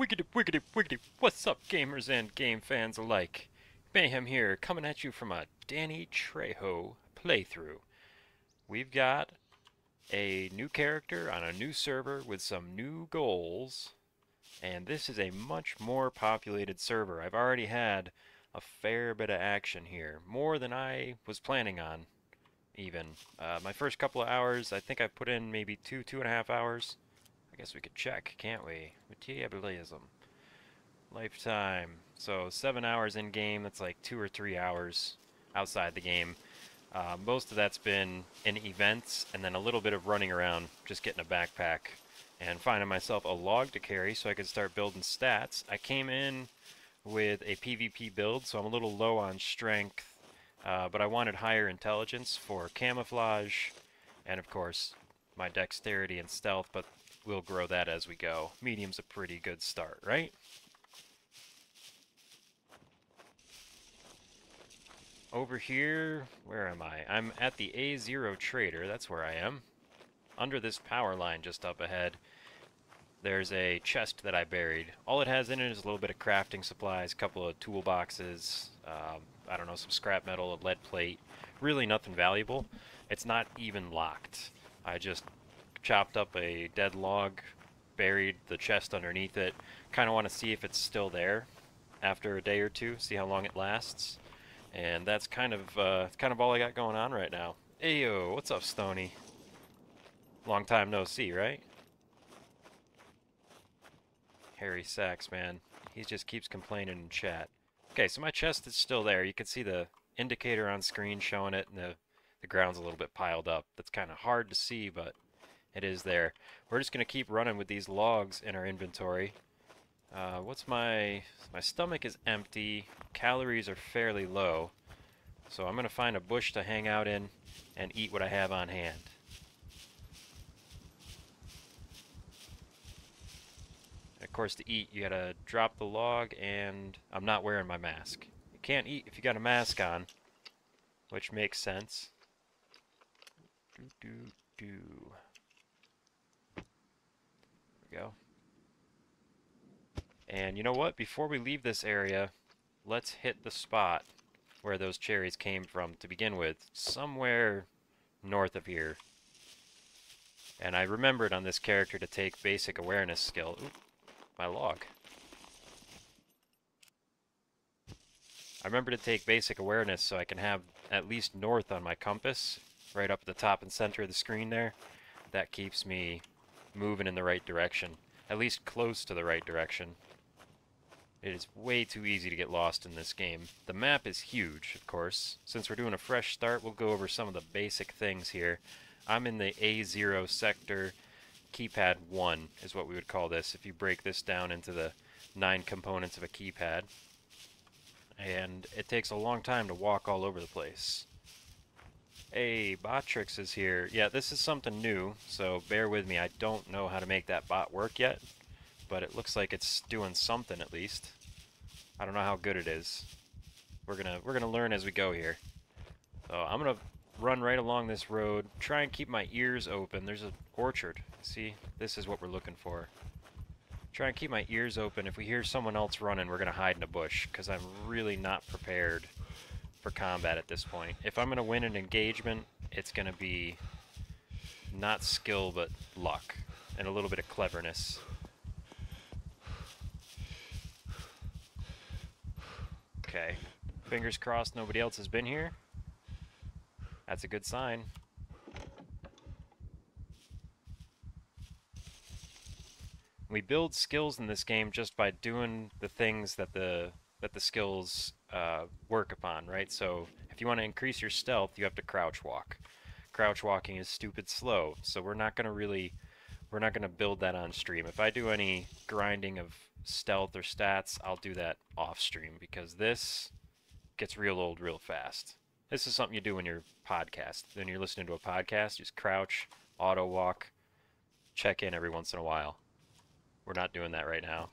Wiggity, wiggity, wiggity. What's up, gamers and game fans alike? Mayhem here, coming at you from a Danny Trejo playthrough. We've got a new character on a new server with some new goals, and this is a much more populated server. I've already had a fair bit of action here, more than I was planning on, even. My first couple of hours, I think I put in maybe 2.5 hours. I guess we could check, can't we? Metabolism. Lifetime. So 7 hours in game, that's like 2 or 3 hours outside the game. Most of that's been in events and then a little bit of running around, just getting a backpack and finding myself a log to carry so I could start building stats. I came in with a PvP build, so I'm a little low on strength, but I wanted higher intelligence for camouflage and of course my dexterity and stealth, but we'll grow that as we go. Medium's a pretty good start, right? Over here, where am I? I'm at the A0 Trader, that's where I am. Under this power line just up ahead, there's a chest that I buried. All it has in it is a little bit of crafting supplies, a couple of toolboxes, I don't know, some scrap metal, a lead plate. Really nothing valuable. It's not even locked. I just chopped up a dead log, buried the chest underneath it. Kind of want to see if it's still there after a day or two, see how long it lasts. And that's kind of all I got going on right now. Ayo, what's up, Stony? Long time no see, right? Harry Sachs, man. He just keeps complaining in chat. Okay, so my chest is still there. You can see the indicator on screen showing it, and the ground's a little bit piled up. That's kind of hard to see, but it is there. We're just going to keep running with these logs in our inventory. What's my stomach is empty. Calories are fairly low. So I'm going to find a bush to hang out in and eat what I have on hand. And of course, to eat, you gotta drop the log, and I'm not wearing my mask. You can't eat if you got a mask on, which makes sense. Do do do. There we go. And you know what? Before we leave this area, let's hit the spot where those cherries came from to begin with, somewhere north of here. And I remembered on this character to take basic awareness skill. Oop, my log. I remember to take basic awareness so I can have at least north on my compass, right up at the top and center of the screen there. That keeps me moving in the right direction, at least close to the right direction. It is way too easy to get lost in this game. The map is huge, of course. Since we're doing a fresh start, we'll go over some of the basic things here. I'm in the A0 sector. Keypad 1 is what we would call this if you break this down into the 9 components of a keypad. And it takes a long time to walk all over the place. Hey, Botrix is here. Yeah, this is something new, so bear with me. I don't know how to make that bot work yet, but it looks like it's doing something at least. I don't know how good it is. We're gonna learn as we go here. So I'm gonna run right along this road, try and keep my ears open. There's an orchard. See, this is what we're looking for. Try and keep my ears open. If we hear someone else running, we're gonna hide in a bush, because I'm really not prepared for combat at this point. If I'm gonna win an engagement, it's gonna be not skill, but luck, and a little bit of cleverness. Okay, fingers crossed nobody else has been here. That's a good sign. We build skills in this game just by doing the things that the skills work upon, right? So if you want to increase your stealth, you have to crouch walk. Crouch walking is stupid slow, so we're not going to build that on stream. If I do any grinding of stealth or stats, I'll do that off stream, because this gets real old real fast. This is something you do when you're when you're listening to a podcast. Just crouch, auto walk, check in every once in a while. We're not doing that right now.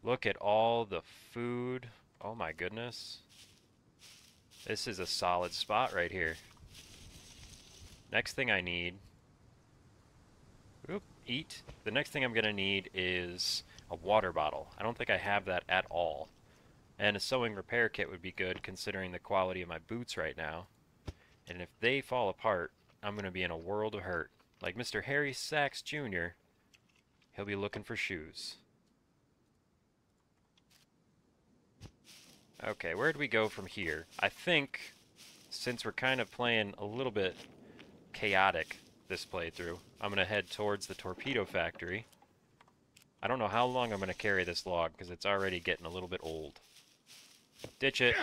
Look at all the food. Oh my goodness. This is a solid spot right here. Next thing I need... Oop, eat. The next thing I'm going to need is a water bottle. I don't think I have that at all. And a sewing repair kit would be good considering the quality of my boots right now. And if they fall apart, I'm going to be in a world of hurt. Like Mr. Harry Sachs Jr., he'll be looking for shoes. Okay, where do we go from here? I think, since we're kind of playing a little bit chaotic this playthrough, I'm going to head towards the torpedo factory. I don't know how long I'm going to carry this log, because it's already getting a little bit old. Ditch it!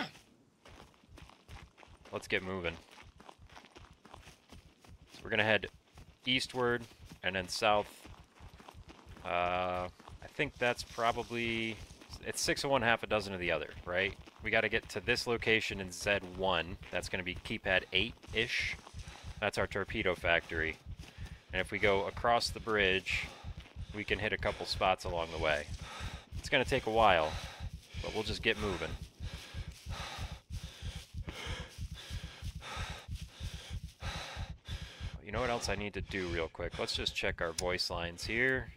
Let's get moving. So we're going to head eastward, and then south. I think that's probably... It's 6 of one, half a dozen of the other, right? We got to get to this location in Z1. That's going to be keypad 8-ish. That's our torpedo factory. And if we go across the bridge, we can hit a couple spots along the way. It's going to take a while, but we'll just get moving. You know what else I need to do real quick? Let's just check our voice lines here.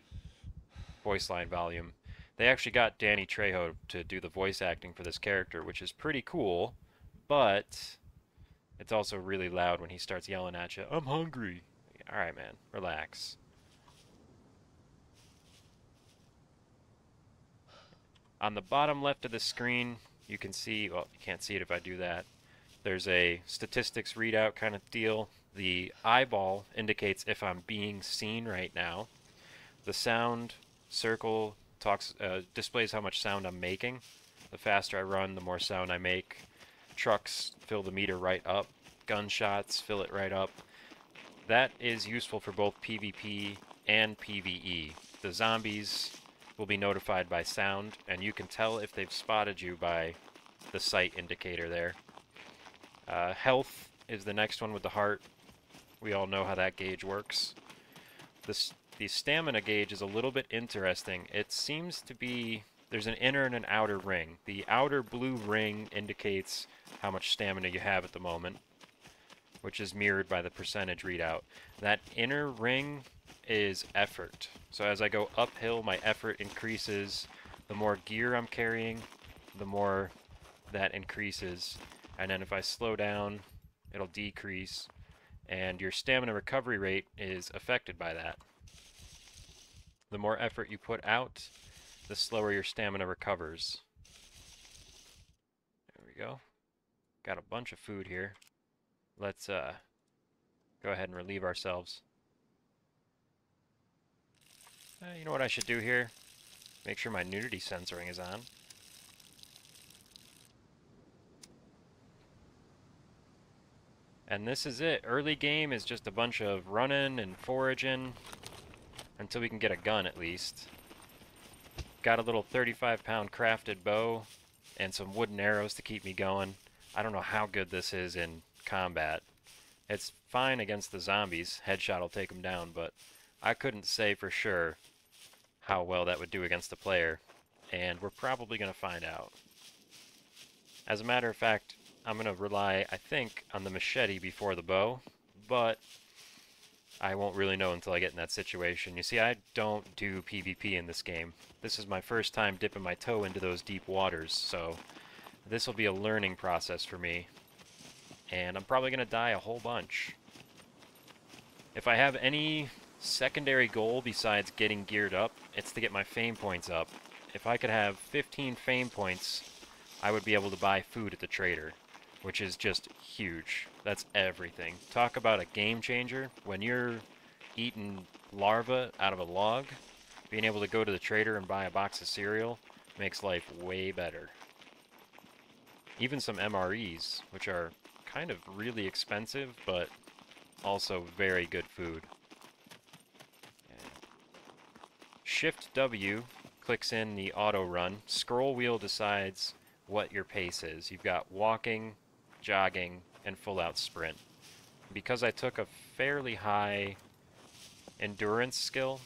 Voice line volume. They actually got Danny Trejo to do the voice acting for this character, which is pretty cool, but it's also really loud when he starts yelling at you, "I'm hungry." Alright, man, relax. On the bottom left of the screen, you can see, well, you can't see it if I do that. There's a statistics readout kind of deal. The eyeball indicates if I'm being seen right now. The sound circle displays how much sound I'm making. The faster I run, the more sound I make. Trucks fill the meter right up. Gunshots fill it right up. That is useful for both PvP and PvE. The zombies will be notified by sound, and you can tell if they've spotted you by the sight indicator there. Health is the next one with the heart. We all know how that gauge works. The stamina gauge is a little bit interesting. It seems to be, there's an inner and an outer ring. The outer blue ring indicates how much stamina you have at the moment, which is mirrored by the percentage readout. That inner ring is effort. So as I go uphill, my effort increases. The more gear I'm carrying, the more that increases. And then if I slow down, it'll decrease. And your stamina recovery rate is affected by that. The more effort you put out, the slower your stamina recovers. There we go. Got a bunch of food here. Let's go ahead and relieve ourselves. You know what I should do here? Make sure my nudity censoring is on. And this is it. Early game is just a bunch of running and foraging until we can get a gun at least. Got a little 35-pound crafted bow and some wooden arrows to keep me going. I don't know how good this is in combat. It's fine against the zombies. Headshot will take them down, but I couldn't say for sure how well that would do against a player, and we're probably going to find out. As a matter of fact, I'm going to rely, I think, on the machete before the bow, but I won't really know until I get in that situation. You see, I don't do PvP in this game. This is my first time dipping my toe into those deep waters, so this will be a learning process for me, and I'm probably going to die a whole bunch. If I have any secondary goal besides getting geared up, it's to get my fame points up. If I could have 15 fame points, I would be able to buy food at the trader, which is just huge. That's everything. Talk about a game changer. When you're eating larvae out of a log, being able to go to the trader and buy a box of cereal makes life way better. Even some MREs, which are kind of really expensive, but also very good food. Shift W clicks in the auto run. Scroll wheel decides what your pace is. You've got walking, jogging, and full out sprint. Because I took a fairly high endurance skill,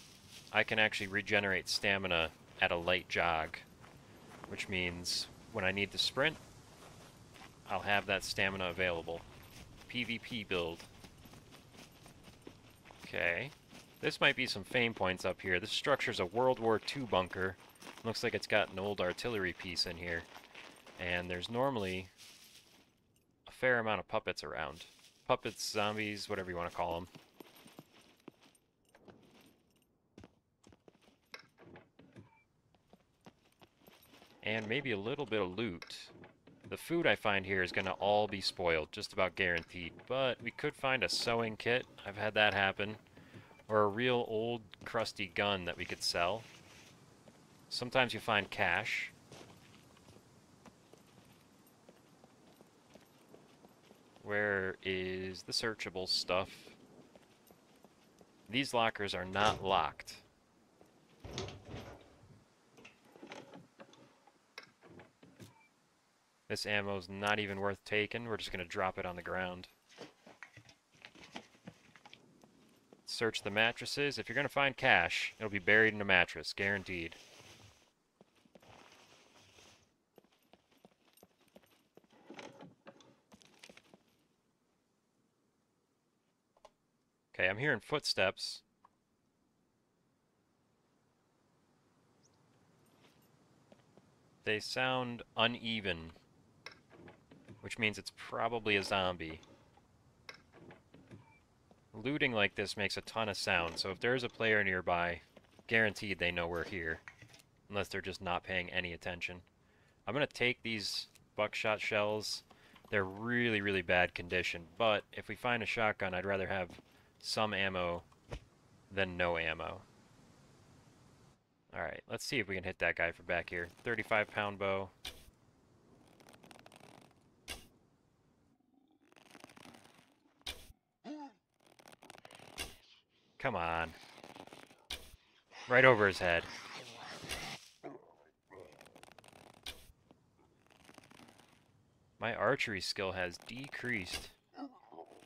I can actually regenerate stamina at a light jog, which means when I need to sprint, I'll have that stamina available. PvP build. Okay. This might be some fame points up here. This structure's a World War II bunker. Looks like it's got an old artillery piece in here. And there's normally a fair amount of puppets around. Puppets, zombies, whatever you want to call them. And maybe a little bit of loot. The food I find here is going to all be spoiled, just about guaranteed. But we could find a sewing kit. I've had that happen. Or a real old, crusty gun that we could sell. Sometimes you find cash. Where is the searchable stuff? These lockers are not locked. This ammo's not even worth taking. We're just going to drop it on the ground. Search the mattresses. If you're going to find cash, it'll be buried in a mattress, guaranteed. Okay, I'm hearing footsteps. They sound uneven, which means it's probably a zombie. Looting like this makes a ton of sound, so if there's a player nearby, guaranteed they know we're here, unless they're just not paying any attention. I'm going to take these buckshot shells. They're really, really bad condition, but if we find a shotgun, I'd rather have some ammo than no ammo. Alright, let's see if we can hit that guy from back here. 35-pound bow. Come on. Right over his head. My archery skill has decreased.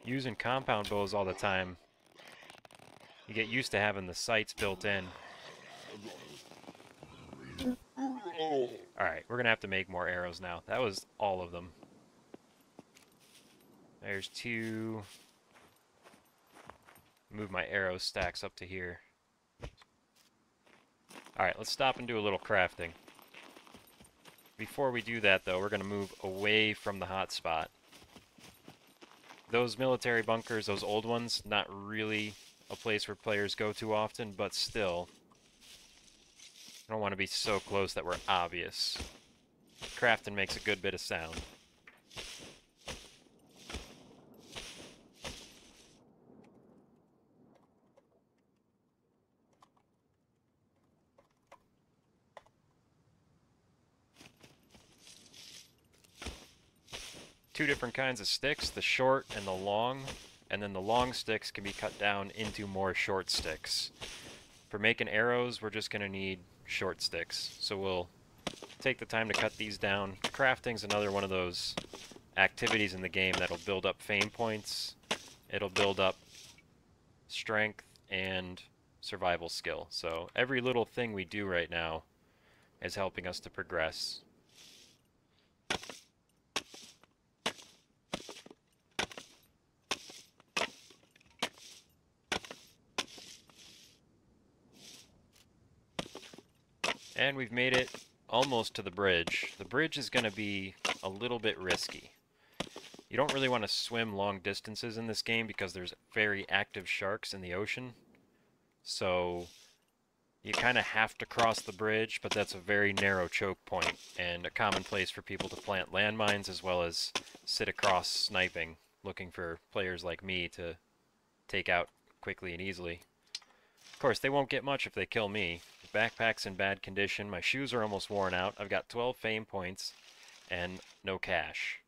Using compound bows all the time, you get used to having the sights built in. Alright, we're going to have to make more arrows now. That was all of them. There's 2. Move my arrow stacks up to here. Alright, let's stop and do a little crafting. Before we do that, though, we're going to move away from the hot spot. Those military bunkers, those old ones, not really a place where players go too often, but still, I don't want to be so close that we're obvious. Crafting makes a good bit of sound. Two different kinds of sticks, the short and the long, and then the long sticks can be cut down into more short sticks. For making arrows, we're just going to need short sticks, so we'll take the time to cut these down. Crafting's another one of those activities in the game that'll build up fame points, it'll build up strength and survival skill. So every little thing we do right now is helping us to progress. And we've made it almost to the bridge. The bridge is going to be a little bit risky. You don't really want to swim long distances in this game because there's very active sharks in the ocean. So you kind of have to cross the bridge, but that's a very narrow choke point and a common place for people to plant landmines as well as sit across sniping, looking for players like me to take out quickly and easily. Of course, they won't get much if they kill me. The backpack's in bad condition, my shoes are almost worn out, I've got 12 fame points, and no cash.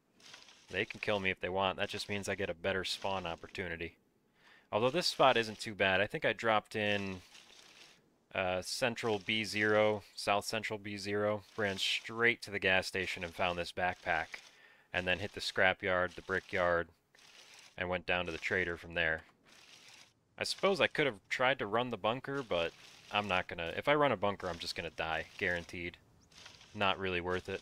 They can kill me if they want, that just means I get a better spawn opportunity. Although this spot isn't too bad, I think I dropped in Central B0, South Central B0, ran straight to the gas station and found this backpack, and then hit the scrapyard, the brickyard, and went down to the trader from there. I suppose I could have tried to run the bunker, but I'm not gonna. If I run a bunker, I'm just gonna die, guaranteed. Not really worth it.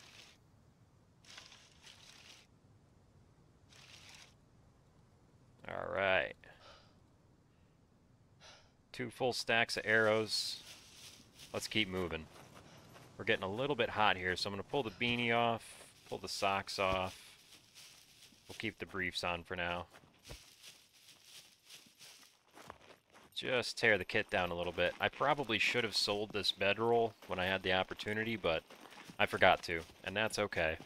Alright. 2 full stacks of arrows. Let's keep moving. We're getting a little bit hot here, so I'm going to pull the beanie off, pull the socks off. We'll keep the briefs on for now. Just tear the kit down a little bit. I probably should have sold this bedroll when I had the opportunity, but I forgot to, and that's okay.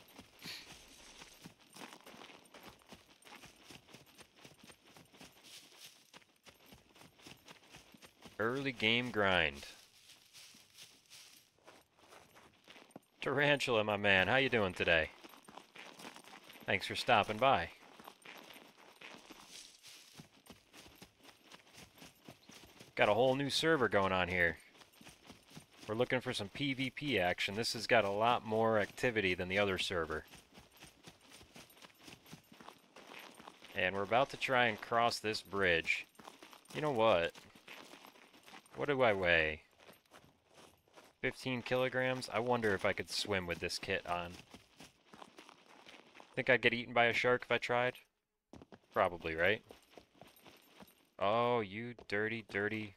Early game grind. Tarantula, my man, how you doing today? Thanks for stopping by. Got a whole new server going on here. We're looking for some PvP action. This has got a lot more activity than the other server. And we're about to try and cross this bridge. You know what? What do I weigh? 15 kilograms? I wonder if I could swim with this kit on. Think I'd get eaten by a shark if I tried? Probably, right? Oh, you dirty, dirty.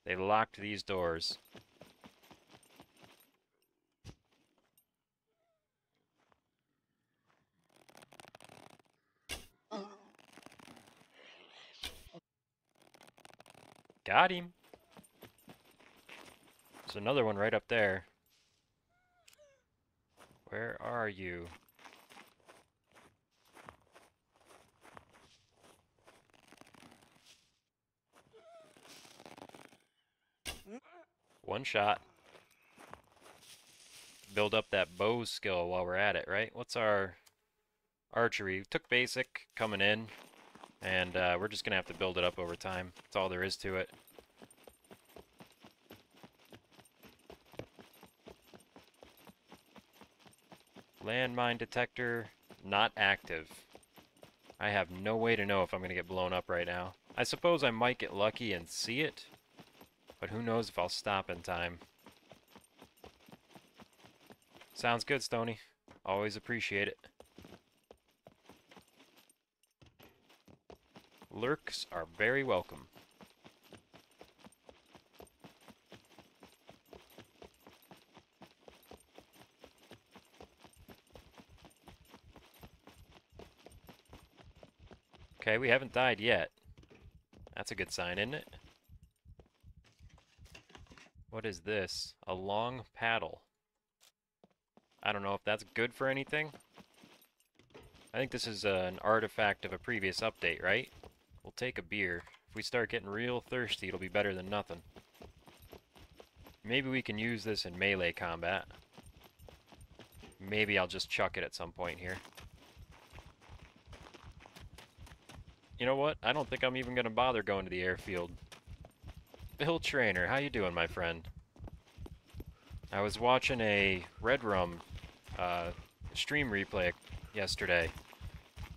They locked these doors. Got him. There's another one right up there. Where are you? One shot. Build up that bow skill while we're at it, right? What's our archery? We took basic coming in, and we're just gonna have to build it up over time. That's all there is to it. Landmine detector, not active. I have no way to know if I'm gonna get blown up right now. I suppose I might get lucky and see it, but who knows if I'll stop in time. Sounds good, Stony. Always appreciate it. Lurks are very welcome. Okay, we haven't died yet. That's a good sign, isn't it? What is this? A long paddle. I don't know if that's good for anything. I think this is an artifact of a previous update, right? We'll take a beer. If we start getting real thirsty, it'll be better than nothing. Maybe we can use this in melee combat. Maybe I'll just chuck it at some point here. You know what? I don't think I'm even going to bother going to the airfield. Bill Trainer, how you doing, my friend? I was watching a Red Rum stream replay yesterday,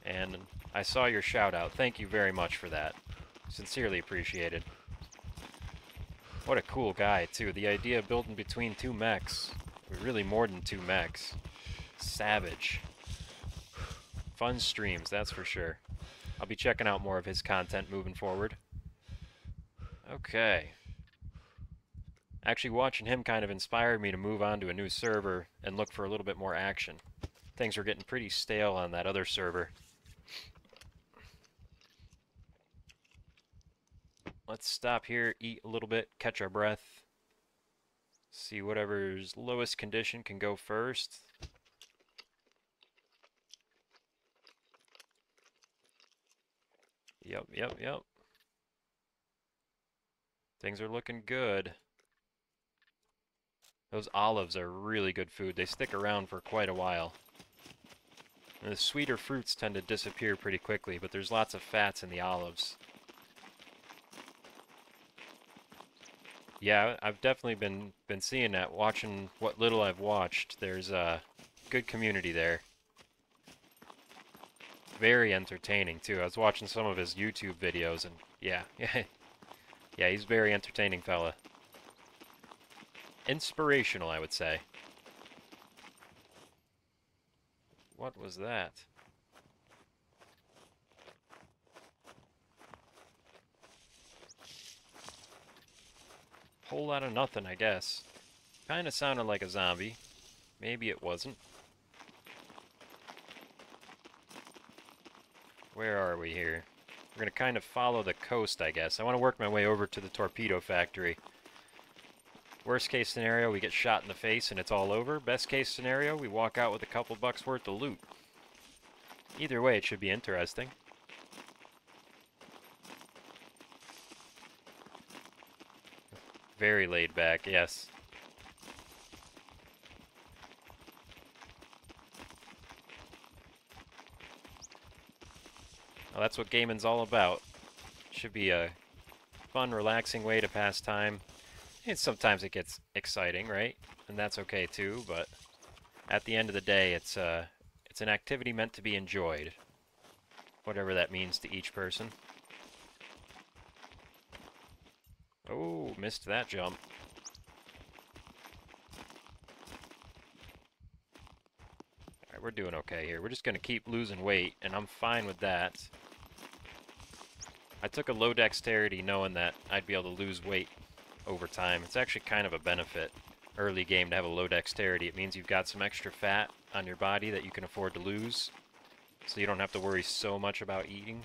and I saw your shout out. Thank you very much for that. Sincerely appreciated. What a cool guy, too. The idea of building between 2 mechs. Really more than 2 mechs. Savage. Fun streams, that's for sure. I'll be checking out more of his content moving forward. Okay. Actually, watching him kind of inspired me to move on to a new server and look for a little bit more action. Things were getting pretty stale on that other server. Let's stop here, eat a little bit, catch our breath. See whatever's lowest condition can go first. Yep. Things are looking good. Those olives are really good food. They stick around for quite a while. And the sweeter fruits tend to disappear pretty quickly, but there's lots of fats in the olives. Yeah, I've definitely been seeing that, watching what little I've watched. There's a good community there. Very entertaining, too. I was watching some of his YouTube videos, and yeah. Yeah, he's a very entertaining fella. Inspirational, I would say. What was that? Whole lot of nothing, I guess. Kinda sounded like a zombie. Maybe it wasn't. Where are we here? We're gonna kind of follow the coast, I guess. I want to work my way over to the torpedo factory. Worst case scenario, we get shot in the face and it's all over. Best case scenario, we walk out with a couple bucks worth of loot. Either way, it should be interesting. Very laid back, yes. Well, that's what gaming's all about. Should be a fun, relaxing way to pass time. And sometimes it gets exciting, right? And that's okay too, but at the end of the day, it's an activity meant to be enjoyed. Whatever that means to each person. Oh, missed that jump. Alright, we're doing okay here. We're just gonna keep losing weight, and I'm fine with that. I took a low dexterity knowing that I'd be able to lose weight over time. It's actually kind of a benefit early game to have a low dexterity. It means you've got some extra fat on your body that you can afford to lose, so you don't have to worry so much about eating.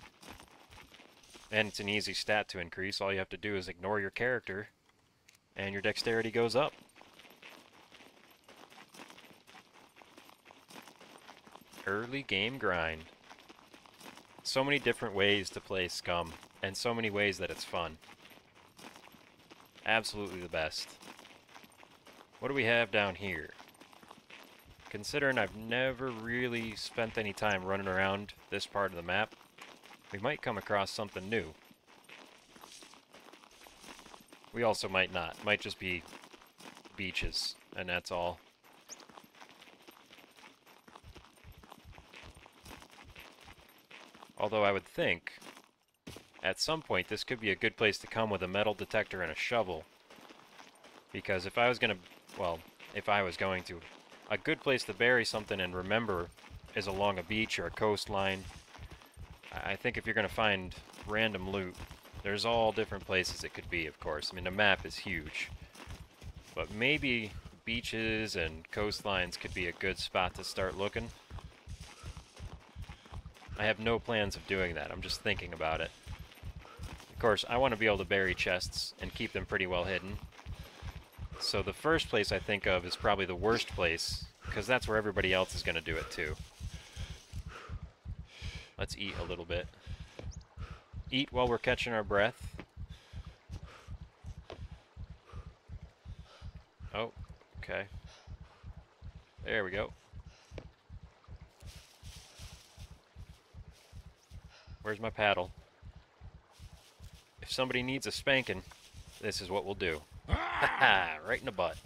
And it's an easy stat to increase. All you have to do is ignore your character, and your dexterity goes up. Early game grind. So many different ways to play Scum, and so many ways that it's fun. Absolutely the best. What do we have down here? Considering I've never really spent any time running around this part of the map, we might come across something new. We also might not. Might just be beaches, and that's all. Although I would think, at some point, this could be a good place to come with a metal detector and a shovel. Because if I was going to, a good place to bury something and remember is along a beach or a coastline. I think if you're going to find random loot, there's all different places it could be, of course. I mean, the map is huge. But maybe beaches and coastlines could be a good spot to start looking. I have no plans of doing that. I'm just thinking about it. Of course, I want to be able to bury chests and keep them pretty well hidden. So the first place I think of is probably the worst place, because that's where everybody else is going to do it too. Let's eat a little bit. Eat while we're catching our breath. Oh, okay. There we go. Where's my paddle? If somebody needs a spanking, this is what we'll do. Haha, right in the butt.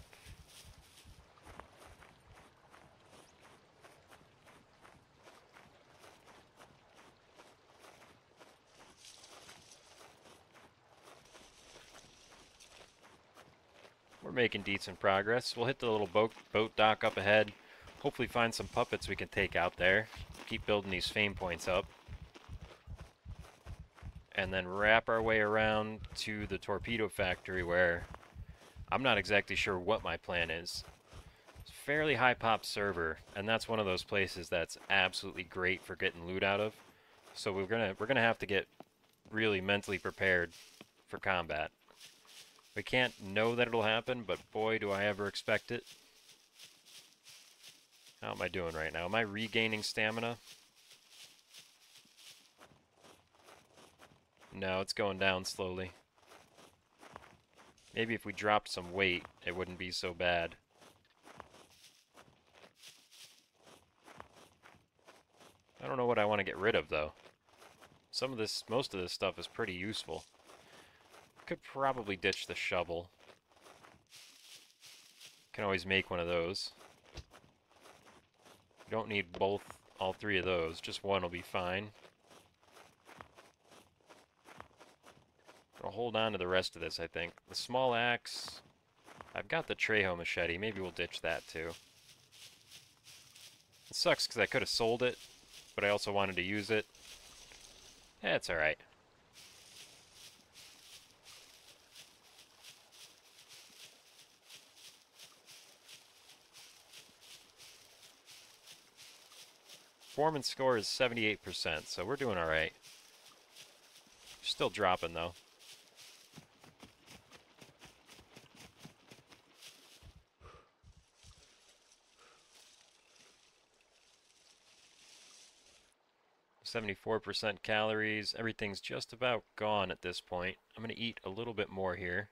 We're making decent progress. We'll hit the little boat dock up ahead. Hopefully find some puppets we can take out there. Keep building these fame points up. And then wrap our way around to the torpedo factory where I'm not exactly sure what my plan is. It's a fairly high pop server, and that's one of those places that's absolutely great for getting loot out of. So we're gonna have to get really mentally prepared for combat. We can't know that it'll happen, but boy do I ever expect it. How am I doing right now? Am I regaining stamina? No, it's going down slowly. Maybe if we dropped some weight, it wouldn't be so bad. I don't know what I want to get rid of, though. Most of this stuff is pretty useful. Could probably ditch the shovel. Can always make one of those. You don't need all three of those. Just one will be fine. I'll hold on to the rest of this, I think. The small axe. I've got the Trejo machete. Maybe we'll ditch that, too. It sucks because I could have sold it, but I also wanted to use it. It's alright. performance score is 78%, so we're doing alright. Still dropping, though. %74% calories. Everything's just about gone at this point. I'm going to eat a little bit more here.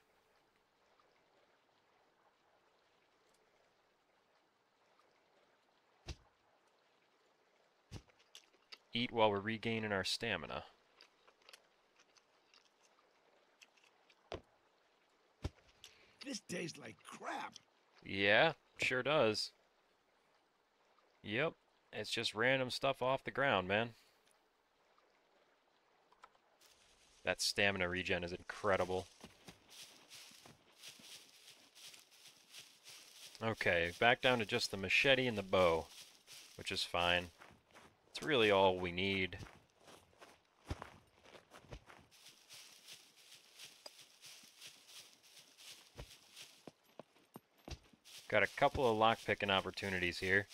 Eat while we're regaining our stamina. This tastes like crap. Yeah, sure does. Yep, it's just random stuff off the ground, man. That stamina regen is incredible. Okay, back down to just the machete and the bow, which is fine. It's really all we need. Got a couple of lockpicking opportunities here.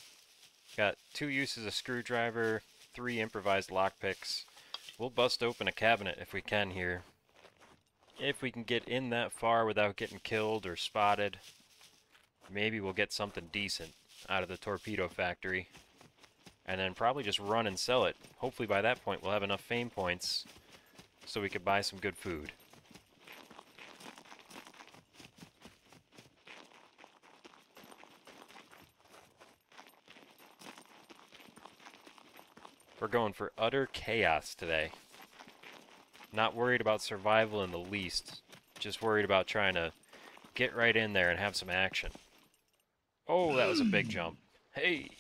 Got 2 uses of screwdriver, 3 improvised lockpicks. We'll bust open a cabinet if we can here. If we can get in that far without getting killed or spotted, maybe we'll get something decent out of the torpedo factory. And then probably just run and sell it. Hopefully by that point we'll have enough fame points so we could buy some good food. We're going for utter chaos today. Not worried about survival in the least. Just worried about trying to get right in there and have some action. Oh, that was a big jump. Hey!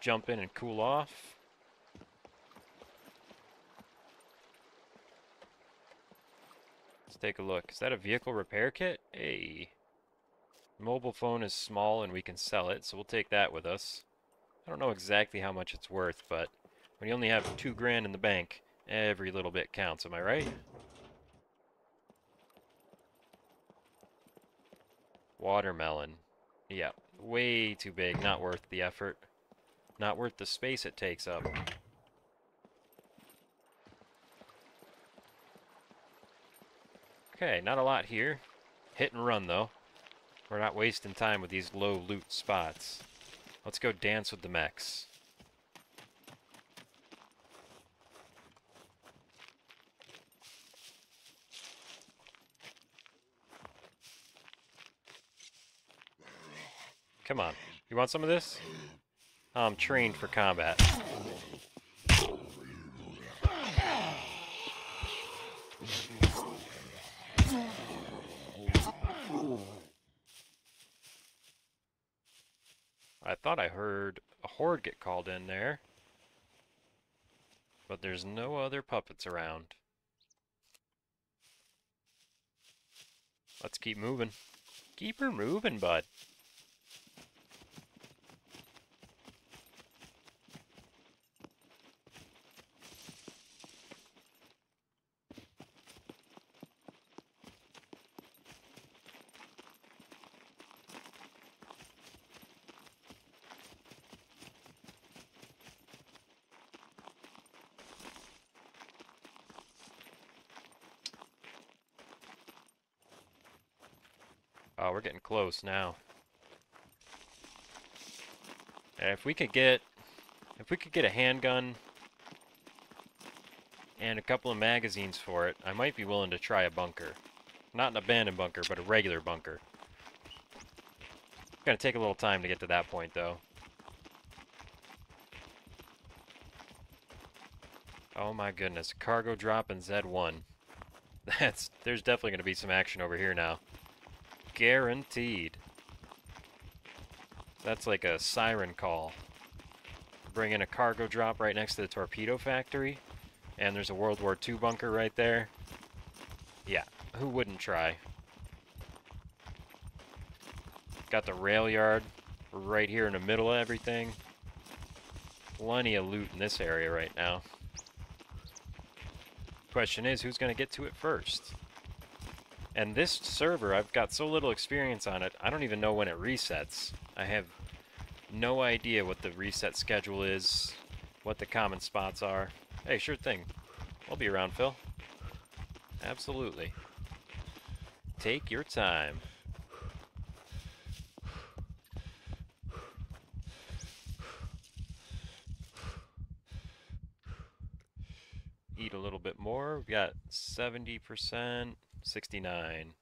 Jump in and cool off. Let's take a look. Is that a vehicle repair kit? Hey. Mobile phone is small and we can sell it, so we'll take that with us. I don't know exactly how much it's worth, but when you only have 2 grand in the bank, every little bit counts, am I right? Watermelon. Yeah, way too big, not worth the effort. Not worth the space it takes up. Okay, not a lot here. Hit and run, though. We're not wasting time with these low loot spots. Let's go dance with the mechs. Come on. You want some of this? I'm trained for combat. I thought I heard a horde get called in there. But there's no other puppets around. Let's keep moving. Keep her moving, bud. Oh, we're getting close now. And if we could get a handgun and a couple of magazines for it, I might be willing to try a bunker. Not an abandoned bunker, but a regular bunker. It's gonna take a little time to get to that point, though. Oh my goodness, cargo drop in Z1. There's definitely gonna be some action over here now. Guaranteed. That's like a siren call. Bring in a cargo drop right next to the torpedo factory, and there's a World War II bunker right there. Yeah, who wouldn't try? Got the rail yard right here in the middle of everything. plenty of loot in this area right now. Question is, who's going to get to it first? And this server, I've got so little experience on it, I don't even know when it resets. I have no idea what the reset schedule is, what the common spots are. Hey, sure thing. I'll be around, Phil. Absolutely. Take your time. Eat a little bit more. We've got 70%, 69. We'll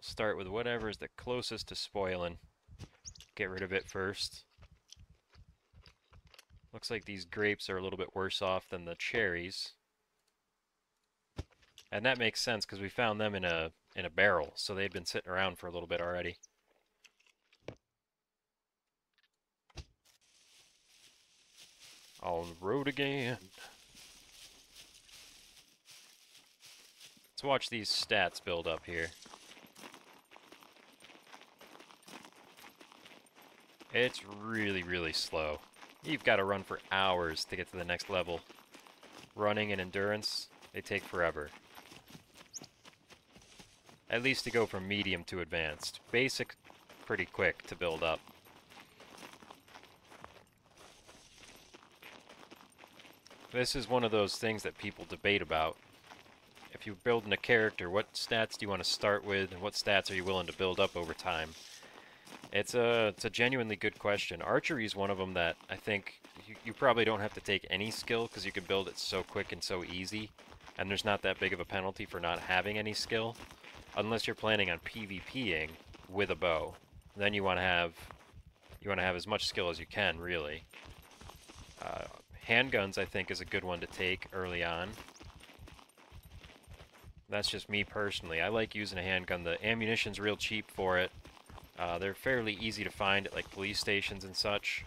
start with whatever is the closest to spoiling. Get rid of it first. Looks like these grapes are a little bit worse off than the cherries. And that makes sense because we found them in a barrel, so they'd been sitting around for a little bit already. On the road again. Let's watch these stats build up here. It's really, really slow. You've got to run for hours to get to the next level. Running and endurance, they take forever. At least to go from medium to advanced. Basic, pretty quick to build up. This is one of those things that people debate about. If you're building a character, what stats do you want to start with, and what stats are you willing to build up over time? It's a genuinely good question. Archery is one of them that I think you probably don't have to take any skill because you can build it so quick and so easy, and there's not that big of a penalty for not having any skill, unless you're planning on PvPing with a bow. Then you want to have as much skill as you can, really. Handguns, I think, is a good one to take early on. That's just me personally. I like using a handgun. The ammunition's real cheap for it. They're fairly easy to find at like police stations and such.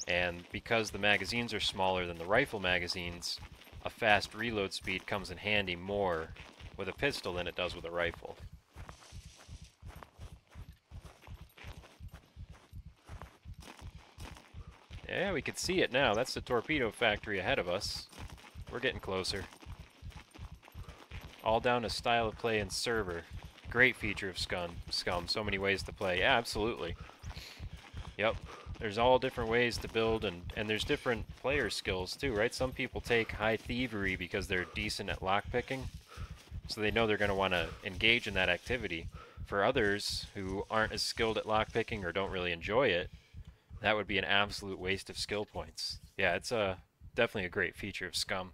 And because the magazines are smaller than the rifle magazines, a fast reload speed comes in handy more with a pistol than it does with a rifle. Yeah, we can see it now. That's the torpedo factory ahead of us. We're getting closer. All down to style of play and server. Great feature of Scum. So many ways to play. Yeah, absolutely. Yep. There's all different ways to build, and there's different player skills too, right? Some people take high thievery because they're decent at lockpicking, so they know they're going to want to engage in that activity. For others who aren't as skilled at lockpicking or don't really enjoy it, that would be an absolute waste of skill points. Yeah, it's definitely a great feature of Scum.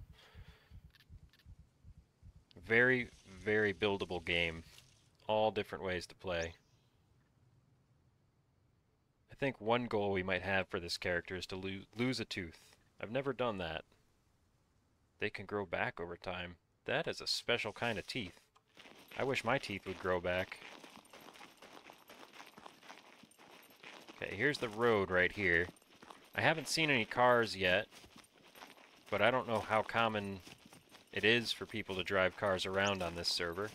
Very, very buildable game. All different ways to play. I think one goal we might have for this character is to lose a tooth. I've never done that. They can grow back over time. That is a special kind of teeth. I wish my teeth would grow back. Okay, here's the road right here. I haven't seen any cars yet, but I don't know how common it is for people to drive cars around on this server.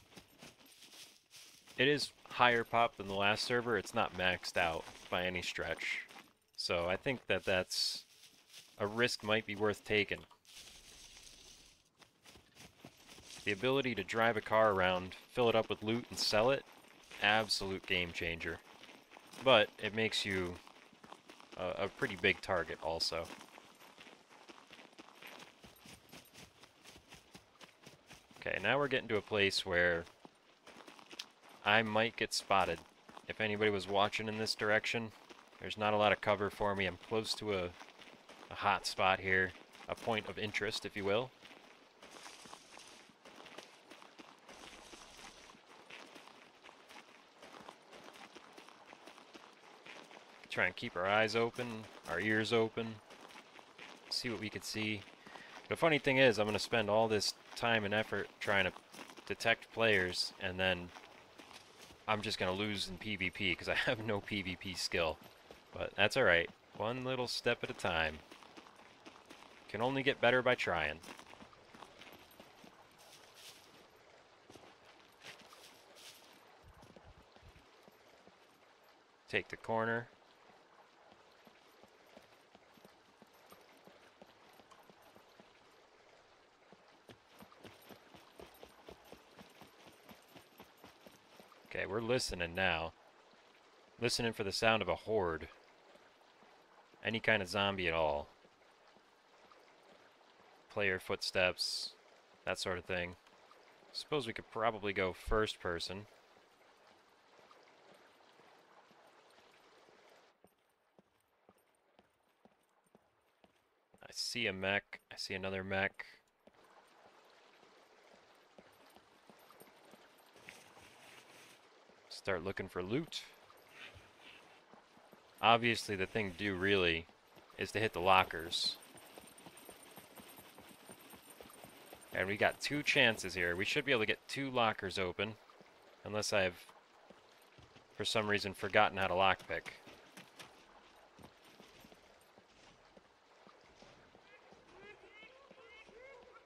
It is higher pop than the last server. It's not maxed out by any stretch. So I think that that's a risk might be worth taking. The ability to drive a car around, fill it up with loot, and sell it, absolute game changer. But it makes you a pretty big target also. Okay, now we're getting to a place where I might get spotted. If anybody was watching in this direction, there's not a lot of cover for me. I'm close to a hot spot here, a point of interest, if you will. Try and keep our eyes open, our ears open, see what we could see. The funny thing is, I'm going to spend all this time and effort trying to detect players, and then I'm just going to lose in PvP because I have no PvP skill. But that's alright. One little step at a time. Can only get better by trying. Take the corner. Okay, we're listening now. Listening for the sound of a horde. Any kind of zombie at all. Player footsteps, that sort of thing. Suppose we could probably go first person. I see a mech. I see another mech. Start looking for loot. Obviously, the thing to do really is to hit the lockers. And we got 2 chances here. We should be able to get 2 lockers open. Unless I've, for some reason, forgotten how to lockpick.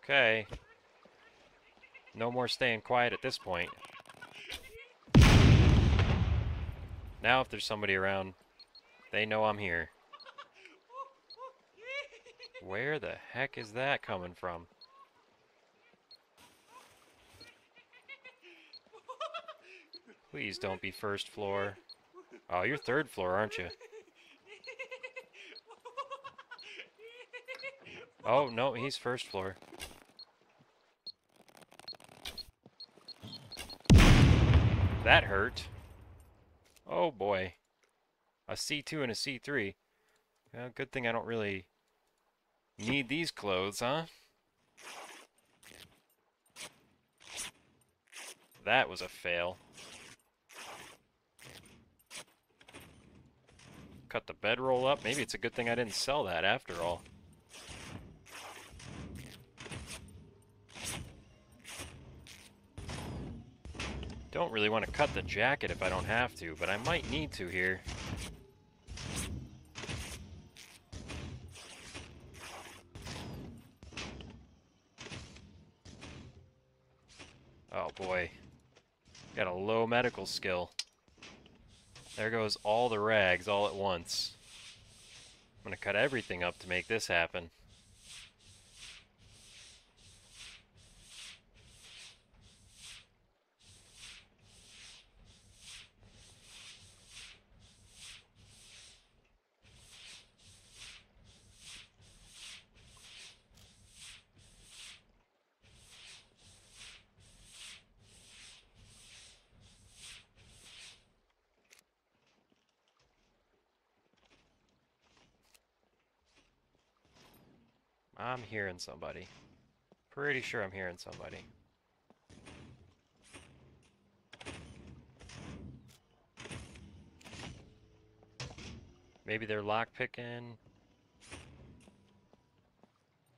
Okay. No more staying quiet at this point. Now if there's somebody around, they know I'm here. Where the heck is that coming from? Please don't be first floor. Oh, you're third floor, aren't you? Oh, no, he's first floor. That hurt. Oh boy. A C2 and a C3. Well, good thing I don't really need these clothes, huh? That was a fail. Cut the bedroll up. Maybe it's a good thing I didn't sell that after all. Don't really want to cut the jacket if I don't have to, but I might need to here. Oh boy. Got a low medical skill. There goes all the rags all at once. I'm gonna cut everything up to make this happen. I'm hearing somebody. Pretty sure I'm hearing somebody. Maybe they're lockpicking.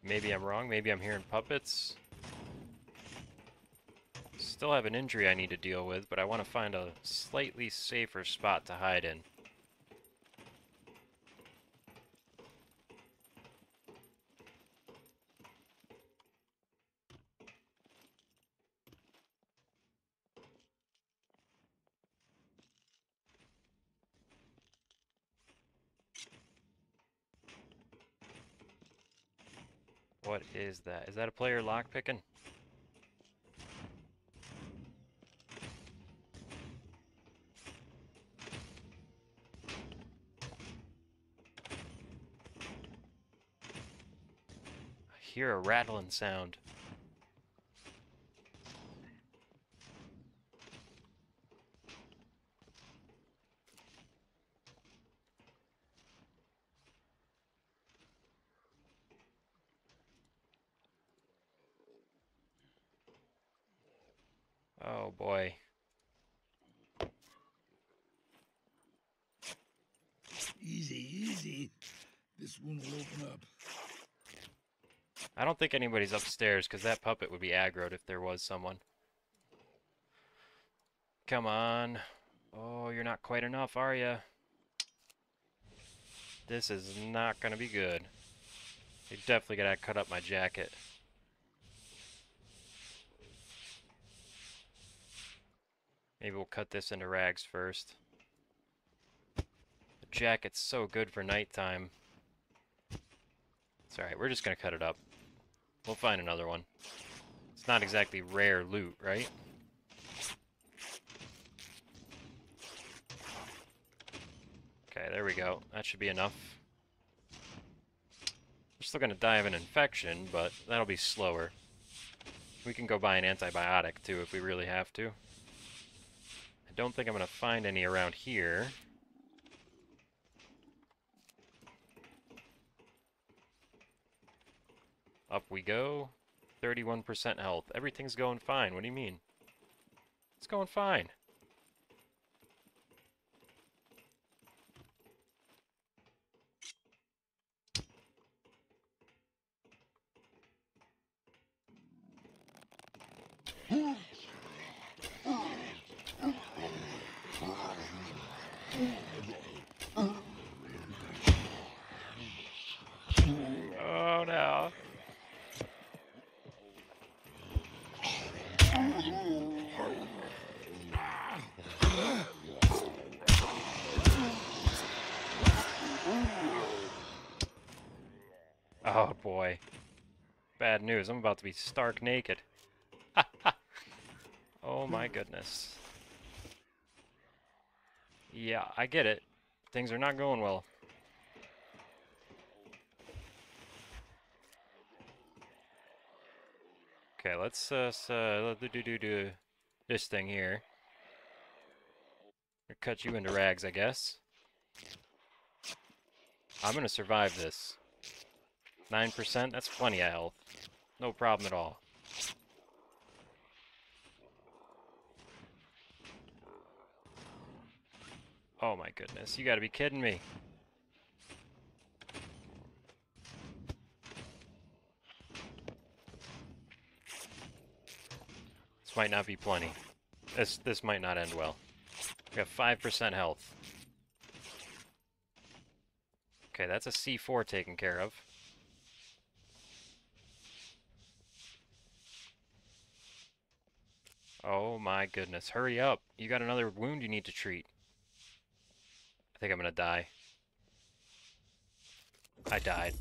Maybe I'm wrong. Maybe I'm hearing puppets. Still have an injury I need to deal with, but I want to find a slightly safer spot to hide in. What is that? Is that a player lockpicking? I hear a rattling sound. Oh boy. Easy, easy. This one will open up. I don't think anybody's upstairs because that puppet would be aggroed if there was someone. Come on. Oh, you're not quite enough, are you? This is not gonna be good. You definitely gotta cut up my jacket. Maybe we'll cut this into rags first. The jacket's so good for nighttime. It's alright, we're just gonna cut it up. We'll find another one. It's not exactly rare loot, right? Okay, there we go. That should be enough. We're still gonna die of an infection, but that'll be slower. We can go buy an antibiotic, too, if we really have to. I don't think I'm gonna find any around here. Up we go. 31% health. Everything's going fine. What do you mean? It's going fine. Oh no. Oh boy. Bad news. I'm about to be stark naked. Oh my goodness. Yeah, I get it. Things are not going well. Okay, let's do this thing here. Cut you into rags, I guess. I'm gonna survive this. 9%, that's plenty of health. No problem at all. Oh my goodness, you gotta be kidding me. This might not be plenty. This might not end well. We have 5% health. Okay, that's a C4 taken care of. Oh my goodness, hurry up. You got another wound you need to treat. I think I'm gonna die. I died.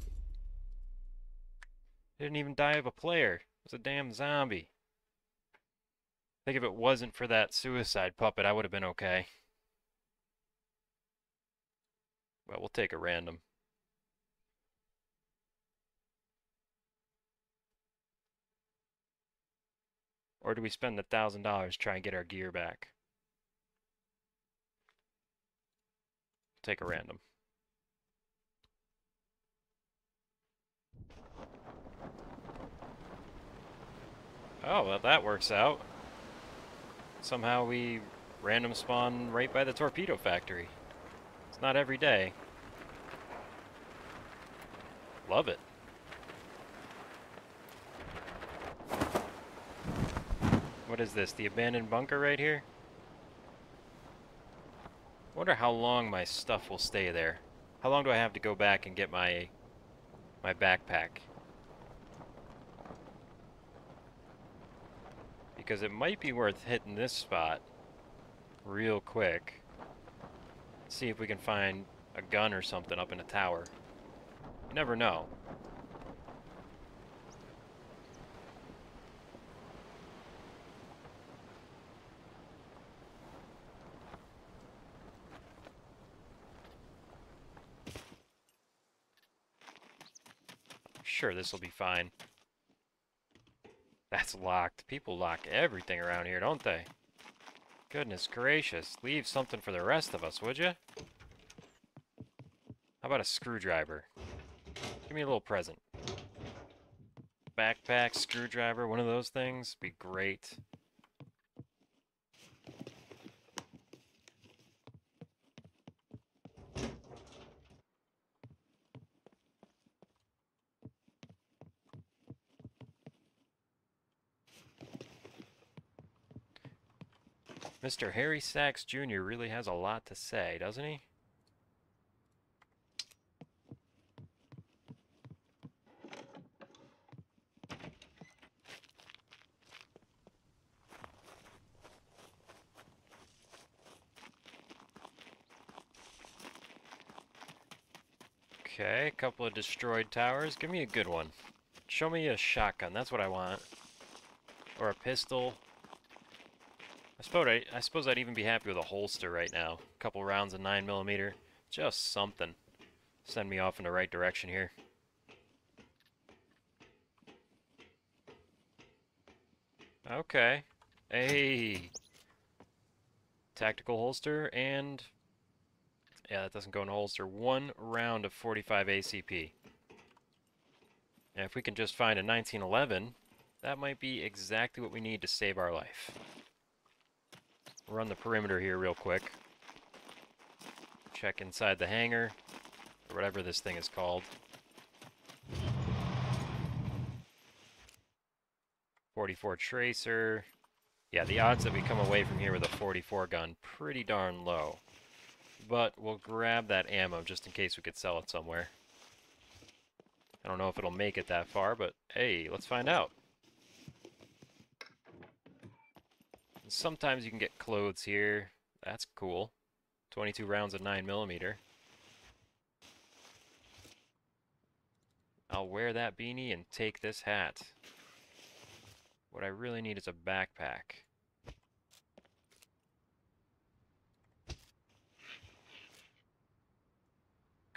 I didn't even die of a player. It was a damn zombie. I think if it wasn't for that suicide puppet, I would have been okay. Well, we'll take a random. Or do we spend $1,000 to try and get our gear back? Take a random. Oh, well, that works out. Somehow we random spawn right by the torpedo factory. It's not every day. Love it. What is this? The abandoned bunker right here? Wonder how long my stuff will stay there. How long do I have to go back and get my backpack? Because it might be worth hitting this spot real quick. See if we can find a gun or something up in a tower. You never know. Sure, this will be fine. That's locked. People lock everything around here, don't they? Goodness gracious. Leave something for the rest of us, would you? How about a screwdriver? Give me a little present. Backpack, screwdriver, one of those things. Be great. Mr. Harry Sachs Jr. really has a lot to say, doesn't he? Okay, a couple of destroyed towers. Give me a good one. Show me a shotgun. That's what I want. Or a pistol. I suppose I'd even be happy with a holster right now. A couple rounds of 9mm. Just something. Send me off in the right direction here. Okay. Hey. Tactical holster and... yeah, that doesn't go in a holster. 1 round of 45 ACP. And if we can just find a 1911, that might be exactly what we need to save our life. Run the perimeter here real quick. Check inside the hangar, or whatever this thing is called. 44 tracer. Yeah, the odds that we come away from here with a 44 gun, pretty darn low. But we'll grab that ammo just in case we could sell it somewhere. I don't know if it'll make it that far, but hey, let's find out. Sometimes you can get clothes here. That's cool. 22 rounds of 9mm. I'll wear that beanie and take this hat. What I really need is a backpack.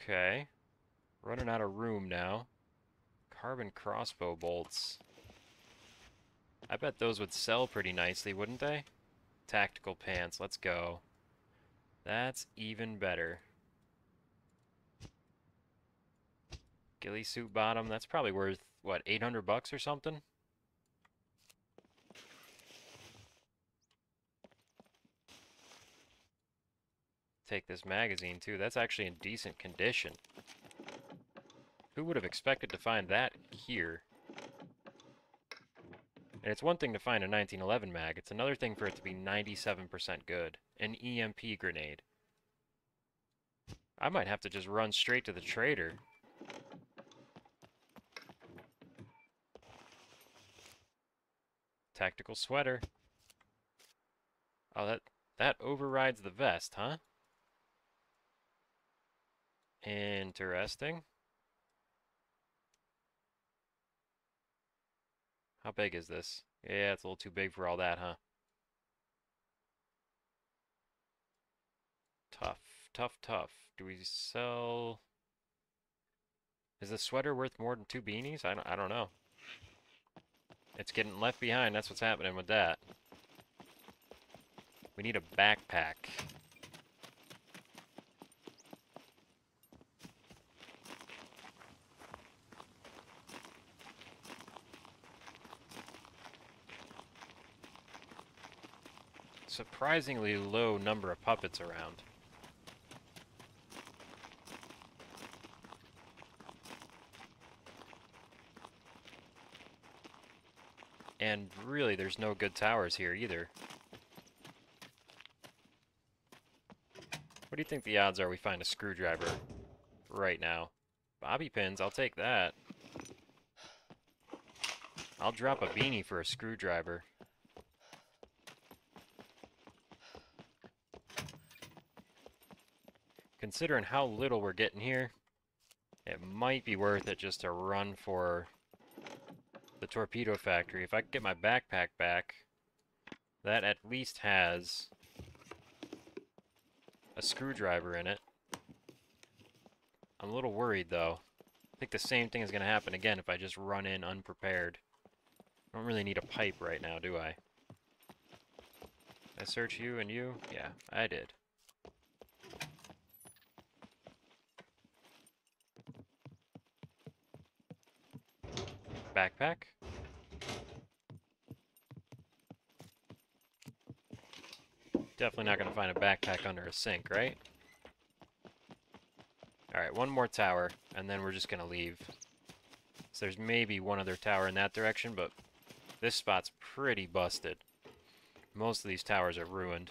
Okay. Running out of room now. Carbon crossbow bolts. I bet those would sell pretty nicely, wouldn't they? Tactical pants, let's go. That's even better. Ghillie suit bottom, that's probably worth, what, 800 bucks or something? Take this magazine too, that's actually in decent condition. Who would have expected to find that here? And it's one thing to find a 1911 mag, it's another thing for it to be 97% good. An EMP grenade. I might have to just run straight to the trader. Tactical sweater. Oh, that overrides the vest, huh? Interesting. How big is this? Yeah, it's a little too big for all that, huh? Tough, tough, tough. Do we sell... is the sweater worth more than 2 beanies? I don't know. It's getting left behind, that's what's happening with that. We need a backpack. Surprisingly low number of puppets around. And really, there's no good towers here either. What do you think the odds are we find a screwdriver right now? Bobby pins, I'll take that. I'll drop a beanie for a screwdriver. Considering how little we're getting here, it might be worth it just to run for the torpedo factory. If I could get my backpack back, that at least has a screwdriver in it. I'm a little worried though. I think the same thing is going to happen again if I just run in unprepared. I don't really need a pipe right now, do I? Did I search you and you? Yeah, I did. Backpack? Definitely not going to find a backpack under a sink, right? Alright, one more tower, and then we're just going to leave. So there's maybe one other tower in that direction, but this spot's pretty busted. Most of these towers are ruined.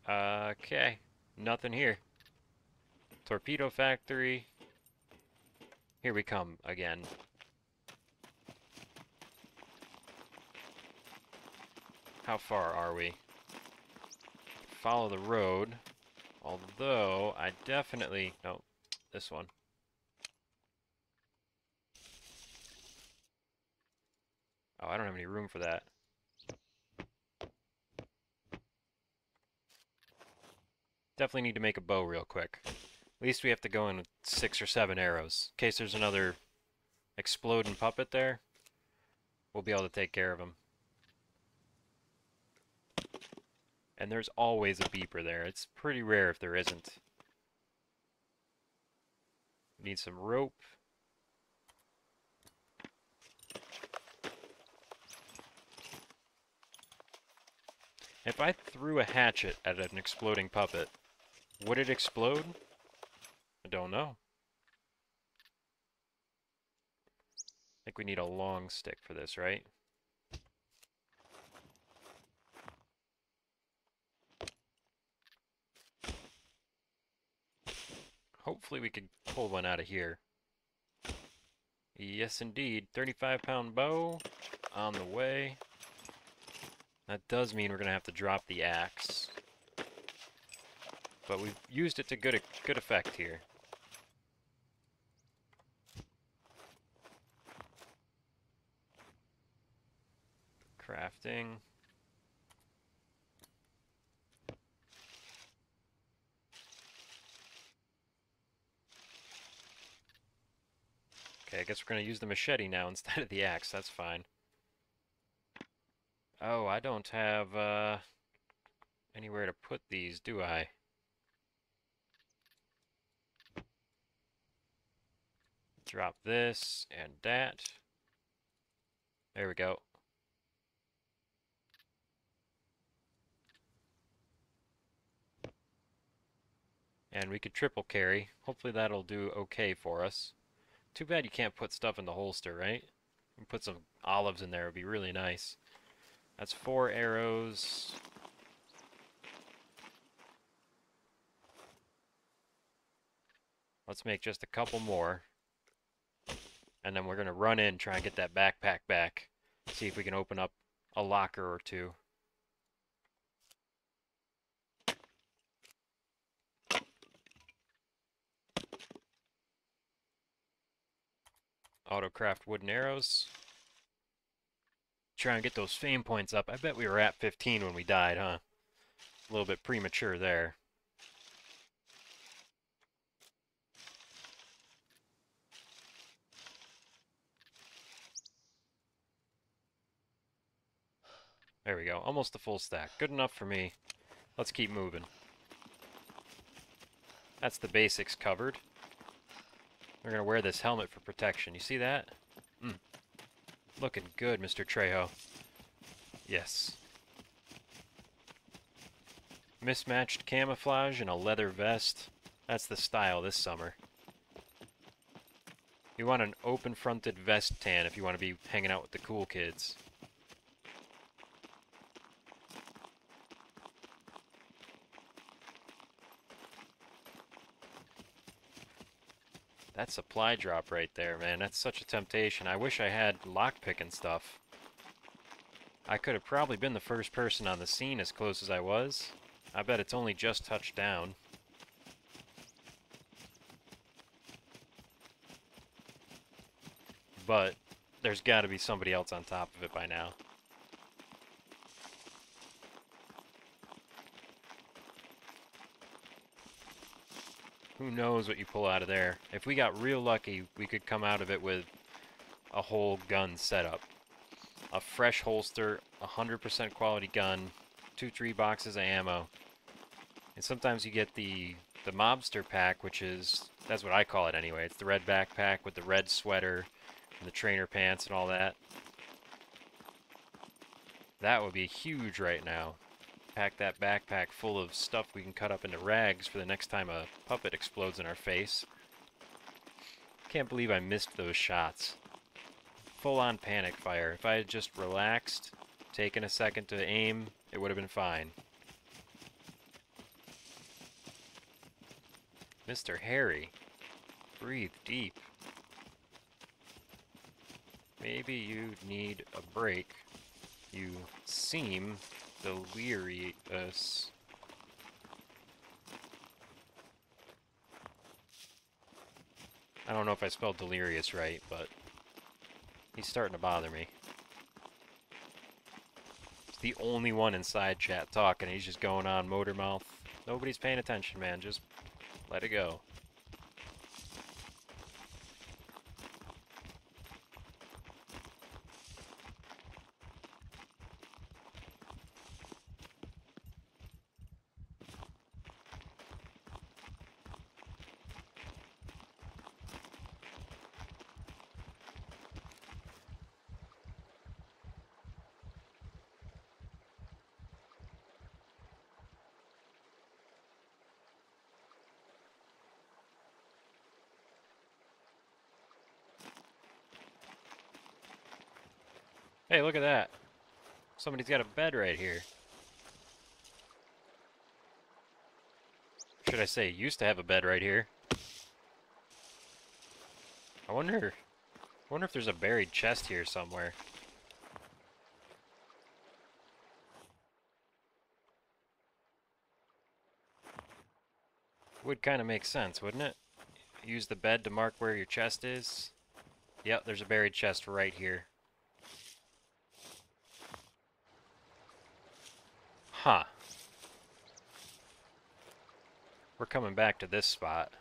Okay, nothing here. Torpedo factory. Here we come again. How far are we? Follow the road. Although, I definitely... no, this one. Oh, I don't have any room for that. Definitely need to make a bow real quick. At least we have to go in with 6 or 7 arrows. In case there's another exploding puppet there, we'll be able to take care of him. And there's always a beeper there. It's pretty rare if there isn't. Need some rope. If I threw a hatchet at an exploding puppet, would it explode? I don't know. I think we need a long stick for this, right? Hopefully we could pull one out of here. Yes, indeed. 35-pound bow on the way. That does mean we're going to have to drop the axe. But we've used it to good effect here. Crafting. Okay, I guess we're going to use the machete now instead of the axe. That's fine. Oh, I don't have anywhere to put these, do I? Drop this and that. There we go. And we could triple carry. Hopefully that'll do okay for us. Too bad you can't put stuff in the holster, right? You can put some olives in there, it would be really nice. That's 4 arrows. Let's make just a couple more. And then we're going to run in, try and get that backpack back. See if we can open up a locker or two. Autocraft wooden arrows. Try and get those fame points up. I bet we were at 15 when we died, huh? A little bit premature there. There we go. Almost a full stack. Good enough for me. Let's keep moving. That's the basics covered. We're going to wear this helmet for protection. You see that? Looking good, Mr. Trejo. Yes. Mismatched camouflage and a leather vest. That's the style this summer. You want an open-fronted vest tan if you want to be hanging out with the cool kids. That supply drop right there, man. That's such a temptation. I wish I had lockpick and stuff. I could have probably been the first person on the scene as close as I was. I bet it's only just touched down. But there's got to be somebody else on top of it by now. Who knows what you pull out of there. If we got real lucky, we could come out of it with a whole gun setup. A fresh holster, 100% quality gun, 2-3 boxes of ammo. And sometimes you get the mobster pack, which is, that's what I call it anyway. It's the red backpack with the red sweater and the trainer pants and all that. That would be huge right now. Pack that backpack full of stuff we can cut up into rags for the next time a puppet explodes in our face. Can't believe I missed those shots. Full-on panic fire. If I had just relaxed, taken a second to aim, it would have been fine. Mr. Harry, breathe deep. Maybe you need a break. You seem delirious. I don't know if I spelled delirious right, but he's starting to bother me. the only one in side chat talking. He's just going on motor mouth. Nobody's paying attention, man. Just let it go. Hey, look at that. Somebody's got a bed right here. Should I say, used to have a bed right here. I wonder if there's a buried chest here somewhere. Would kind of make sense, wouldn't it? Use the bed to mark where your chest is. Yep, there's a buried chest right here. Huh. We're coming back to this spot.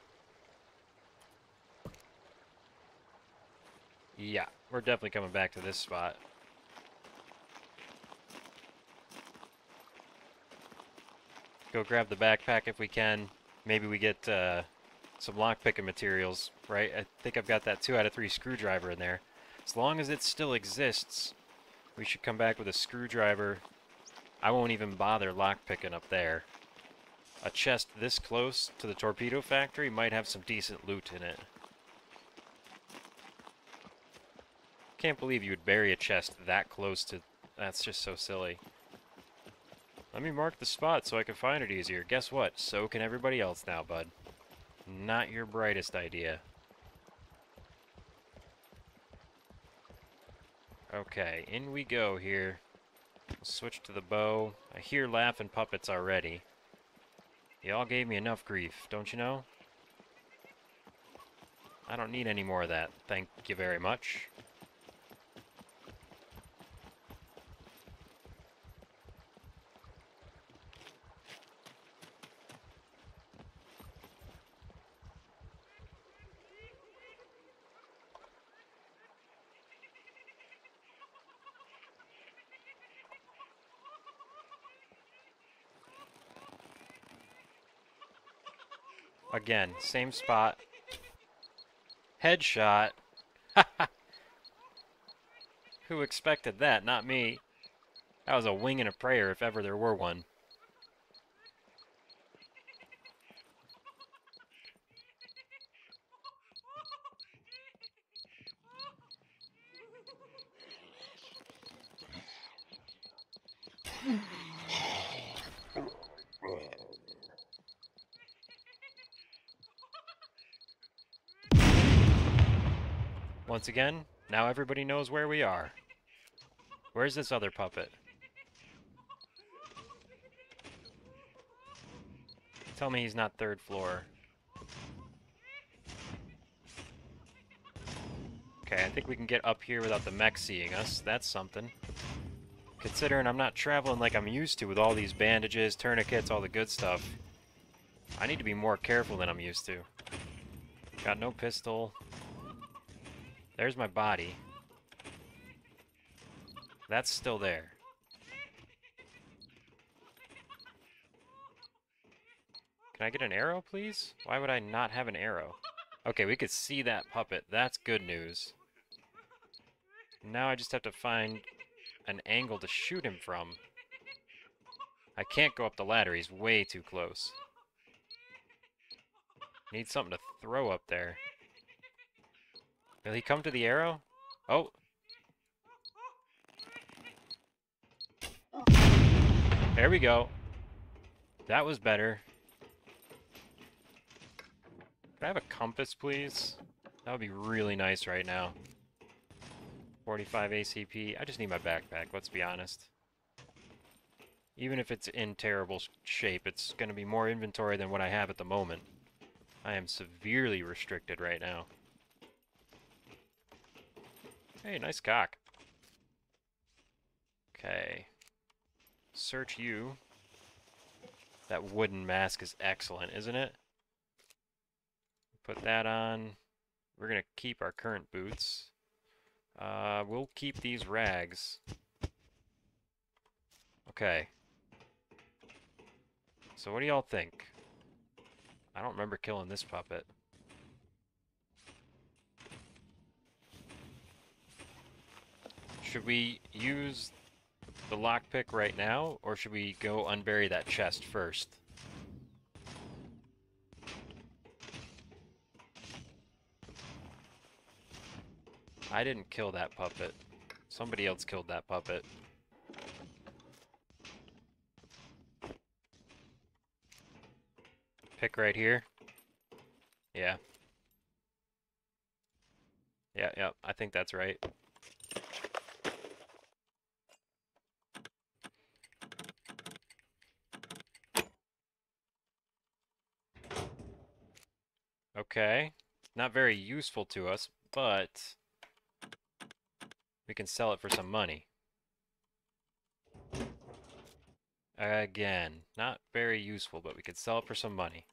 Yeah, we're definitely coming back to this spot. Go grab the backpack if we can. Maybe we get some lockpicking materials, right? I think I've got that 2 out of 3 screwdriver in there. As long as it still exists, we should come back with a screwdriver. I won't even bother lockpicking up there. A chest this close to the torpedo factory might have some decent loot in it. Can't believe you would bury a chest that close to... That's just so silly. Let me mark the spot so I can find it easier. Guess what? So can everybody else now, bud. Not your brightest idea. Okay, in we go here. We'll switch to the bow. I hear laughing puppets already. Y'all gave me enough grief, don't you know? I don't need any more of that, thank you very much. Again, same spot. Headshot. Who expected that? Not me. That was a wing and a prayer if ever there were one. Once again, now everybody knows where we are. Where's this other puppet? Tell me he's not 3rd floor. Okay, I think we can get up here without the mech seeing us. That's something. Considering I'm not traveling like I'm used to with all these bandages, tourniquets, all the good stuff. I need to be more careful than I'm used to. Got no pistol. There's my body. That's still there. Can I get an arrow, please? Why would I not have an arrow? Okay, we could see that puppet. That's good news. Now I just have to find an angle to shoot him from. I can't go up the ladder. He's way too close. Need something to throw up there. Will he come to the arrow? Oh. There we go. That was better. Could I have a compass, please? That would be really nice right now. 45 ACP. I just need my backpack, let's be honest. Even if it's in terrible shape, it's going to be more inventory than what I have at the moment. I am severely restricted right now. Hey, nice cock. Okay. search you. That wooden mask is excellent, isn't it? Put that on. We're going to keep our current boots. We'll keep these rags. Okay. So what do y'all think? I don't remember killing this puppet. Should we use the lockpick right now, or should we go unbury that chest first? I didn't kill that puppet. Somebody else killed that puppet. Pick right here. Yeah. Yeah, I think that's right. Okay. Not very useful to us, but we can sell it for some money. Again, not very useful, but we could sell it for some money.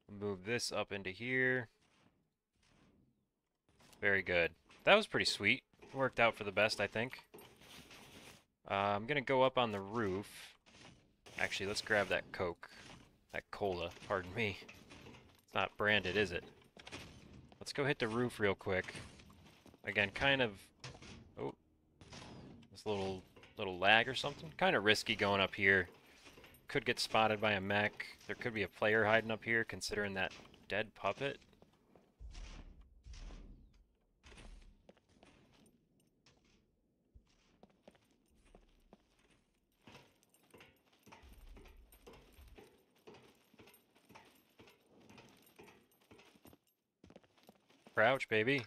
Move this up into here. Very good. That was pretty sweet. Worked out for the best, I think. I'm gonna go up on the roof. Actually, let's grab that Coke. That cola, pardon me. It's not branded, is it? Let's go hit the roof real quick. Again, kind of... Oh. This little lag or something. Kind of risky going up here. Could get spotted by a mech. There could be a player hiding up here, considering that dead puppet. Crouch, baby.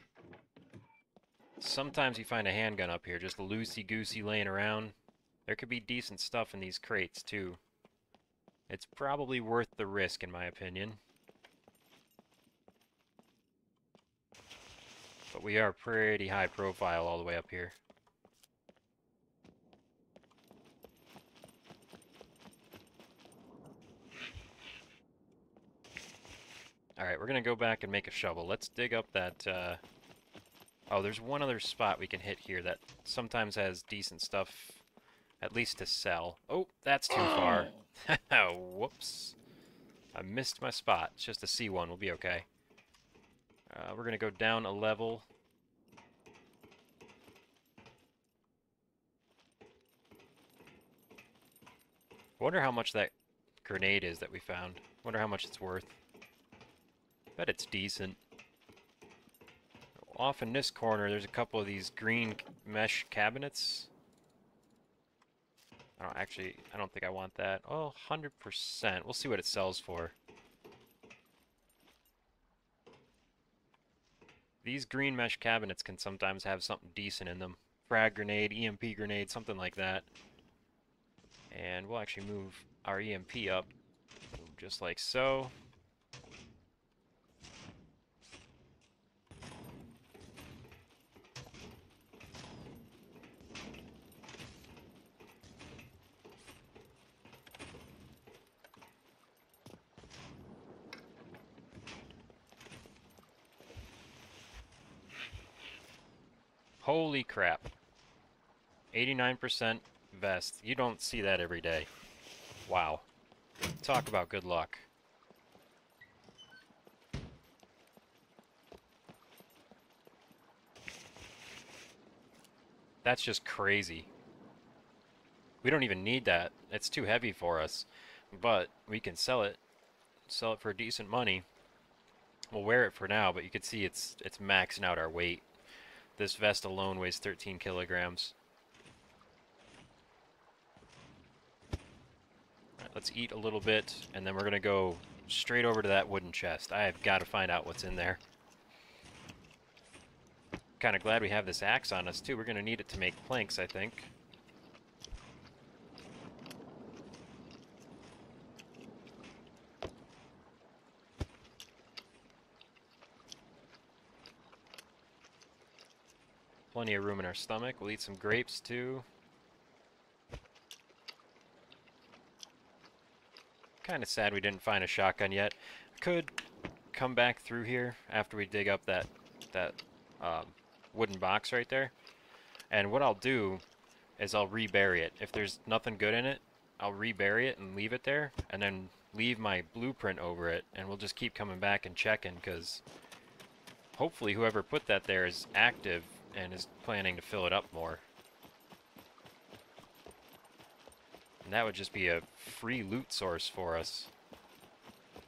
Sometimes you find a handgun up here, just loosey-goosey laying around. There could be decent stuff in these crates, too. It's probably worth the risk, in my opinion. But we are pretty high profile all the way up here. Alright, we're gonna go back and make a shovel. Let's dig up that, Oh, there's one other spot we can hit here that sometimes has decent stuff, at least to sell. Oh, that's too far. Whoops. I missed my spot. It's just a C1. We'll be okay. We're going to go down a level. Wonder how much that grenade is that we found. Wonder how much it's worth. Bet it's decent. Off in this corner, there's a couple of these green mesh cabinets. I don't think I want that. Oh, 100%. We'll see what it sells for. These green mesh cabinets can sometimes have something decent in them. Frag grenade, EMP grenade, something like that. And we'll actually move our EMP up, just like so. Holy crap. 89% vest. You don't see that every day. Wow. Talk about good luck. That's just crazy. We don't even need that. It's too heavy for us. But we can sell it. Sell it for decent money. We'll wear it for now, but you can see it's maxing out our weight. This vest alone weighs 13 kilograms. Alright, let's eat a little bit, and then we're going to go straight over to that wooden chest. I have got to find out what's in there. Kind of glad we have this axe on us, too. We're going to need it to make planks, I think. plenty of room in our stomach. We'll eat some grapes too. Kind of sad we didn't find a shotgun yet. Could come back through here after we dig up that wooden box right there. And what I'll do is I'll rebury it. If there's nothing good in it, I'll rebury it and leave it there, and then leave my blueprint over it, and we'll just keep coming back and checking, because hopefully whoever put that there is active and is planning to fill it up more. And that would just be a free loot source for us.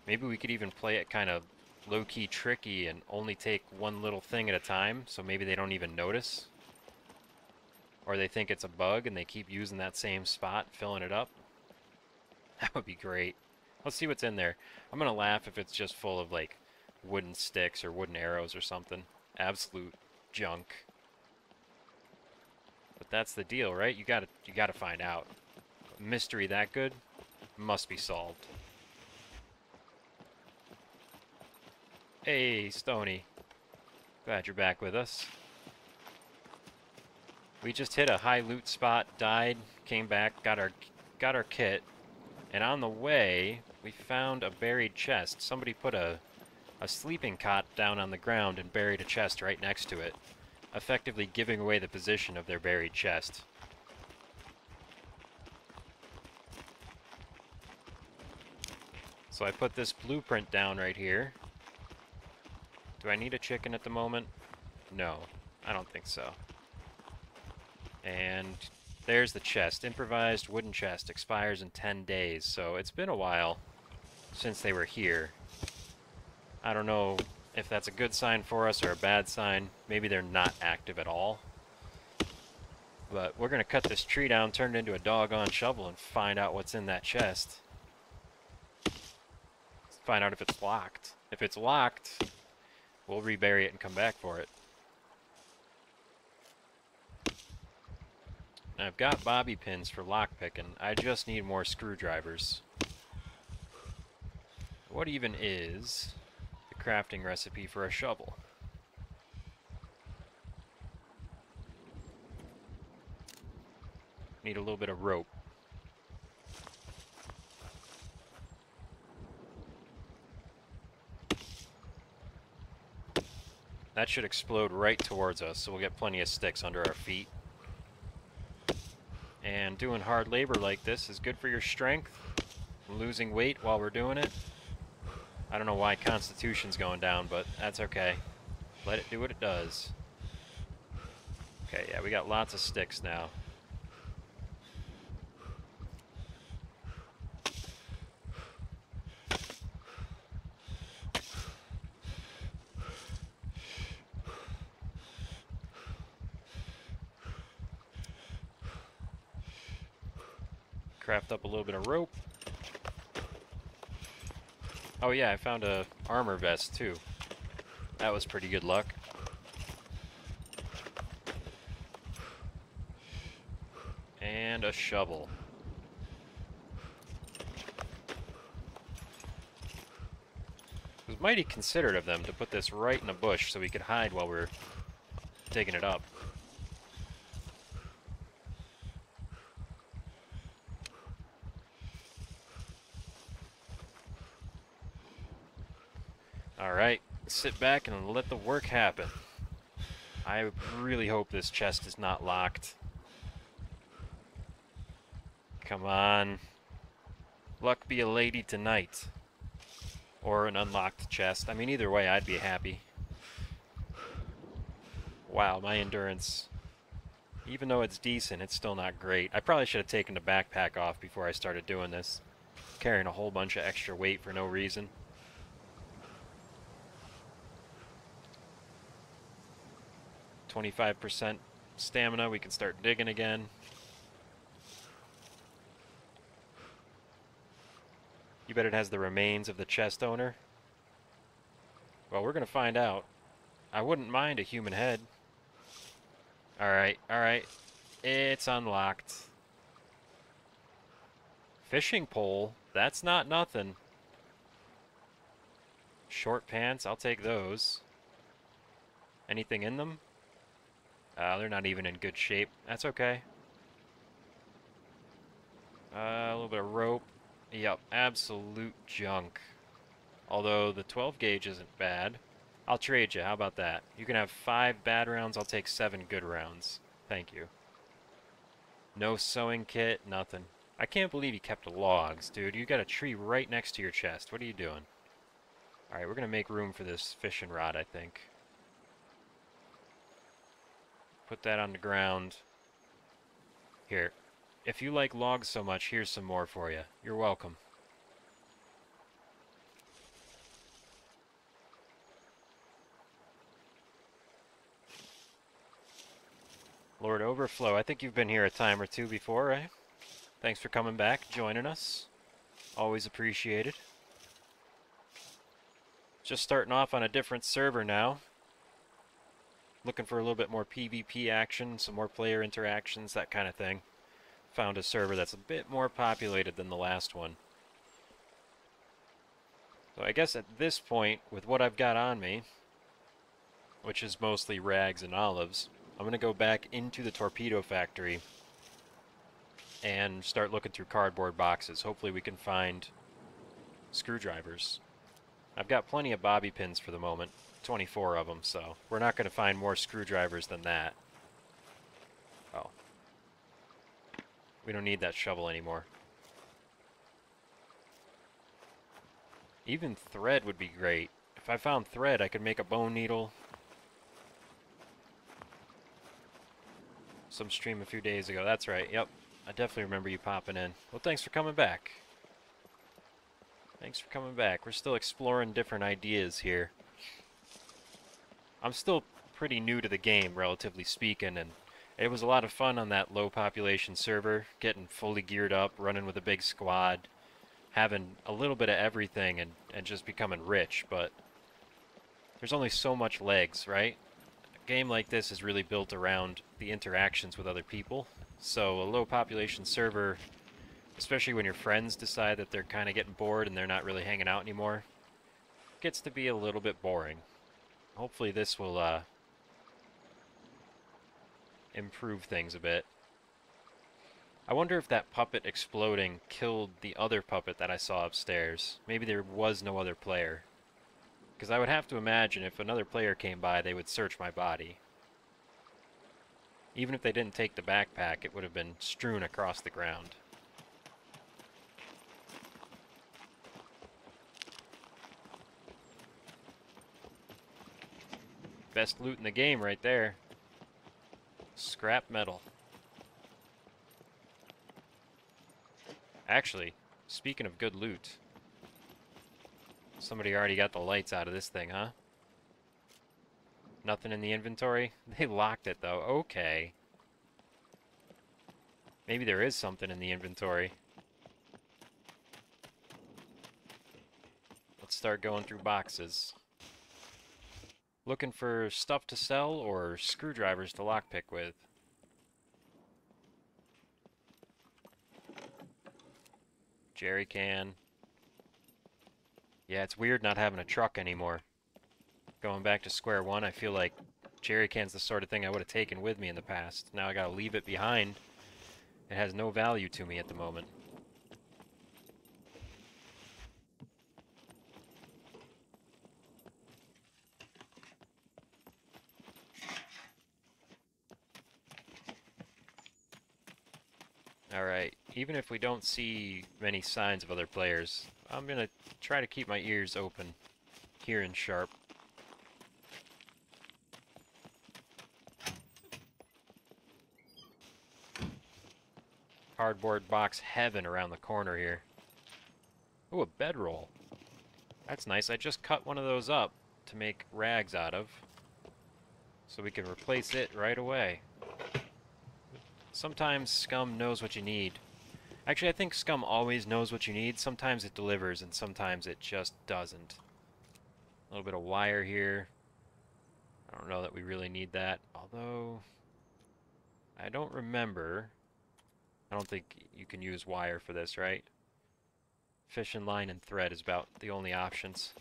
Maybe we could even play it kind of low-key tricky and only take one little thing at a time, so maybe they don't even notice. Or they think it's a bug and they keep using that same spot, filling it up. That would be great. Let's see what's in there. I'm gonna laugh if it's just full of like wooden sticks or wooden arrows or something. Absolute junk. But that's the deal, right? You gotta find out. A mystery that good must be solved. Hey, Stony. Glad you're back with us. We just hit a high loot spot, died, came back, got our kit, and on the way we found a buried chest. Somebody put a sleeping cot down on the ground and buried a chest right next to it, effectively giving away the position of their buried chest. So I put this blueprint down right here. Do I need a chicken at the moment? No, I don't think so. And there's the chest. Improvised wooden chest. Expires in 10 days. So it's been a while since they were here. I don't know if that's a good sign for us or a bad sign. Maybe they're not active at all. But we're going to cut this tree down, turn it into a doggone shovel, and find out what's in that chest. Let's find out if it's locked. If it's locked, we'll rebury it and come back for it. I've got bobby pins for lockpicking. I just need more screwdrivers. What even is the crafting recipe for a shovel? Need a little bit of rope. That should explode right towards us, so we'll get plenty of sticks under our feet. And doing hard labor like this is good for your strength. Losing weight while we're doing it. I don't know why Constitution's going down, but that's okay. Let it do what it does. Okay, yeah, we got lots of sticks now. Craft up a little bit of rope. Oh yeah, I found a armor vest too. That was pretty good luck. And a shovel. It was mighty considerate of them to put this right in a bush so we could hide while we're digging it up. Alright, sit back and let the work happen. I really hope this chest is not locked. Come on. Luck be a lady tonight. Or an unlocked chest. I mean, either way, I'd be happy. Wow, my endurance. Even though it's decent, it's still not great. I probably should have taken the backpack off before I started doing this. Carrying a whole bunch of extra weight for no reason. 25% stamina, we can start digging again. You bet it has the remains of the chest owner? Well, we're gonna find out. I wouldn't mind a human head. Alright, alright. It's unlocked. Fishing pole? That's not nothing. Short pants? I'll take those. Anything in them? They're not even in good shape. That's okay. A little bit of rope. Yep, absolute junk. Although the 12 gauge isn't bad. I'll trade you. How about that? You can have 5 bad rounds. I'll take 7 good rounds. Thank you. No sewing kit, nothing. I can't believe you kept logs, dude. You got a tree right next to your chest. What are you doing? Alright, we're gonna make room for this fishing rod, I think. Put that on the ground. Here. If you like logs so much, here's some more for you. You're welcome. Lord Overflow, I think you've been here a time or two before, right? Thanks for coming back, joining us. Always appreciated. Just starting off on a different server now. Looking for a little bit more PvP action, some more player interactions, that kind of thing. Found a server that's a bit more populated than the last one. So I guess at this point, with what I've got on me, which is mostly rags and olives, I'm going to go back into the torpedo factory and start looking through cardboard boxes. Hopefully we can find screwdrivers. I've got plenty of bobby pins for the moment, 24 of them, so we're not going to find more screwdrivers than that. Oh. We don't need that shovel anymore. Even thread would be great. If I found thread, I could make a bone needle. Some stream a few days ago. That's right. Yep. I definitely remember you popping in. Well, thanks for coming back. Thanks for coming back. We're still exploring different ideas here. I'm still pretty new to the game, relatively speaking, and it was a lot of fun on that low population server, getting fully geared up, running with a big squad, having a little bit of everything and just becoming rich, but there's only so much legs, right? A game like this is really built around the interactions with other people, so a low population server, especially when your friends decide that they're kind of getting bored and they're not really hanging out anymore, gets to be a little bit boring. Hopefully this will improve things a bit. I wonder if that puppet exploding killed the other puppet that I saw upstairs. Maybe there was no other player. Because I would have to imagine if another player came by, they would search my body. Even if they didn't take the backpack, it would have been strewn across the ground. Best loot in the game right there. Scrap metal. Actually, speaking of good loot, somebody already got the lights out of this thing, huh? Nothing in the inventory? They locked it, though. Okay. Maybe there is something in the inventory. Let's start going through boxes. Looking for stuff to sell or screwdrivers to lockpick with. Jerry can. Yeah, it's weird not having a truck anymore. Going back to square one, I feel like jerry can's the sort of thing I would have taken with me in the past. Now I gotta leave it behind. It has no value to me at the moment. Alright, even if we don't see many signs of other players, I'm gonna try to keep my ears open, hearing sharp. Cardboard box heaven around the corner here. Ooh, a bedroll. That's nice. I just cut one of those up to make rags out of, so we can replace it right away. Sometimes Scum knows what you need. Actually, I think Scum always knows what you need. Sometimes it delivers, and sometimes it just doesn't. A little bit of wire here. I don't know that we really need that, although I don't remember. I don't think you can use wire for this, right? Fishing line and thread is about the only options.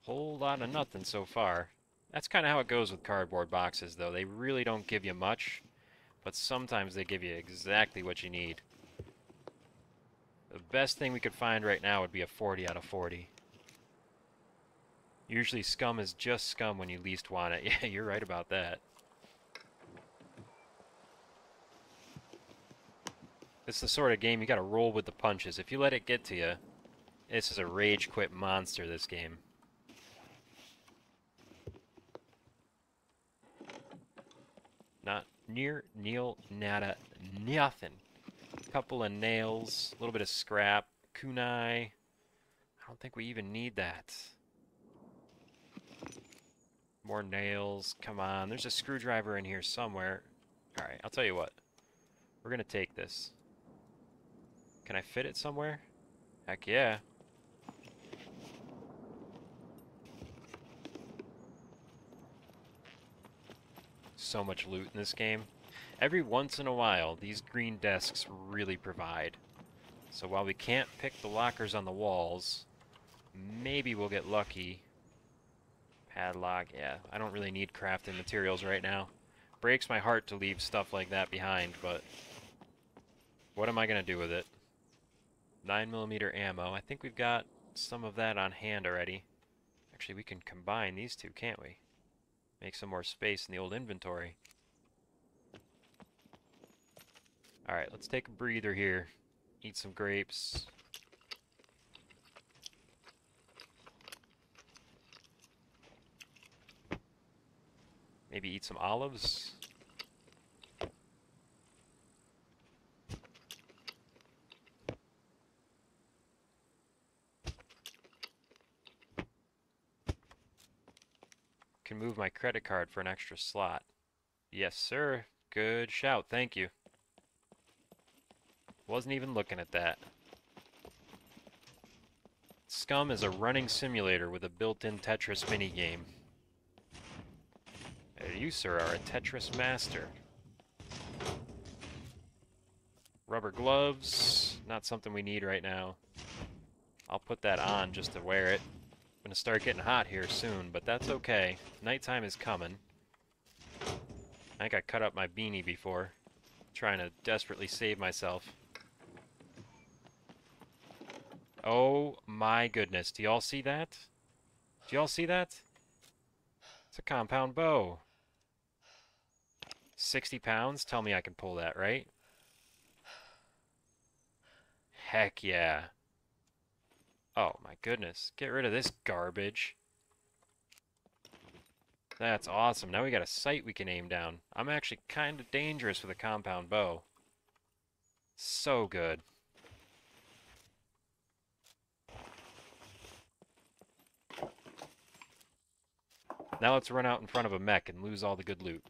Whole lot of nothing so far. That's kind of how it goes with cardboard boxes, though. They really don't give you much, but sometimes they give you exactly what you need. The best thing we could find right now would be a 40 out of 40. Usually Scum is just Scum when you least want it. Yeah, you're right about that. It's the sort of game you gotta roll with the punches. If you let it get to you, this is a rage quit monster, this game. Not near, Neil, nada, nothing. Couple of nails, a little bit of scrap, kunai. I don't think we even need that. More nails, come on. There's a screwdriver in here somewhere. Alright, I'll tell you what. We're gonna take this. Can I fit it somewhere? Heck yeah. So much loot in this game. Every once in a while, these green desks really provide. So while we can't pick the lockers on the walls, maybe we'll get lucky. Padlock, yeah. I don't really need crafting materials right now. Breaks my heart to leave stuff like that behind, but what am I going to do with it? 9mm ammo. I think we've got some of that on hand already. Actually, we can combine these two, can't we? Make some more space in the old inventory. Alright, let's take a breather here. Eat some grapes. Maybe eat some olives. Can move my credit card for an extra slot. Yes, sir. Good shout. Thank you. Wasn't even looking at that. Scum is a running simulator with a built-in Tetris minigame. You, sir, are a Tetris master. Rubber gloves. Not something we need right now. I'll put that on just to wear it. I'm gonna start getting hot here soon, but that's okay. Nighttime is coming. I think I cut up my beanie before. Trying to desperately save myself. Oh my goodness. Do y'all see that? Do y'all see that? It's a compound bow. 60 pounds? Tell me I can pull that, right? Heck yeah. Oh my goodness. Get rid of this garbage. That's awesome. Now we got a sight we can aim down. I'm actually kind of dangerous with a compound bow. So good. Now let's run out in front of a mech and lose all the good loot.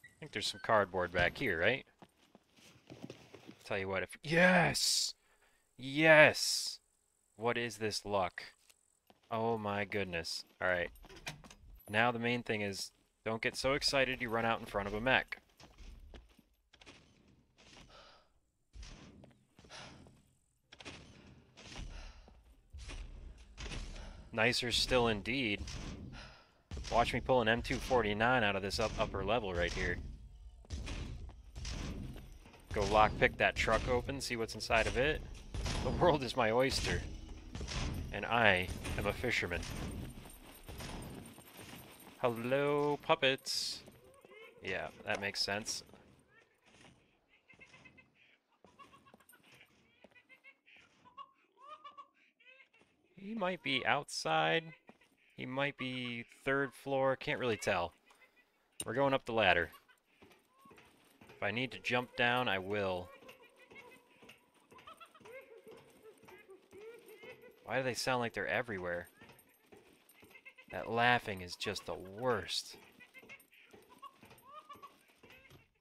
I think there's some cardboard back here, right? Tell you what, if... Yes! Yes! What is this luck? Oh my goodness. Alright. Now the main thing is, don't get so excited you run out in front of a mech. Nicer still indeed. Watch me pull an M249 out of this upper level right here. Go lockpick that truck open, see what's inside of it. The world is my oyster. And I am a fisherman. Hello, puppets. Yeah, that makes sense. He might be outside. He might be third floor. Can't really tell. We're going up the ladder. If I need to jump down, I will. Why do they sound like they're everywhere? That laughing is just the worst.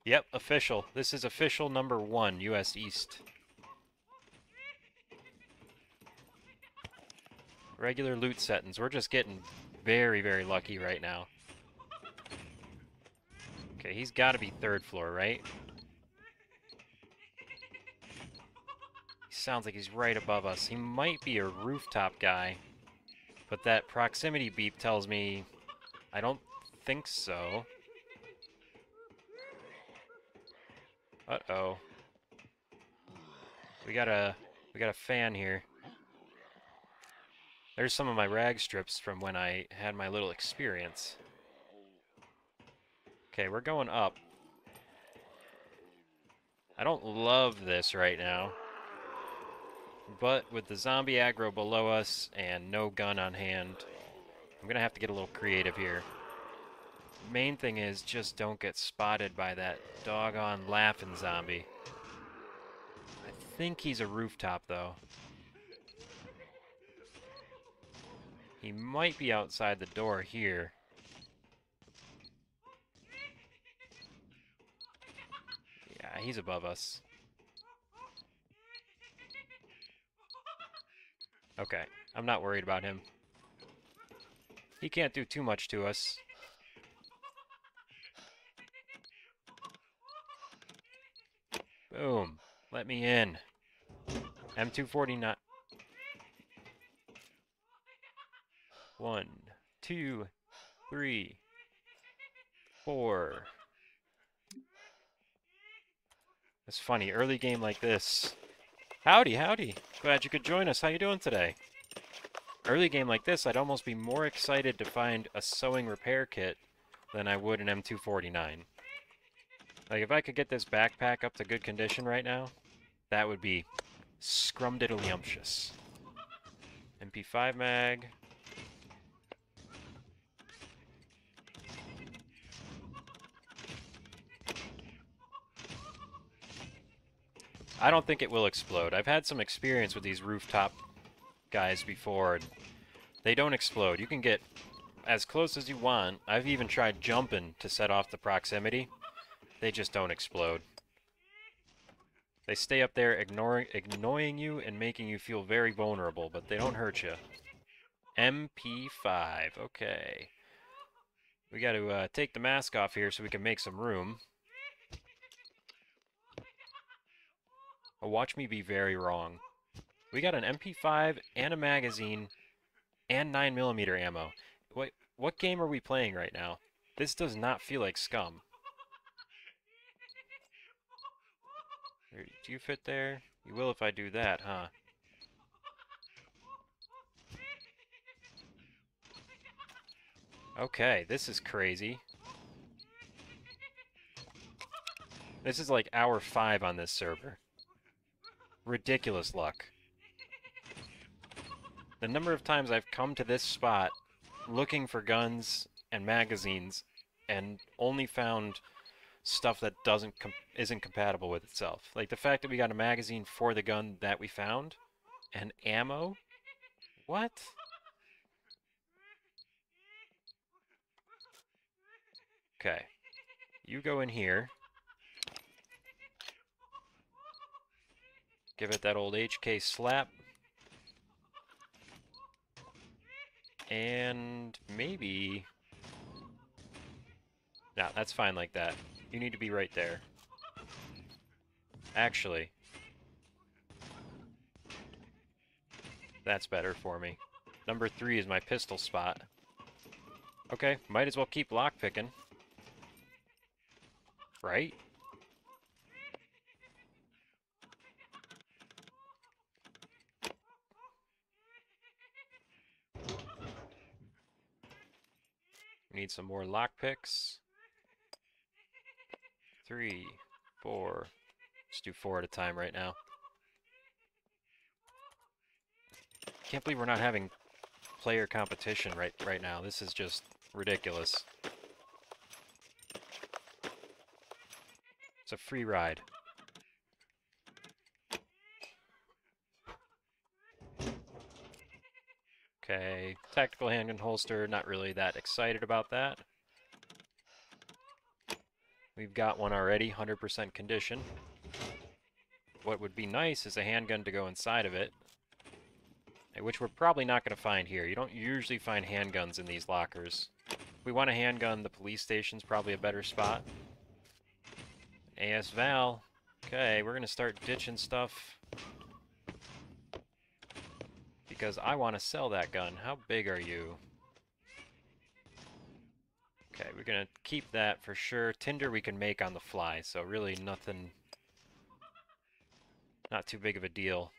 Yep, official. This is official number 1, US East. Regular loot settings. We're just getting very, very lucky right now. Okay, he's got to be third floor, right? He sounds like he's right above us. He might be a rooftop guy, but that proximity beep tells me I don't think so. Uh-oh. We got a fan here. There's some of my rag strips from when I had my little experience. Okay, we're going up. I don't love this right now. But with the zombie aggro below us and no gun on hand, I'm gonna have to get a little creative here. Main thing is just don't get spotted by that doggone laughing zombie. I think he's a rooftop though. He might be outside the door here. Yeah, he's above us. Okay, I'm not worried about him. He can't do too much to us. Boom. Let me in. M249. 1, 2, 3, 4. It's funny, early game like this. Howdy, howdy. Glad you could join us. How you doing today? Early game like this, I'd almost be more excited to find a sewing repair kit than I would an M249. Like, if I could get this backpack up to good condition right now, that would be scrumdiddlyumptious. MP5 mag. I don't think it will explode. I've had some experience with these rooftop guys before, and they don't explode. You can get as close as you want. I've even tried jumping to set off the proximity. They just don't explode. They stay up there annoying you and making you feel very vulnerable, but they don't hurt you. MP5, okay. We got to take the mask off here so we can make some room. Oh, watch me be very wrong. We got an MP5 and a magazine and 9mm ammo. Wait, what game are we playing right now? This does not feel like Scum. Do you fit there? You will if I do that, huh? Okay, this is crazy. This is like hour 5 on this server. Ridiculous luck. The number of times I've come to this spot looking for guns and magazines and only found stuff that isn't compatible with itself. Like the fact that we got a magazine for the gun that we found and ammo? What? Okay. You go in here. Give it that old HK slap. And maybe... Nah, that's fine like that. You need to be right there. Actually, that's better for me. Number 3 is my pistol spot. Okay, might as well keep lockpicking. Right? We need some more lockpicks. 3, 4. Let's do 4 at a time right now. Can't believe we're not having player competition right now. This is just ridiculous. It's a free ride. Okay, tactical handgun holster, not really that excited about that. We've got one already, 100% condition. What would be nice is a handgun to go inside of it, which we're probably not going to find here. You don't usually find handguns in these lockers. If we want a handgun, the police station's probably a better spot. AS Val. Okay, we're gonna start ditching stuff because I want to sell that gun. How big are you? Okay, we're gonna keep that for sure. Tinder we can make on the fly, so really nothing, not too big of a deal.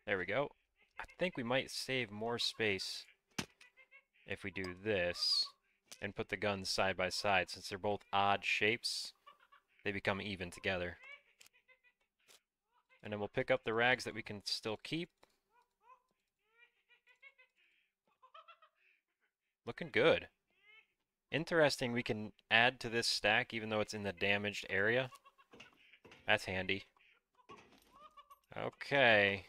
There we go. I think we might save more space if we do this and put the guns side by side. Since they're both odd shapes, they become even together. And then we'll pick up the rags that we can still keep. Looking good. Interesting, we can add to this stack even though it's in the damaged area. That's handy. Okay.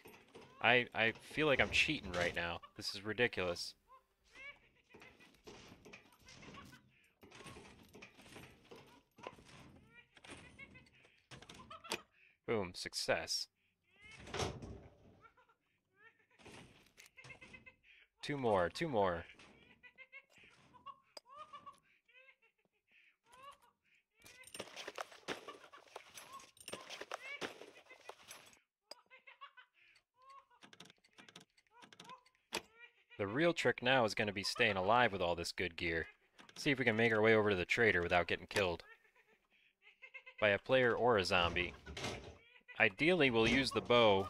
I feel like I'm cheating right now. This is ridiculous. Boom, success. Two more, two more. The real trick now is going to be staying alive with all this good gear. See if we can make our way over to the trader without getting killed by a player or a zombie. Ideally, we'll use the bow.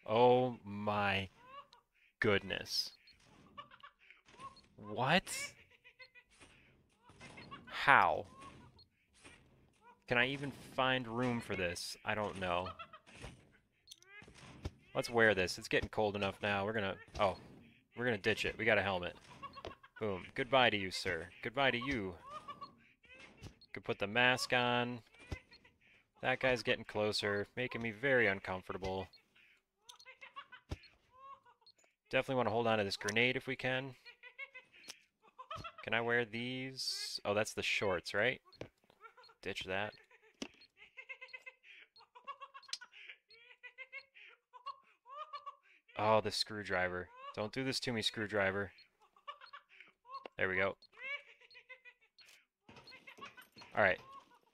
Oh my goodness. What? How? Can I even find room for this? I don't know. Let's wear this. It's getting cold enough now. We're gonna ditch it. We got a helmet. Boom. Goodbye to you, sir. Goodbye to you. Could put the mask on. That guy's getting closer, making me very uncomfortable. Definitely want to hold on to this grenade if we can. Can I wear these? Oh, that's the shorts, right? Ditch that. Oh, the screwdriver. Don't do this to me, screwdriver. There we go. Alright,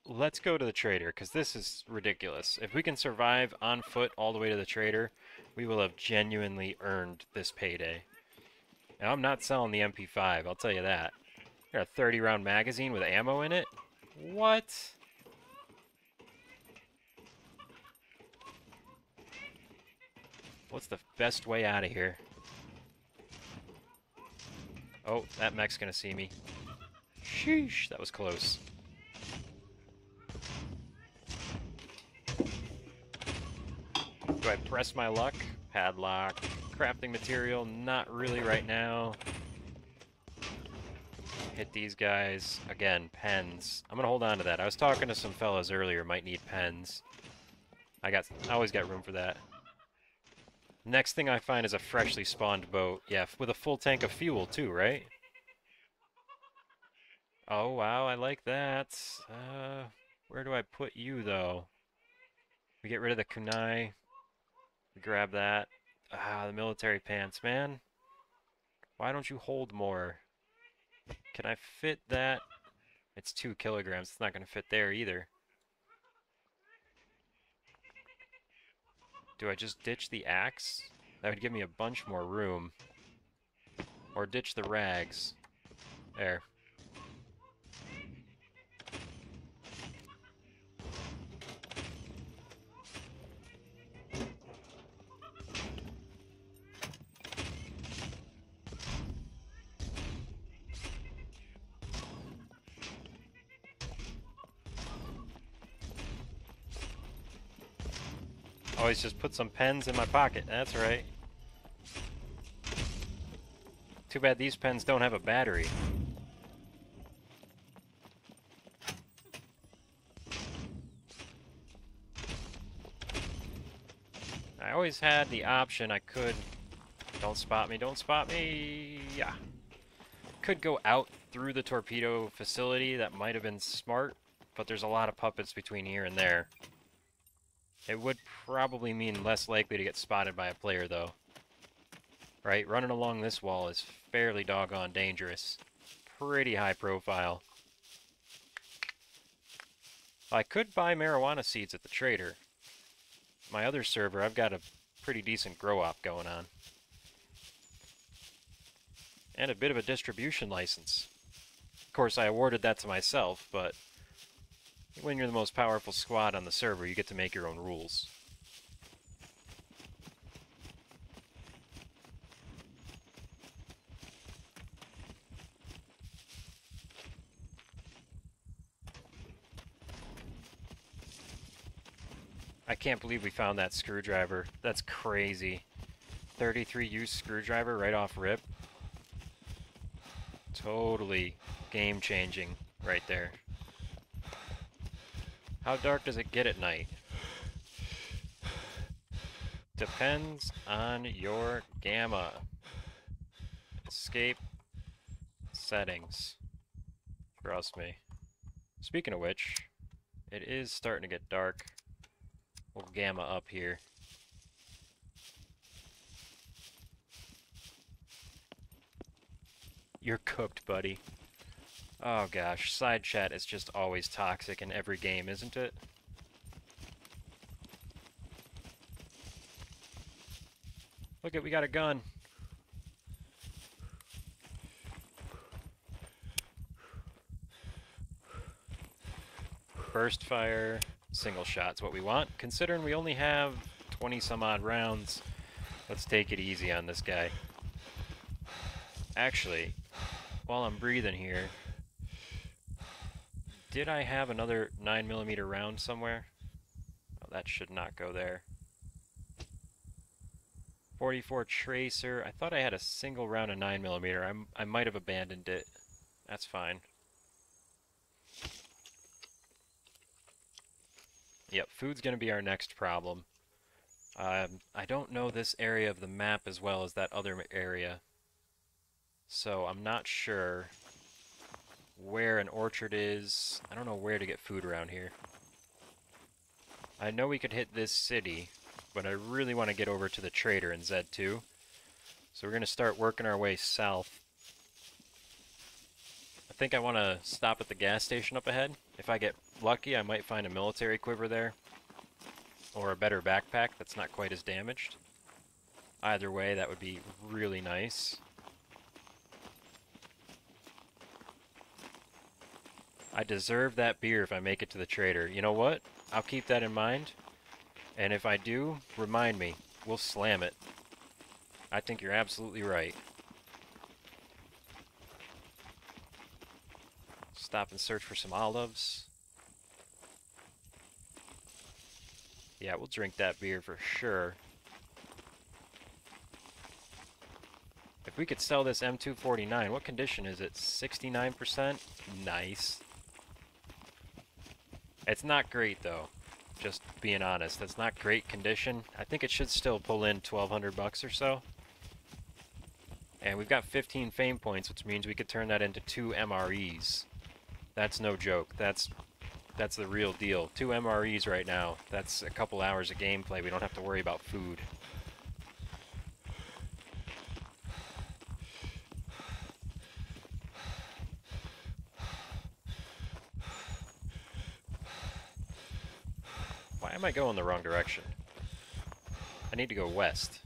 let's go to the trader, because this is ridiculous. If we can survive on foot all the way to the trader, we will have genuinely earned this payday. And I'm not selling the MP5, I'll tell you that. Got a 30-round magazine with ammo in it? What? What's the best way out of here? Oh, that mech's gonna see me. Sheesh, that was close. Do I press my luck? Padlock. Crafting material, not really right now. Hit these guys. Again, pens. I'm gonna hold on to that. I was talking to some fellas earlier, might need pens. I always got room for that. Next thing I find is a freshly spawned boat. Yeah, with a full tank of fuel too, right? Oh wow, I like that. Where do I put you though? We get rid of the kunai. We grab that. Ah, the military pants, man. Why don't you hold more? Can I fit that? It's 2 kilograms. It's not going to fit there either. Do I just ditch the axe? That would give me a bunch more room. Or ditch the rags. There. Always just put some pens in my pocket. That's right. Too bad these pens don't have a battery. I always had the option I could... Don't spot me, don't spot me! Yeah. Could go out through the torpedo facility. That might have been smart, but there's a lot of puppets between here and there. It would probably mean less likely to get spotted by a player, though. Right? Running along this wall is fairly doggone dangerous. Pretty high profile. I could buy marijuana seeds at the trader. My other server, I've got a pretty decent grow op going on. And a bit of a distribution license. Of course, I awarded that to myself, but when you're the most powerful squad on the server, you get to make your own rules. I can't believe we found that screwdriver. That's crazy. 33 use screwdriver right off rip. Totally game-changing right there. How dark does it get at night? Depends on your gamma. Escape settings. Trust me. Speaking of which, it is starting to get dark. We'll gamma up here. You're cooked, buddy. Oh gosh, side chat is just always toxic in every game, isn't it? Look it, we got a gun. Burst fire, single shot's what we want. Considering we only have 20 some odd rounds, let's take it easy on this guy. Actually, while I'm breathing here, did I have another 9mm round somewhere? Oh, that should not go there. 44 tracer. I thought I had a single round of 9mm. I might have abandoned it. That's fine. Yep, food's going to be our next problem. I don't know this area of the map as well as that other area. So I'm not sure where an orchard is. I don't know where to get food around here. I know we could hit this city, but I really want to get over to the trader in Z2. So we're going to start working our way south. I think I want to stop at the gas station up ahead. If I get lucky, I might find a military quiver there. Or a better backpack that's not quite as damaged. Either way, that would be really nice. I deserve that beer if I make it to the trader. You know what? I'll keep that in mind. And if I do, remind me. We'll slam it. I think you're absolutely right. Stop and search for some olives. Yeah, we'll drink that beer for sure. If we could sell this M249, what condition is it? 69%? Nice. It's not great though. Just being honest, that's not great condition. I think it should still pull in 1,200 bucks or so. And we've got 15 fame points, which means we could turn that into 2 MREs. That's no joke. That's the real deal. 2 MREs right now. That's a couple hours of gameplay. We don't have to worry about food. Why am I going the wrong direction? I need to go west.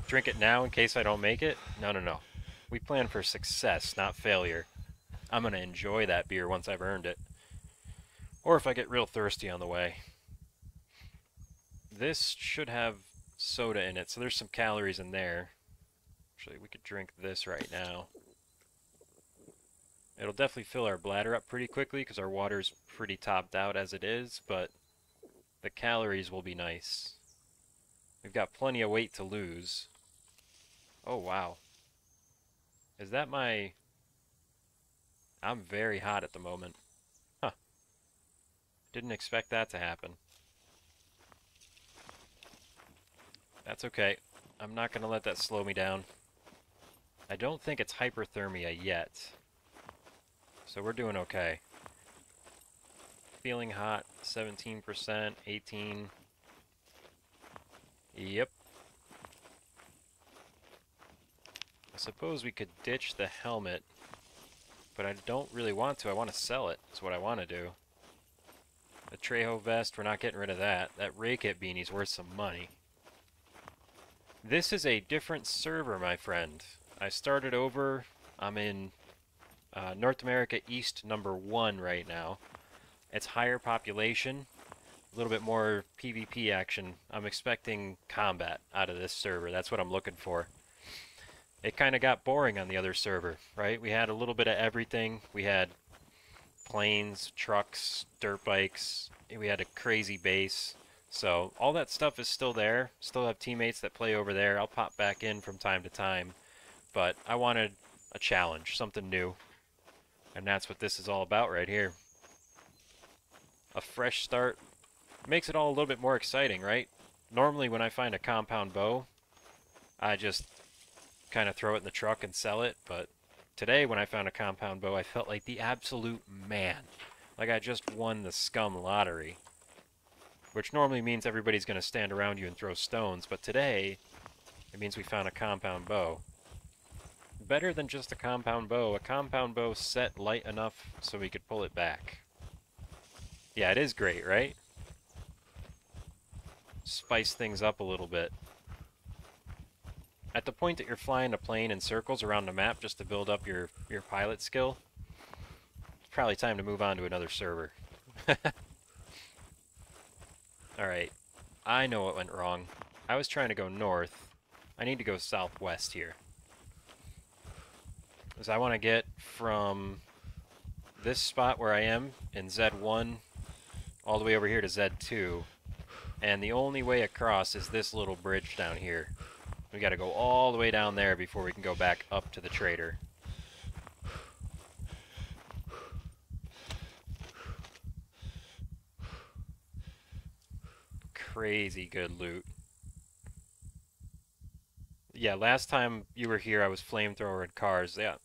Drink it now in case I don't make it? No, no, no. We plan for success, not failure. I'm going to enjoy that beer once I've earned it. Or if I get real thirsty on the way. This should have soda in it, so there's some calories in there. Actually, we could drink this right now. It'll definitely fill our bladder up pretty quickly because our water's pretty topped out as it is, but the calories will be nice. We've got plenty of weight to lose. Oh, wow. Is that my... I'm very hot at the moment. Huh. Didn't expect that to happen. That's okay. I'm not going to let that slow me down. I don't think it's hyperthermia yet. So we're doing okay. Feeling hot, 17%, 18. Yep. I suppose we could ditch the helmet but I don't really want to. I want to sell it, is what I want to do. The Trejo vest, we're not getting rid of that. That Rake It beanie's worth some money. This is a different server, my friend. I started over. I'm in North America East #1 right now. It's higher population, a little bit more PvP action. I'm expecting combat out of this server. That's what I'm looking for. It kind of got boring on the other server, right? We had a little bit of everything. We had planes, trucks, dirt bikes. We had a crazy base. So all that stuff is still there. Still have teammates that play over there. I'll pop back in from time to time. But I wanted a challenge, something new. And that's what this is all about right here. A fresh start makes it all a little bit more exciting, right? Normally when I find a compound bow, I just kind of throw it in the truck and sell it, but today when I found a compound bow, I felt like the absolute man. Like I just won the Scum lottery. Which normally means everybody's going to stand around you and throw stones, but today it means we found a compound bow. Better than just a compound bow set light enough so we could pull it back. Yeah, it is great, right? Spice things up a little bit. At the point that you're flying a plane in circles around the map just to build up your pilot skill, it's probably time to move on to another server. Alright, I know what went wrong. I was trying to go north. I need to go southwest here. Because I want to get from this spot where I am in Z1 all the way over here to Z2. And the only way across is this little bridge down here. We got to go all the way down there before we can go back up to the trader. Crazy good loot. Yeah, last time you were here I was flamethrower cars. Yeah,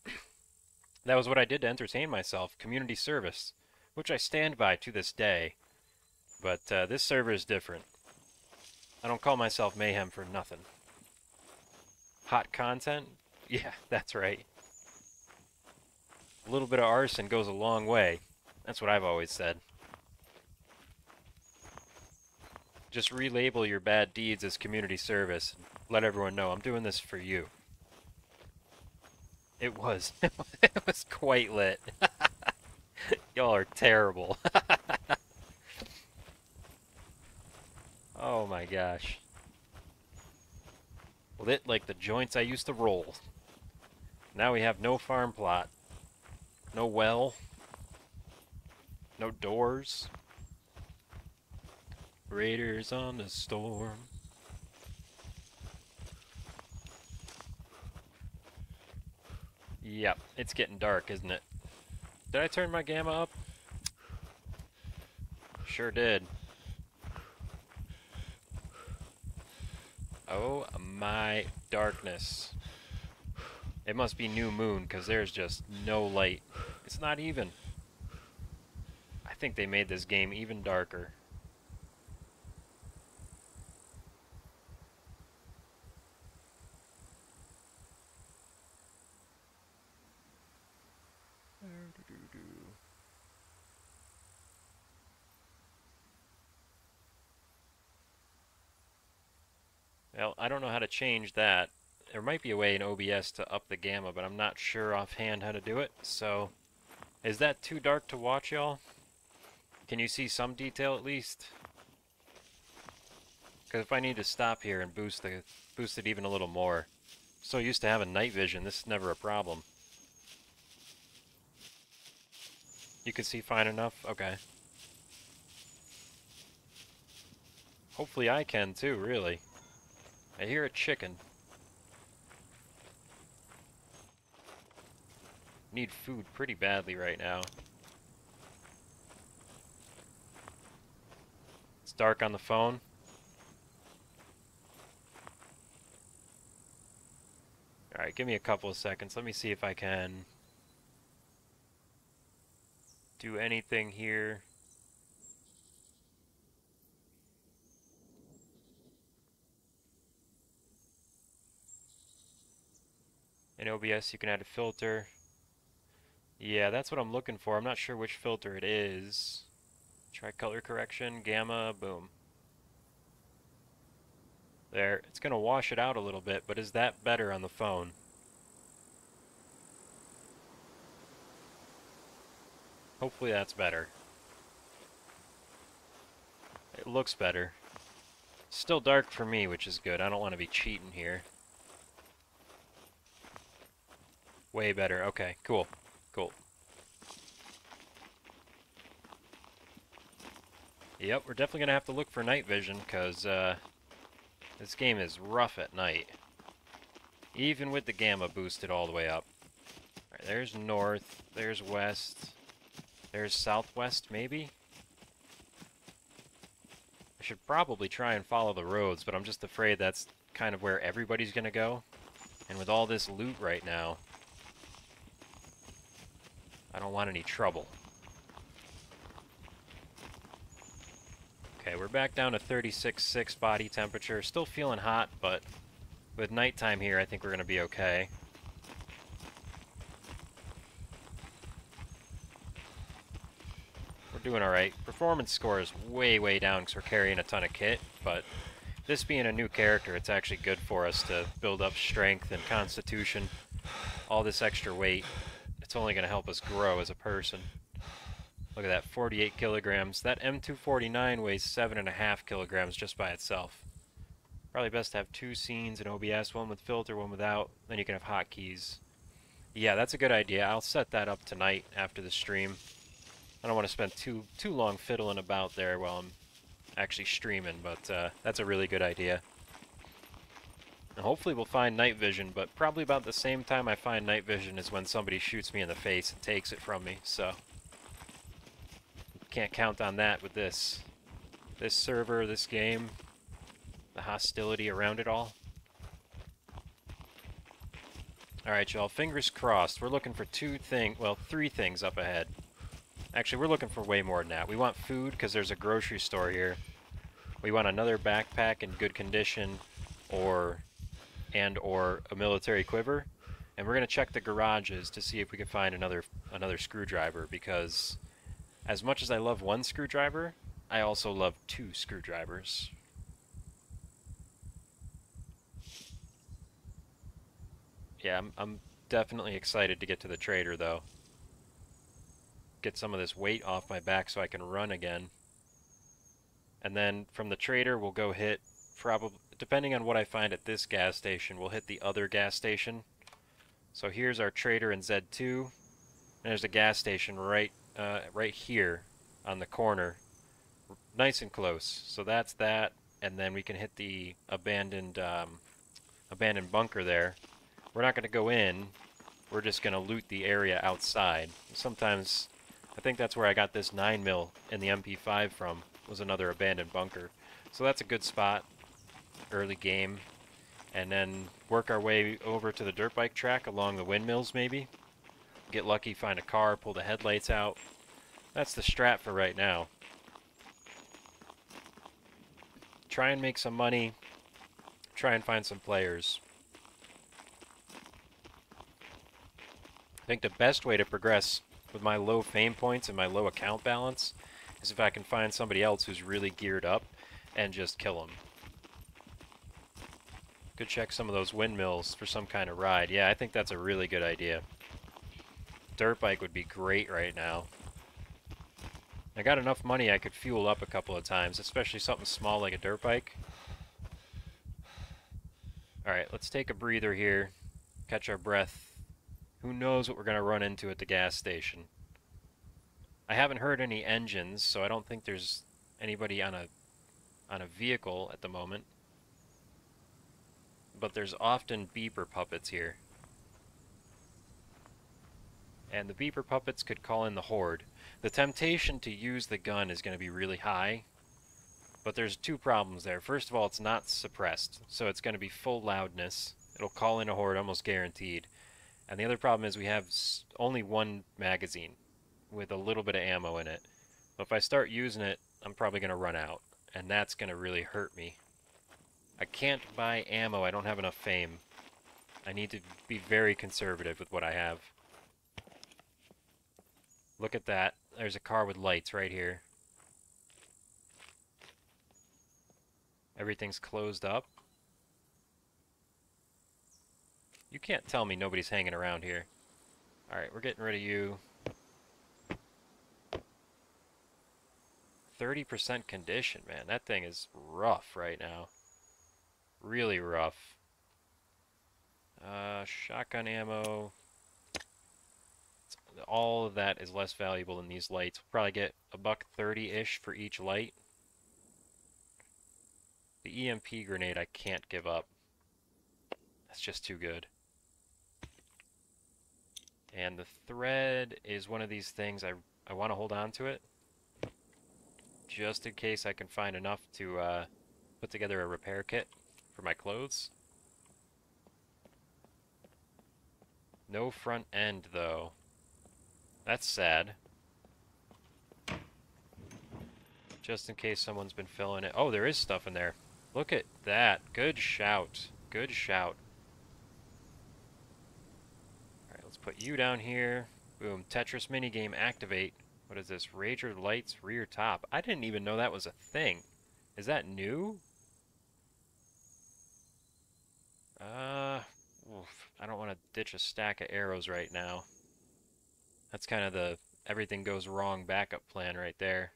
that was what I did to entertain myself. Community service, which I stand by to this day. But this server is different. I don't call myself Mayhem for nothing. Hot content? Yeah, that's right. A little bit of arson goes a long way. That's what I've always said. Just relabel your bad deeds as community service. Let everyone know I'm doing this for you. It was. It was quite lit. Y'all are terrible. Oh my gosh. Lit like the joints I used to roll. Now we have no farm plot. No well. No doors. Raiders on the storm. Yep, it's getting dark, isn't it? Did I turn my gamma up? Sure did. Oh my darkness. It must be new moon because there's just no light. It's not even. I think they made this game even darker. Well, I don't know how to change that. There might be a way in OBS to up the gamma, but I'm not sure offhand how to do it. So, is that too dark to watch, y'all? Can you see some detail at least? Because if I need to stop here and boost it even a little more. So used to having night vision, this is never a problem. You can see fine enough? Okay. Hopefully I can too, really. I hear a chicken. Need food pretty badly right now. It's dark on the phone. Alright, give me a couple of seconds. Let me see if I can do anything here. In OBS you can add a filter. Yeah, that's what I'm looking for. I'm not sure which filter it is. Try color correction, gamma, boom. There, it's gonna wash it out a little bit, but is that better on the phone? Hopefully that's better. It looks better. Still dark for me, which is good. I don't want to be cheating here. Way better. Okay, cool. Cool. Yep, we're definitely gonna have to look for night vision, because this game is rough at night. Even with the gamma boosted all the way up. Alright, there's north, there's west, there's southwest, maybe? I should probably try and follow the roads, but I'm just afraid that's kind of where everybody's gonna go. And with all this loot right now, I don't want any trouble. Okay, we're back down to 36.6 body temperature. Still feeling hot, but with nighttime here, I think we're gonna be okay. We're doing alright. Performance score is way, way down because we're carrying a ton of kit, but this being a new character, it's actually good for us to build up strength and constitution. All this extra weight, it's only going to help us grow as a person. Look at that, 48 kilograms. That M249 weighs 7.5 kilograms just by itself. Probably best to have two scenes in OBS, one with filter, one without. Then you can have hotkeys. Yeah, that's a good idea. I'll set that up tonight after the stream. I don't want to spend too long fiddling about there while I'm actually streaming, but that's a really good idea. And hopefully we'll find night vision, but probably about the same time I find night vision is when somebody shoots me in the face and takes it from me, so can't count on that with this server, this game, the hostility around it all. Alright, y'all, fingers crossed. We're looking for three things up ahead. Actually, we're looking for way more than that. We want food, because there's a grocery store here. We want another backpack in good condition, or a military quiver. And we're going to check the garages to see if we can find another screwdriver, because as much as I love one screwdriver, I also love two screwdrivers. Yeah, I'm definitely excited to get to the trader, though. Get some of this weight off my back so I can run again. And then from the trader, we'll go hit, probably, depending on what I find at this gas station, we'll hit the other gas station. So here's our trader in Z2. And there's a gas station right here on the corner. Nice and close. So that's that. And then we can hit the abandoned bunker there. We're not going to go in. We're just going to loot the area outside. Sometimes, I think that's where I got this 9mm in the MP5 from, was another abandoned bunker. So that's a good spot, early game. And then work our way over to the dirt bike track along the windmills maybe. Get lucky, find a car, pull the headlights out. That's the strat for right now. Try and make some money. Try and find some players. I think the best way to progress with my low fame points and my low account balance is if I can find somebody else who's really geared up and just kill them. Could check some of those windmills for some kind of ride. Yeah, I think that's a really good idea. Dirt bike would be great right now. I got enough money I could fuel up a couple of times, especially something small like a dirt bike. Alright, let's take a breather here, catch our breath. Who knows what we're going to run into at the gas station. I haven't heard any engines, so I don't think there's anybody on a vehicle at the moment. But there's often beeper puppets here. And the beeper puppets could call in the horde. The temptation to use the gun is going to be really high, but there's two problems there. First of all, it's not suppressed, so it's going to be full loudness. It'll call in a horde almost guaranteed. And the other problem is we have only one magazine with a little bit of ammo in it. But if I start using it, I'm probably going to run out, and that's going to really hurt me. I can't buy ammo. I don't have enough fame. I need to be very conservative with what I have. Look at that. There's a car with lights right here. Everything's closed up. You can't tell me nobody's hanging around here. Alright, we're getting rid of you. 30% condition, man. That thing is rough right now. Really rough. Shotgun ammo. All of that is less valuable than these lights. We'll probably get $1.30-ish for each light. The EMP grenade I can't give up. That's just too good. And the thread is one of these things I want to hold on to it. Just in case I can find enough to put together a repair kit for my clothes. No front end, though. That's sad. Just in case someone's been filling it. Oh, there is stuff in there. Look at that. Good shout. Good shout. Alright, let's put you down here. Boom. Tetris minigame activate. What is this? Rager lights rear top. I didn't even know that was a thing. Is that new? Oof. I don't want to ditch a stack of arrows right now. That's kind of the everything goes wrong backup plan right there.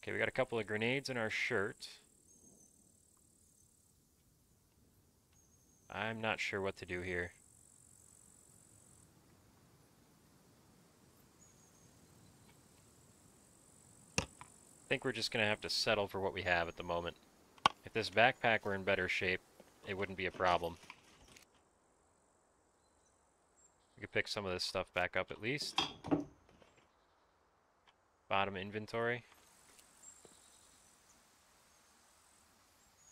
Okay, we got a couple of grenades in our shirt. I'm not sure what to do here. I think we're just going to have to settle for what we have at the moment. If this backpack were in better shape, it wouldn't be a problem. We could pick some of this stuff back up at least. Bottom inventory.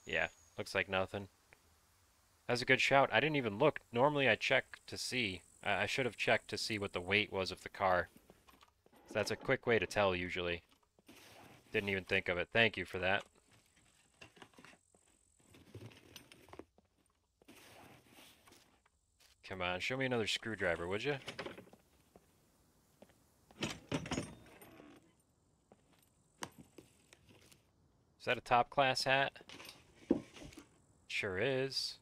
Yeah, looks like nothing. That's a good shout. I didn't even look. Normally I check to see. I should have checked to see what the weight was of the car. So that's a quick way to tell usually. Didn't even think of it. Thank you for that. Come on, show me another screwdriver, would you? Is that a top class hat? Sure is.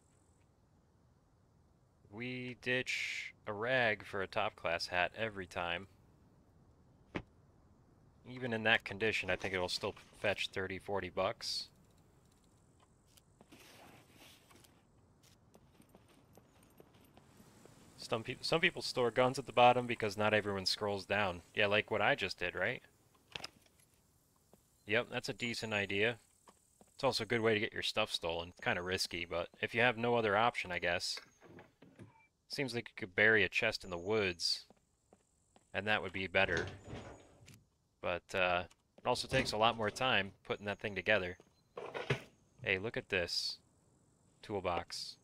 We ditch a rag for a top class hat every time. Even in that condition, I think it'll still fetch 30, 40 bucks. Some people store guns at the bottom because not everyone scrolls down. Yeah, like what I just did, right? Yep, that's a decent idea. It's also a good way to get your stuff stolen. It's kind of risky, but if you have no other option, I guess. Seems like you could bury a chest in the woods, and that would be better. But it also takes a lot more time putting that thing together. Hey, look at this toolbox.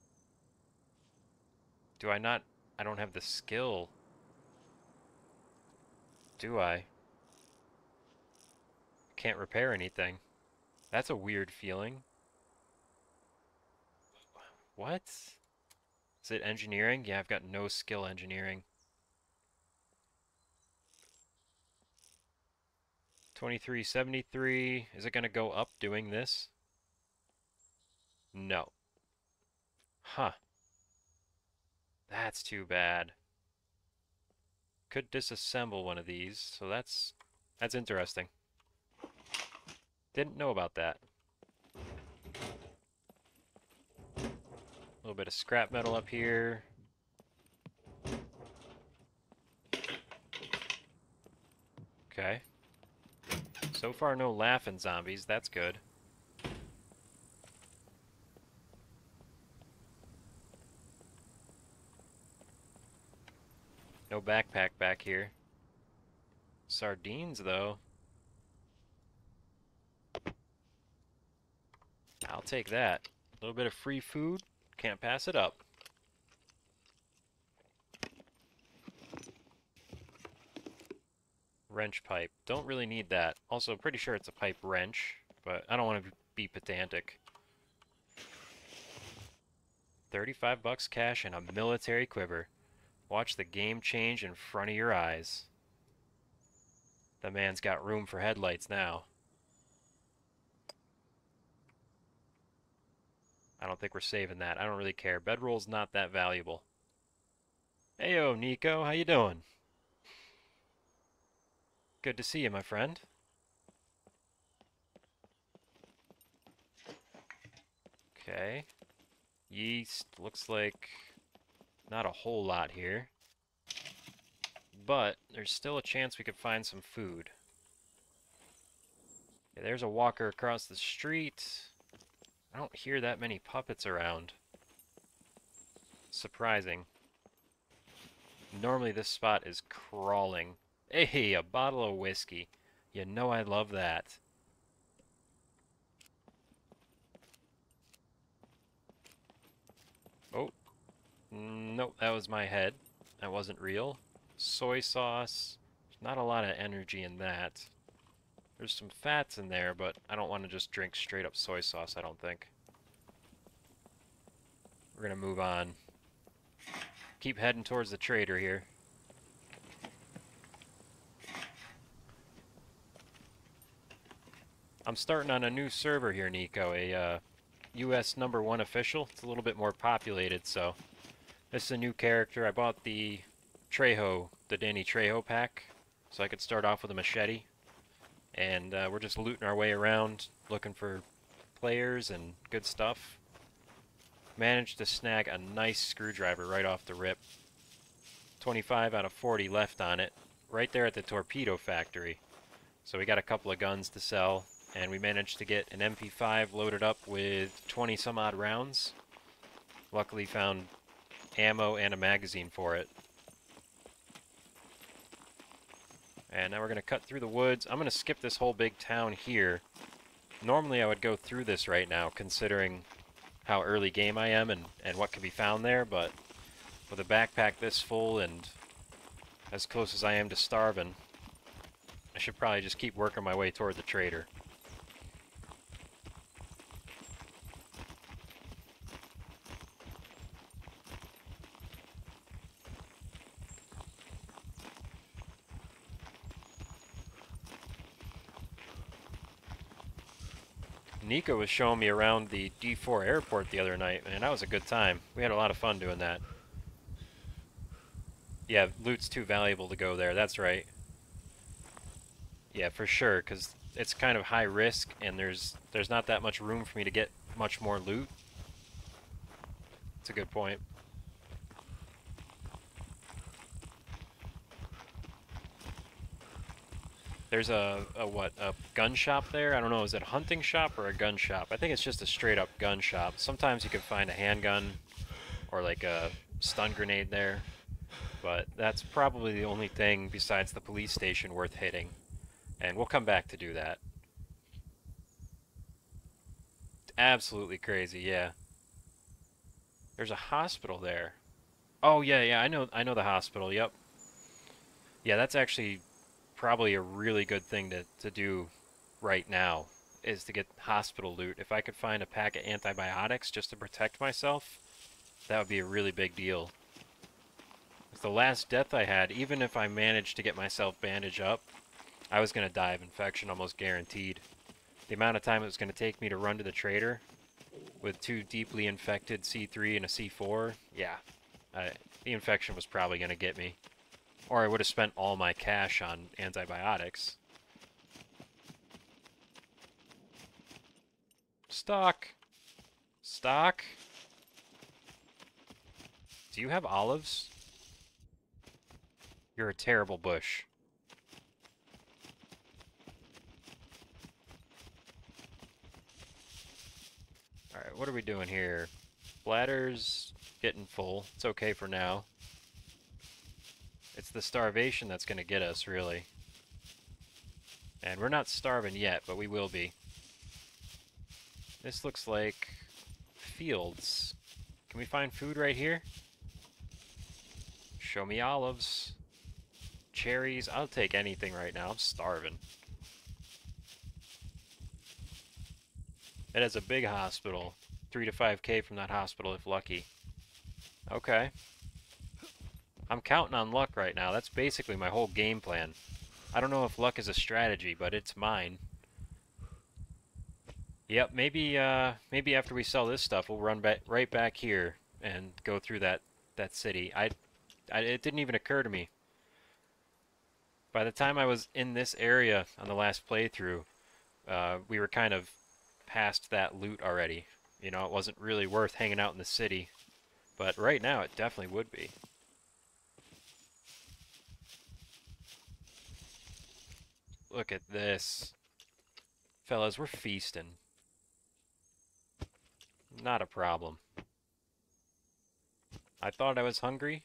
Do I not? I don't have the skill. Do I? Can't repair anything. That's a weird feeling. What? Is it engineering? Yeah, I've got no skill engineering. 2373. Is it going to go up doing this? No. Huh. That's too bad. Could disassemble one of these, so that's interesting. Didn't know about that. A little bit of scrap metal up here. Okay. So far no laughing zombies, that's good. No backpack back here. Sardines, though. I'll take that. A little bit of free food. Can't pass it up. Wrench pipe. Don't really need that. Also, pretty sure it's a pipe wrench, but I don't want to be pedantic. 35 bucks cash and a military quiver. Watch the game change in front of your eyes. The man's got room for headlights now. I don't think we're saving that. I don't really care. Bedroll's not that valuable. Heyo, Nico. How you doing? Good to see you, my friend. Okay. Yeast. Looks like not a whole lot here. But there's still a chance we could find some food. Okay, there's a walker across the street. I don't hear that many puppets around. Surprising. Normally this spot is crawling. Hey, a bottle of whiskey. You know I love that. Oh, nope, that was my head. That wasn't real. Soy sauce. There's not a lot of energy in that. There's some fats in there, but I don't want to just drink straight up soy sauce, I don't think. We're gonna move on. Keep heading towards the trader here. I'm starting on a new server here, Nico, a US #1 official. It's a little bit more populated, so this is a new character. I bought the Trejo, the Danny Trejo pack, so I could start off with a machete. And we're just looting our way around, looking for players and good stuff. Managed to snag a nice screwdriver right off the rip. 25 out of 40 left on it, right there at the torpedo factory. So we got a couple of guns to sell, and we managed to get an MP5 loaded up with 20 some odd rounds. Luckily found ammo and a magazine for it. And now we're going to cut through the woods. I'm going to skip this whole big town here. Normally I would go through this right now, considering how early game I am and what can be found there, but with a backpack this full and as close as I am to starving, I should probably just keep working my way toward the trader. Nico was showing me around the D4 airport the other night, man. That was a good time. We had a lot of fun doing that. Yeah, loot's too valuable to go there, that's right. Yeah, for sure, because it's kind of high risk, and there's not that much room for me to get much more loot. That's a good point. There's a gun shop there? I don't know, is it a hunting shop or a gun shop? I think it's just a straight up gun shop. Sometimes you can find a handgun or like a stun grenade there, but that's probably the only thing besides the police station worth hitting. And we'll come back to do that. Absolutely crazy, yeah. There's a hospital there. Oh yeah, I know the hospital, yep. Yeah, that's actually probably a really good thing to do right now, is to get hospital loot. If I could find a pack of antibiotics just to protect myself, that would be a really big deal. With the last death I had, even if I managed to get myself bandaged up, I was going to die of infection almost guaranteed. The amount of time it was going to take me to run to the trader with 2 deeply infected C3 and a C4, yeah, the infection was probably going to get me. Or I would have spent all my cash on antibiotics. Stock! Stock! Do you have olives? You're a terrible bush. Alright, what are we doing here? Bladder's getting full. It's okay for now. It's the starvation that's going to get us, really. And we're not starving yet, but we will be. This looks like fields. Can we find food right here? Show me olives. Cherries. I'll take anything right now. I'm starving. It has a big hospital. 3 to 5K from that hospital if lucky. Okay. I'm counting on luck right now. That's basically my whole game plan. I don't know if luck is a strategy, but it's mine. Yep, maybe after we sell this stuff, we'll run back right back here and go through that city. It didn't even occur to me. By the time I was in this area on the last playthrough, we were kind of past that loot already. You know, it wasn't really worth hanging out in the city, but right now it definitely would be. Look at this. Fellas, we're feasting. Not a problem. I thought I was hungry.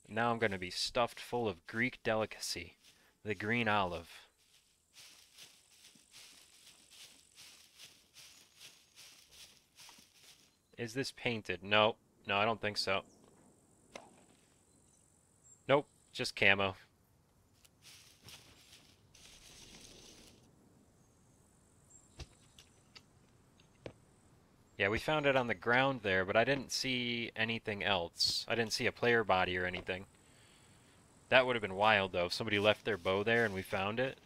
Now I'm going to be stuffed full of Greek delicacy, the green olive. Is this painted? No. No, I don't think so. Nope, just camo. Yeah, we found it on the ground there, but I didn't see anything else. I didn't see a player body or anything. That would have been wild, though, if somebody left their bow there and we found it.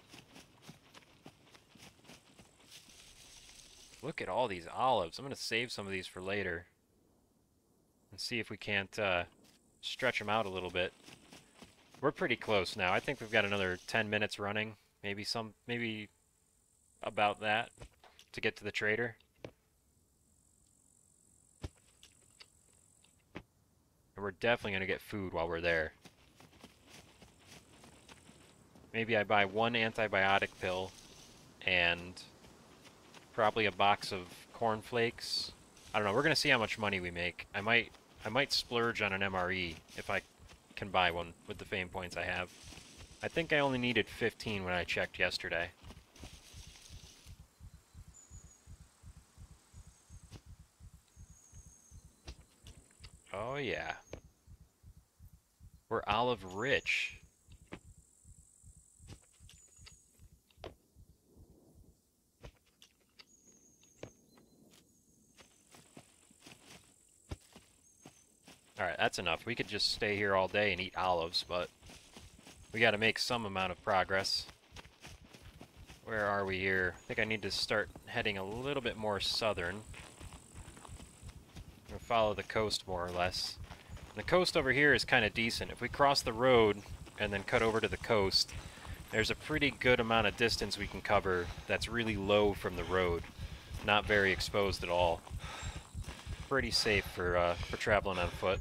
Look at all these olives. I'm going to save some of these for later. And see if we can't stretch them out a little bit. We're pretty close now. I think we've got another 10 minutes running. Maybe about that to get to the trader. And we're definitely going to get food while we're there. Maybe I buy one antibiotic pill and probably a box of cornflakes. I don't know. We're going to see how much money we make. I might splurge on an MRE if I can buy one with the fame points I have. I think I only needed 15 when I checked yesterday. Oh yeah. We're olive rich. Alright, that's enough. We could just stay here all day and eat olives, but we gotta make some amount of progress. Where are we here? I think I need to start heading a little bit more southern. I'm gonna follow the coast more or less. The coast over here is kind of decent. If we cross the road and then cut over to the coast, there's a pretty good amount of distance we can cover that's really low from the road. Not very exposed at all. Pretty safe for traveling on foot.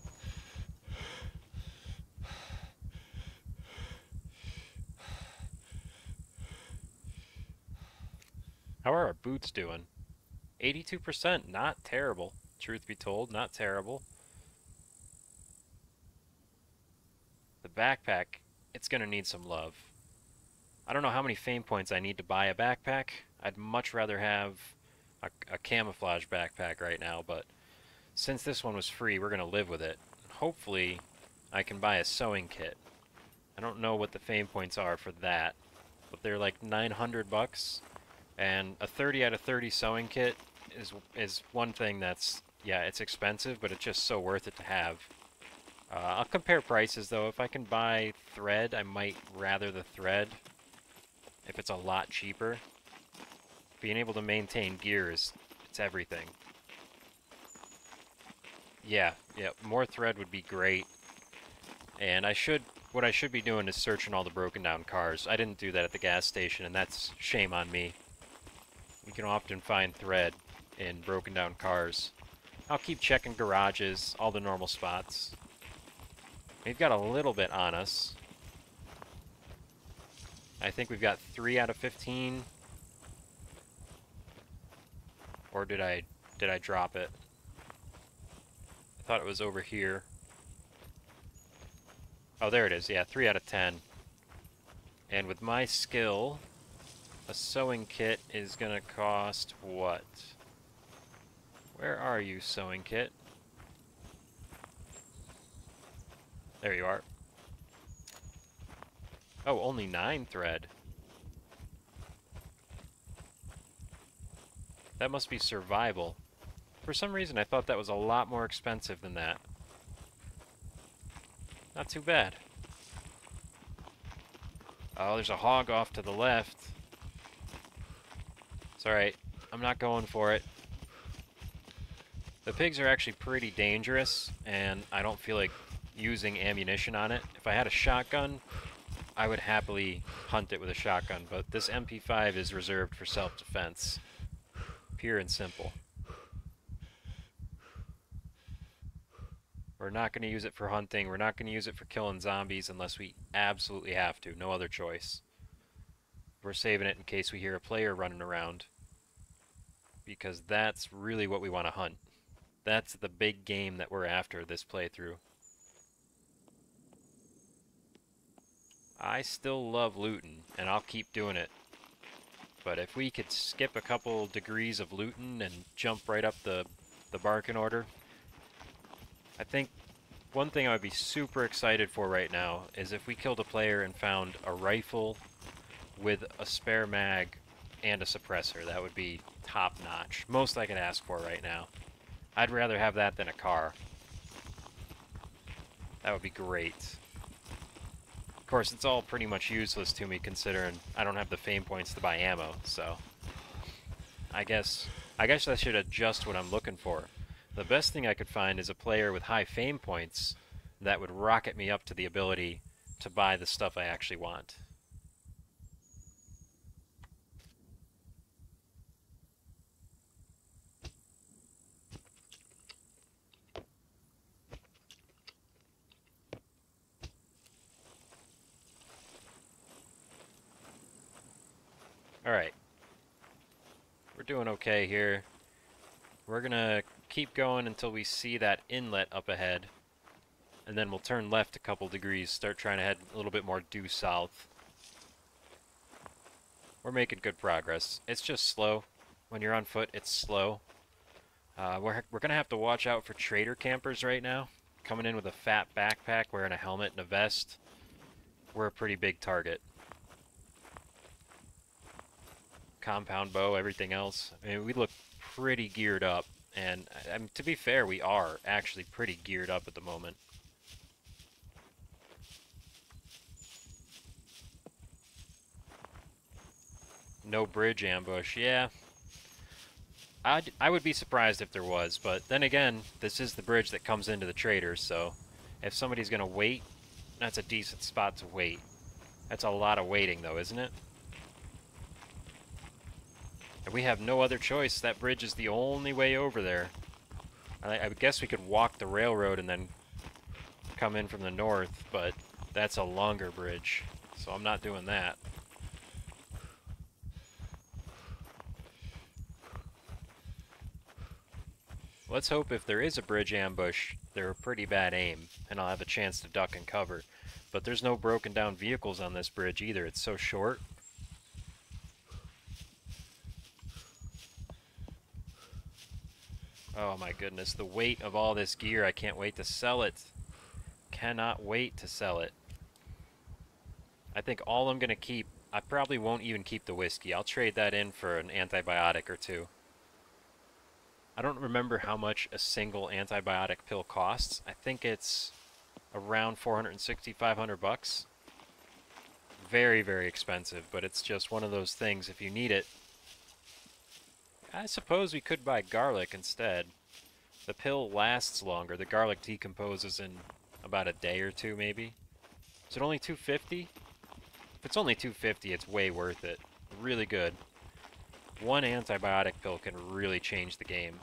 How are our boots doing? 82%, not terrible. Truth be told, not terrible. The backpack, it's gonna need some love. I don't know how many fame points I need to buy a backpack. I'd much rather have a camouflage backpack right now, but since this one was free, we're gonna live with it. Hopefully, I can buy a sewing kit. I don't know what the fame points are for that, but they're like 900 bucks, and a 30 out of 30 sewing kit is one thing that's, yeah, it's expensive, but it's just so worth it to have. I'll compare prices though. If I can buy thread, I might rather the thread if it's a lot cheaper. Being able to maintain gear it's everything. Yeah, more thread would be great. And what I should be doing is searching all the broken down cars. I didn't do that at the gas station, and that's shame on me. You can often find thread in broken down cars. I'll keep checking garages, all the normal spots. We've got a little bit on us. I think we've got 3 out of 15. Or did I drop it? I thought it was over here. Oh, there it is. Yeah, 3 out of 10. And with my skill, a sewing kit is gonna cost what? Where are you, sewing kit? There you are. Oh, only 9 thread. That must be survival. For some reason, I thought that was a lot more expensive than that. Not too bad. Oh, there's a hog off to the left. It's alright. I'm not going for it. The pigs are actually pretty dangerous, and I don't feel like using ammunition on it. If I had a shotgun, I would happily hunt it with a shotgun, but this MP5 is reserved for self-defense. Pure and simple. We're not going to use it for hunting. We're not going to use it for killing zombies unless we absolutely have to. No other choice. We're saving it in case we hear a player running around, because that's really what we want to hunt. That's the big game that we're after this playthrough. I still love looting, and I'll keep doing it. But if we could skip a couple degrees of looting and jump right up the bargain order, I think one thing I would be super excited for right now is if we killed a player and found a rifle with a spare mag and a suppressor. That would be top notch. Most I could ask for right now. I'd rather have that than a car. That would be great. Of course, it's all pretty much useless to me considering I don't have the fame points to buy ammo, so I guess I should adjust what I'm looking for. The best thing I could find is a player with high fame points that would rocket me up to the ability to buy the stuff I actually want. Alright. We're doing okay here. We're gonna keep going until we see that inlet up ahead. And then we'll turn left a couple degrees, start trying to head a little bit more due south. We're making good progress. It's just slow. When you're on foot, it's slow. We're gonna have to watch out for trader campers right now. Coming in with a fat backpack, wearing a helmet and a vest. We're a pretty big target. Compound bow, everything else. I mean, we look pretty geared up. And to be fair, we are actually pretty geared up at the moment. No bridge ambush, yeah. I would be surprised if there was, but then again, this is the bridge that comes into the traders, so if somebody's going to wait, that's a decent spot to wait. That's a lot of waiting, though, isn't it? And we have no other choice. That bridge is the only way over there. I guess we could walk the railroad and then come in from the north, but that's a longer bridge, so I'm not doing that. Let's hope if there is a bridge ambush, they're a pretty bad aim, and I'll have a chance to duck and cover. But there's no broken down vehicles on this bridge either. It's so short. Oh my goodness, the weight of all this gear. I can't wait to sell it. Cannot wait to sell it. I think all I'm going to keep, I probably won't even keep the whiskey. I'll trade that in for an antibiotic or two. I don't remember how much a single antibiotic pill costs. I think it's around 460, 500 bucks. Very, very expensive, but it's just one of those things. If you need it, I suppose we could buy garlic instead. The pill lasts longer. The garlic decomposes in about a day or two, maybe. Is it only 250? If it's only 250, it's way worth it. Really good. One antibiotic pill can really change the game.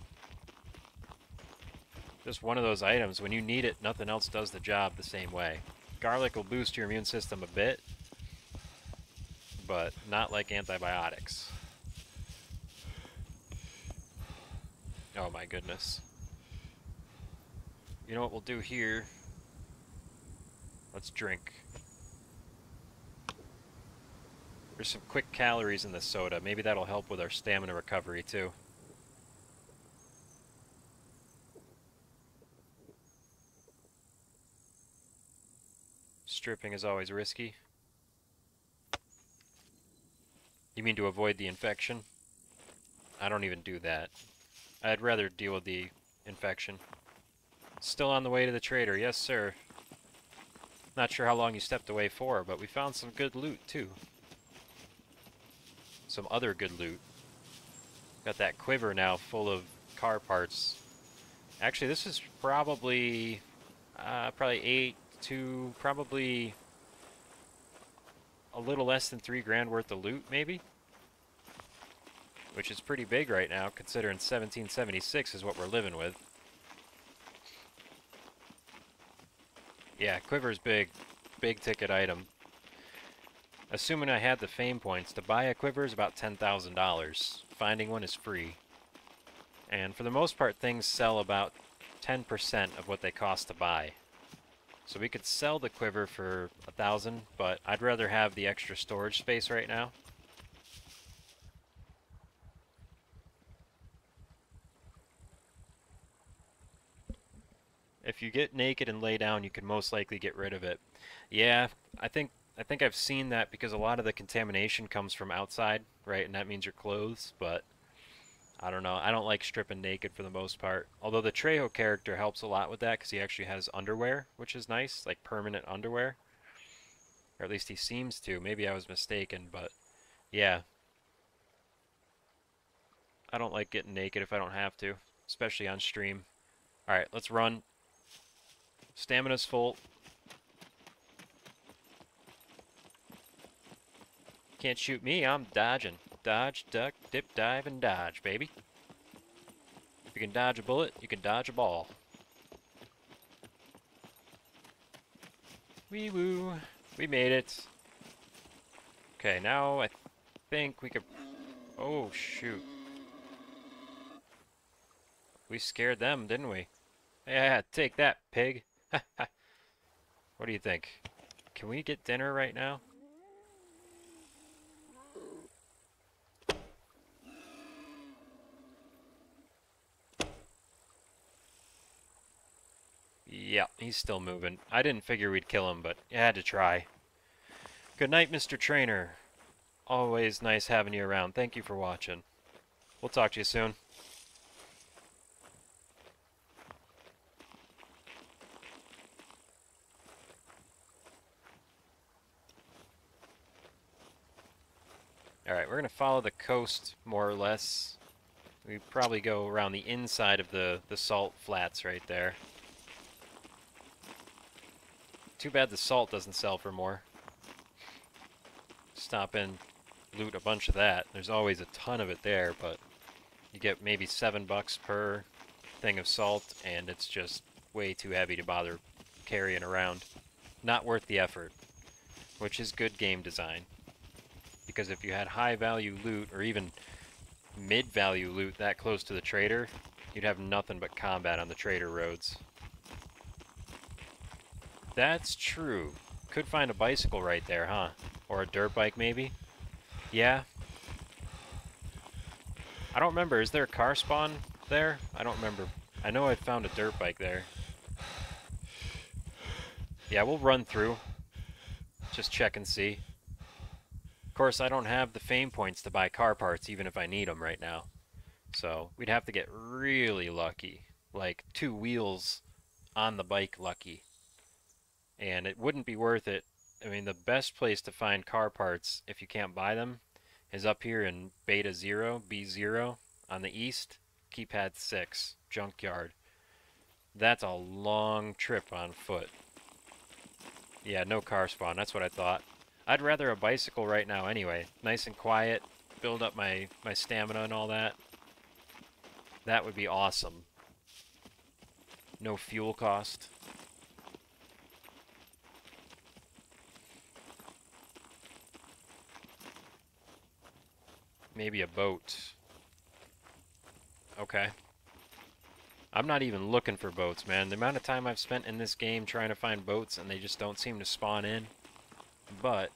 Just one of those items, when you need it, nothing else does the job the same way. Garlic will boost your immune system a bit, but not like antibiotics. Oh my goodness. You know what we'll do here? Let's drink. There's some quick calories in this soda. Maybe that'll help with our stamina recovery too. Stripping is always risky. You mean to avoid the infection? I don't even do that. I'd rather deal with the infection. Still on the way to the trader, yes sir. Not sure how long you stepped away for, but we found some good loot too. Some other good loot. Got that quiver now full of car parts. Actually, this is probably 8 to probably a little less than $3 grand worth of loot, maybe? Which is pretty big right now, considering 1776 is what we're living with. Yeah, quiver's big. Big ticket item. Assuming I had the fame points, to buy a quiver is about $10,000. Finding one is free. And for the most part, things sell about 10% of what they cost to buy. So we could sell the quiver for 1,000, but I'd rather have the extra storage space right now. If you get naked and lay down, you can most likely get rid of it. Yeah, I think I've seen that because a lot of the contamination comes from outside, right? And that means your clothes, but I don't know. I don't like stripping naked for the most part. Although the Trejo character helps a lot with that because he actually has underwear, which is nice, like permanent underwear. Or at least he seems to. Maybe I was mistaken, but yeah. I don't like getting naked if I don't have to, especially on stream. Alright, let's run. Stamina's full. Can't shoot me, I'm dodging. Dodge, duck, dip, dive, and dodge, baby. If you can dodge a bullet, you can dodge a ball. Wee woo. We made it. Okay, now I think we could... Oh, shoot. We scared them, didn't we? Yeah, take that, pig. What do you think? Can we get dinner right now? Yeah, he's still moving. I didn't figure we'd kill him, but you had to try. Good night, Mr. Trainer. Always nice having you around. Thank you for watching. We'll talk to you soon. Alright, we're going to follow the coast, more or less. We probably go around the inside of the salt flats right there. Too bad the salt doesn't sell for more. Stop in, loot a bunch of that. There's always a ton of it there, but you get maybe $7 per thing of salt, and it's just way too heavy to bother carrying around. Not worth the effort, which is good game design. Because if you had high value loot, or even mid value loot that close to the trader, you'd have nothing but combat on the trader roads. That's true. Could find a bicycle right there, huh? Or a dirt bike, maybe? Yeah. I don't remember. Is there a car spawn there? I don't remember. I know I found a dirt bike there. Yeah, we'll run through. Just check and see. Of course, I don't have the fame points to buy car parts, even if I need them right now. So, we'd have to get really lucky. Like, 2 wheels on the bike lucky. And it wouldn't be worth it. I mean, the best place to find car parts, if you can't buy them, is up here in Beta 0, B0, on the east, Keypad 6, Junkyard. That's a long trip on foot. Yeah, no car spawn, that's what I thought. I'd rather a bicycle right now anyway. Nice and quiet, build up my stamina and all that. That would be awesome. No fuel cost. Maybe a boat. Okay. I'm not even looking for boats, man. The amount of time I've spent in this game trying to find boats and they just don't seem to spawn in. But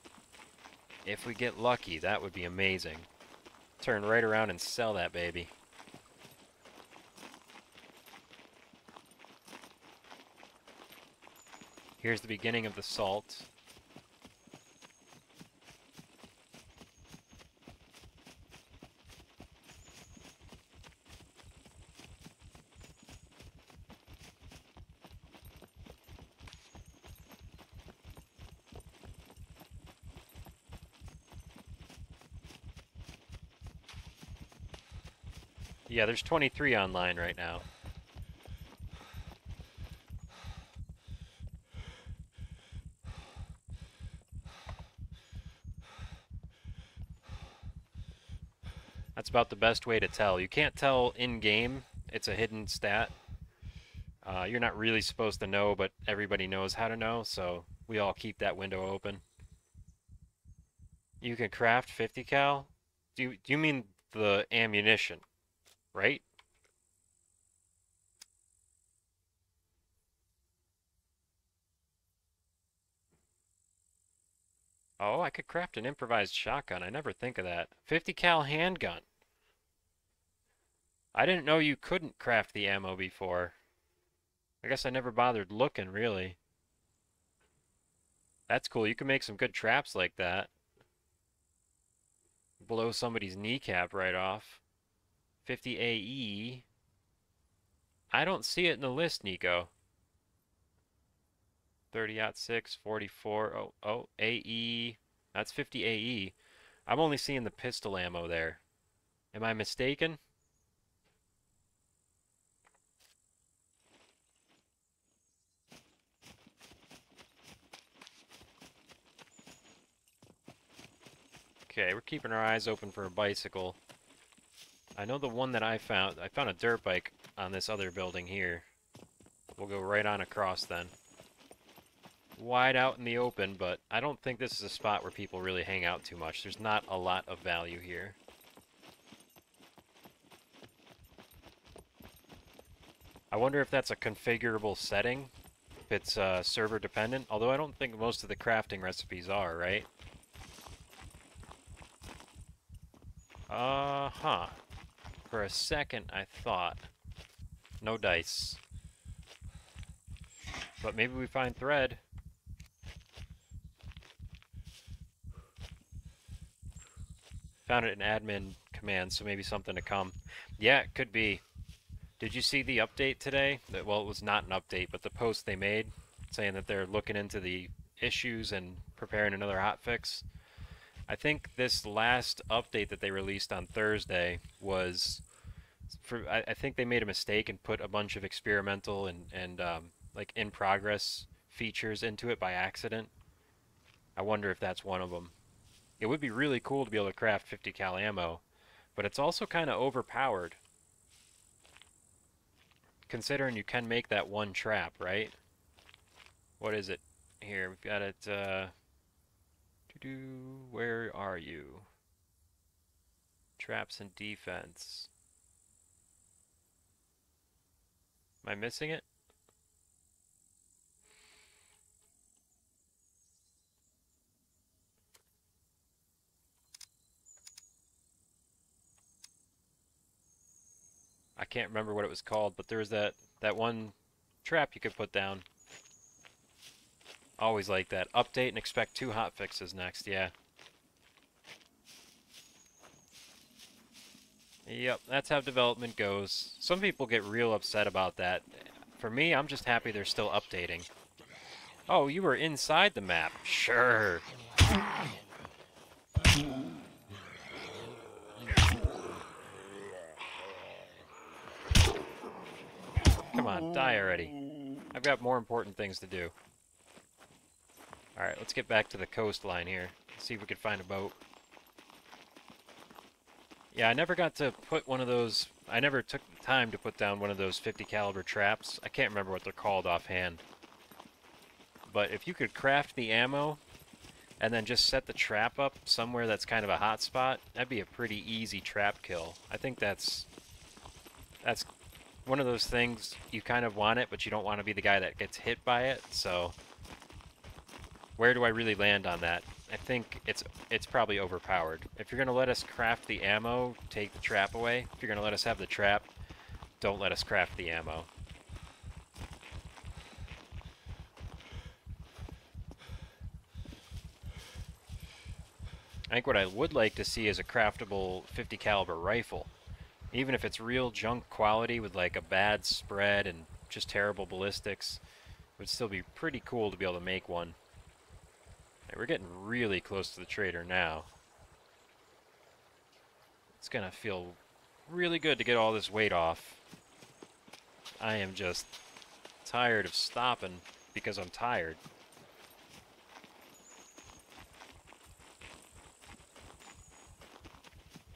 if we get lucky, that would be amazing. Turn right around and sell that baby. Here's the beginning of the salt. Yeah, there's 23 online right now. That's about the best way to tell. You can't tell in-game. It's a hidden stat. You're not really supposed to know, but everybody knows how to know, so we all keep that window open. You can craft 50 cal? Do you mean the ammunition, right? Oh, I could craft an improvised shotgun. I never think of that. 50 cal handgun. I didn't know you couldn't craft the ammo before. I guess I never bothered looking, really. That's cool. You can make some good traps like that. Blow somebody's kneecap right off. 50 AE. I don't see it in the list, Nico. 30-06, 44. Oh, AE. That's 50 AE. I'm only seeing the pistol ammo there. Am I mistaken? Okay, we're keeping our eyes open for a bicycle. I know the one that I found a dirt bike on this other building here. We'll go right on across then. Wide out in the open, but I don't think this is a spot where people really hang out too much. There's not a lot of value here. I wonder if that's a configurable setting, if it's server dependent, although I don't think most of the crafting recipes are, right? Huh. For a second, I thought. No dice. But maybe we find thread. Found it in admin command, so maybe something to come. Yeah, it could be. Did you see the update today? Well, it was not an update, but the post they made saying that they're looking into the issues and preparing another hotfix. I think this last update that they released on Thursday was I think they made a mistake and put a bunch of experimental and like in progress features into it by accident. I wonder if that's one of them. It would be really cool to be able to craft 50 cal ammo, but it's also kind of overpowered. Considering you can make that one trap, right? What is it? Here, we've got it, where are you? Traps and defense. Am I missing it? I can't remember what it was called, but there was that one trap you could put down. Always like that. Update and expect 2 hotfixes next, yeah. Yep, that's how development goes. Some people get real upset about that. For me, I'm just happy they're still updating. Oh, you were inside the map. Sure. Come on, die already. I've got more important things to do. Alright, let's get back to the coastline here. See if we can find a boat. Yeah, I never got to put one of those... I never took the time to put down one of those 50 caliber traps. I can't remember what they're called offhand. But if you could craft the ammo and then just set the trap up somewhere that's kind of a hot spot, that'd be a pretty easy trap kill. I think that's one of those things you kind of want it, but you don't want to be the guy that gets hit by it, so where do I really land on that? I think it's probably overpowered. If you're going to let us craft the ammo, take the trap away. If you're going to let us have the trap, don't let us craft the ammo. I think what I would like to see is a craftable 50 caliber rifle. Even if it's real junk quality with like a bad spread and just terrible ballistics, it would still be pretty cool to be able to make one. Right, we're getting really close to the trader now. It's gonna feel really good to get all this weight off. I am just tired of stopping because I'm tired.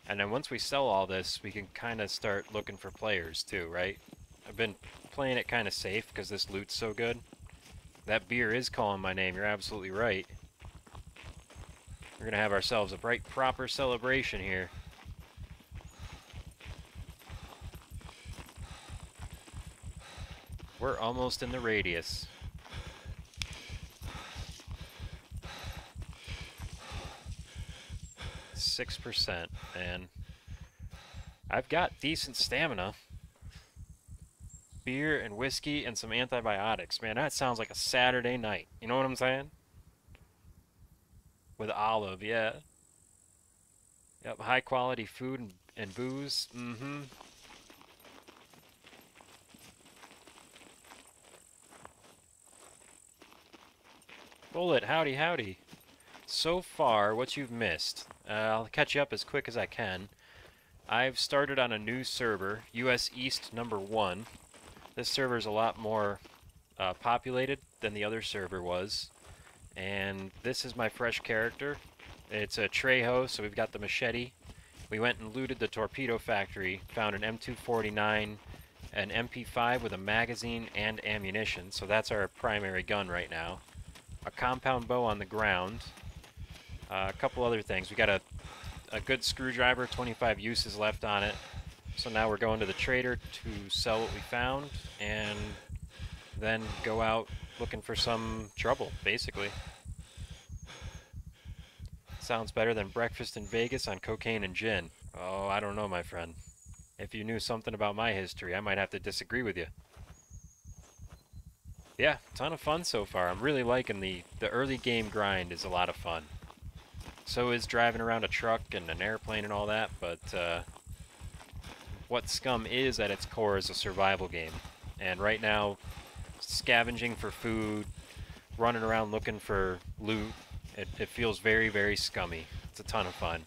And then once we sell all this, we can kind of start looking for players too, right? I've been playing it kind of safe because this loot's so good. That beer is calling my name, you're absolutely right. We're gonna have ourselves a bright, proper celebration here. We're almost in the radius. %, man. I've got decent stamina. Beer and whiskey and some antibiotics. Man, that sounds like a Saturday night. You know what I'm saying? With olive, yeah. Yep, high quality food and booze. Mm-hmm. Bullet, howdy, howdy. So far, what you've missed. I'll catch you up as quick as I can. I've started on a new server, US East #1. This server is a lot more populated than the other server was. And this is my fresh character. It's a Trejo, so we've got the machete. We went and looted the torpedo factory, found an M249, an MP5 with a magazine and ammunition, so that's our primary gun right now. A compound bow on the ground. A couple other things. We got a good screwdriver, 25 uses left on it. So now we're going to the trader to sell what we found, and then go out looking for some trouble, basically. Sounds better than breakfast in Vegas on cocaine and gin. Oh, I don't know, my friend. If you knew something about my history, I might have to disagree with you. Yeah, ton of fun so far. I'm really liking the early game grind is a lot of fun. So is driving around a truck and an airplane and all that, but what Scum is at its core is a survival game. And right now, scavenging for food, running around looking for loot, it feels very, very scummy. It's a ton of fun.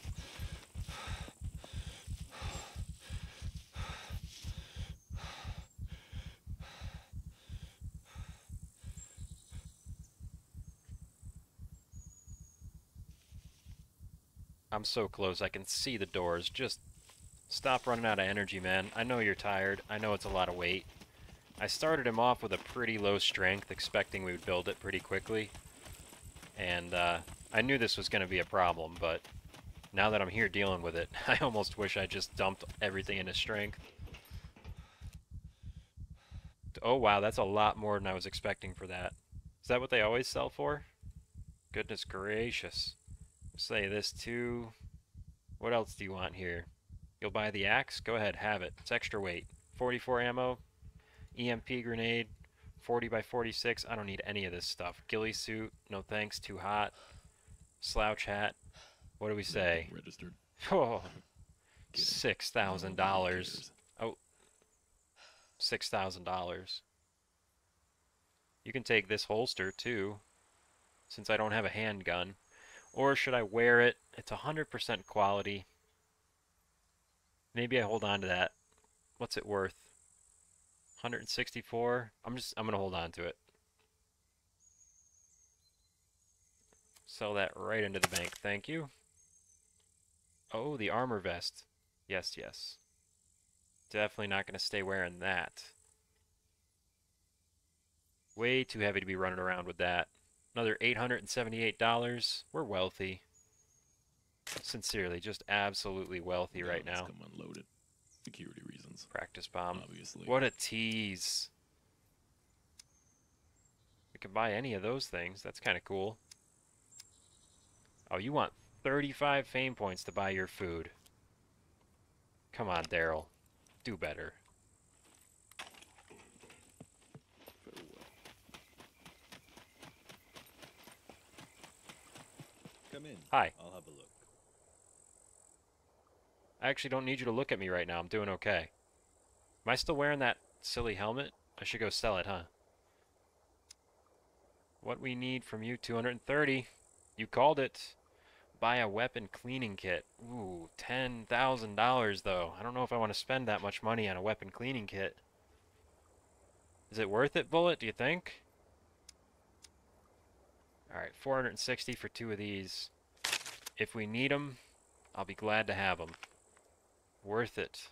I'm so close, I can see the doors. Just stop running out of energy, man. I know you're tired. I know it's a lot of weight. I started him off with a pretty low strength, expecting we would build it pretty quickly. And I knew this was going to be a problem, but now that I'm here dealing with it, I almost wish I just dumped everything into strength. Oh wow, that's a lot more than I was expecting for that. Is that what they always sell for? Goodness gracious. Say this too. What else do you want here? You'll buy the axe? Go ahead, have it. It's extra weight. 44 ammo, EMP grenade, 40 by 46. I don't need any of this stuff. Ghillie suit, no thanks, too hot. Slouch hat. What do we say? Registered. Oh, Kidding. $6,000. Oh, $6,000. You can take this holster too, since I don't have a handgun. Or should I wear it? It's 100% quality. Maybe I hold on to that. What's it worth? 164. I'm gonna hold on to it. Sell that right into the bank. Thank you. Oh, the armor vest. Yes, yes. Definitely not gonna stay wearing that. Way too heavy to be running around with that. Another $878. We're wealthy. Sincerely, just absolutely wealthy right now. Come unloaded. Security reasons. Practice bomb. Obviously. What a tease. We can buy any of those things. That's kind of cool. Oh, you want 35 fame points to buy your food. Come on, Daryl. Do better. Come in. Hi. I'll have a look. I actually don't need you to look at me right now. I'm doing okay. Am I still wearing that silly helmet? I should go sell it, huh? What we need from you, 230. You called it. Buy a weapon cleaning kit. Ooh, $10,000 though. I don't know if I want to spend that much money on a weapon cleaning kit. Is it worth it, Bullet, do you think? Alright, 460 for 2 of these. If we need them, I'll be glad to have them. Worth it.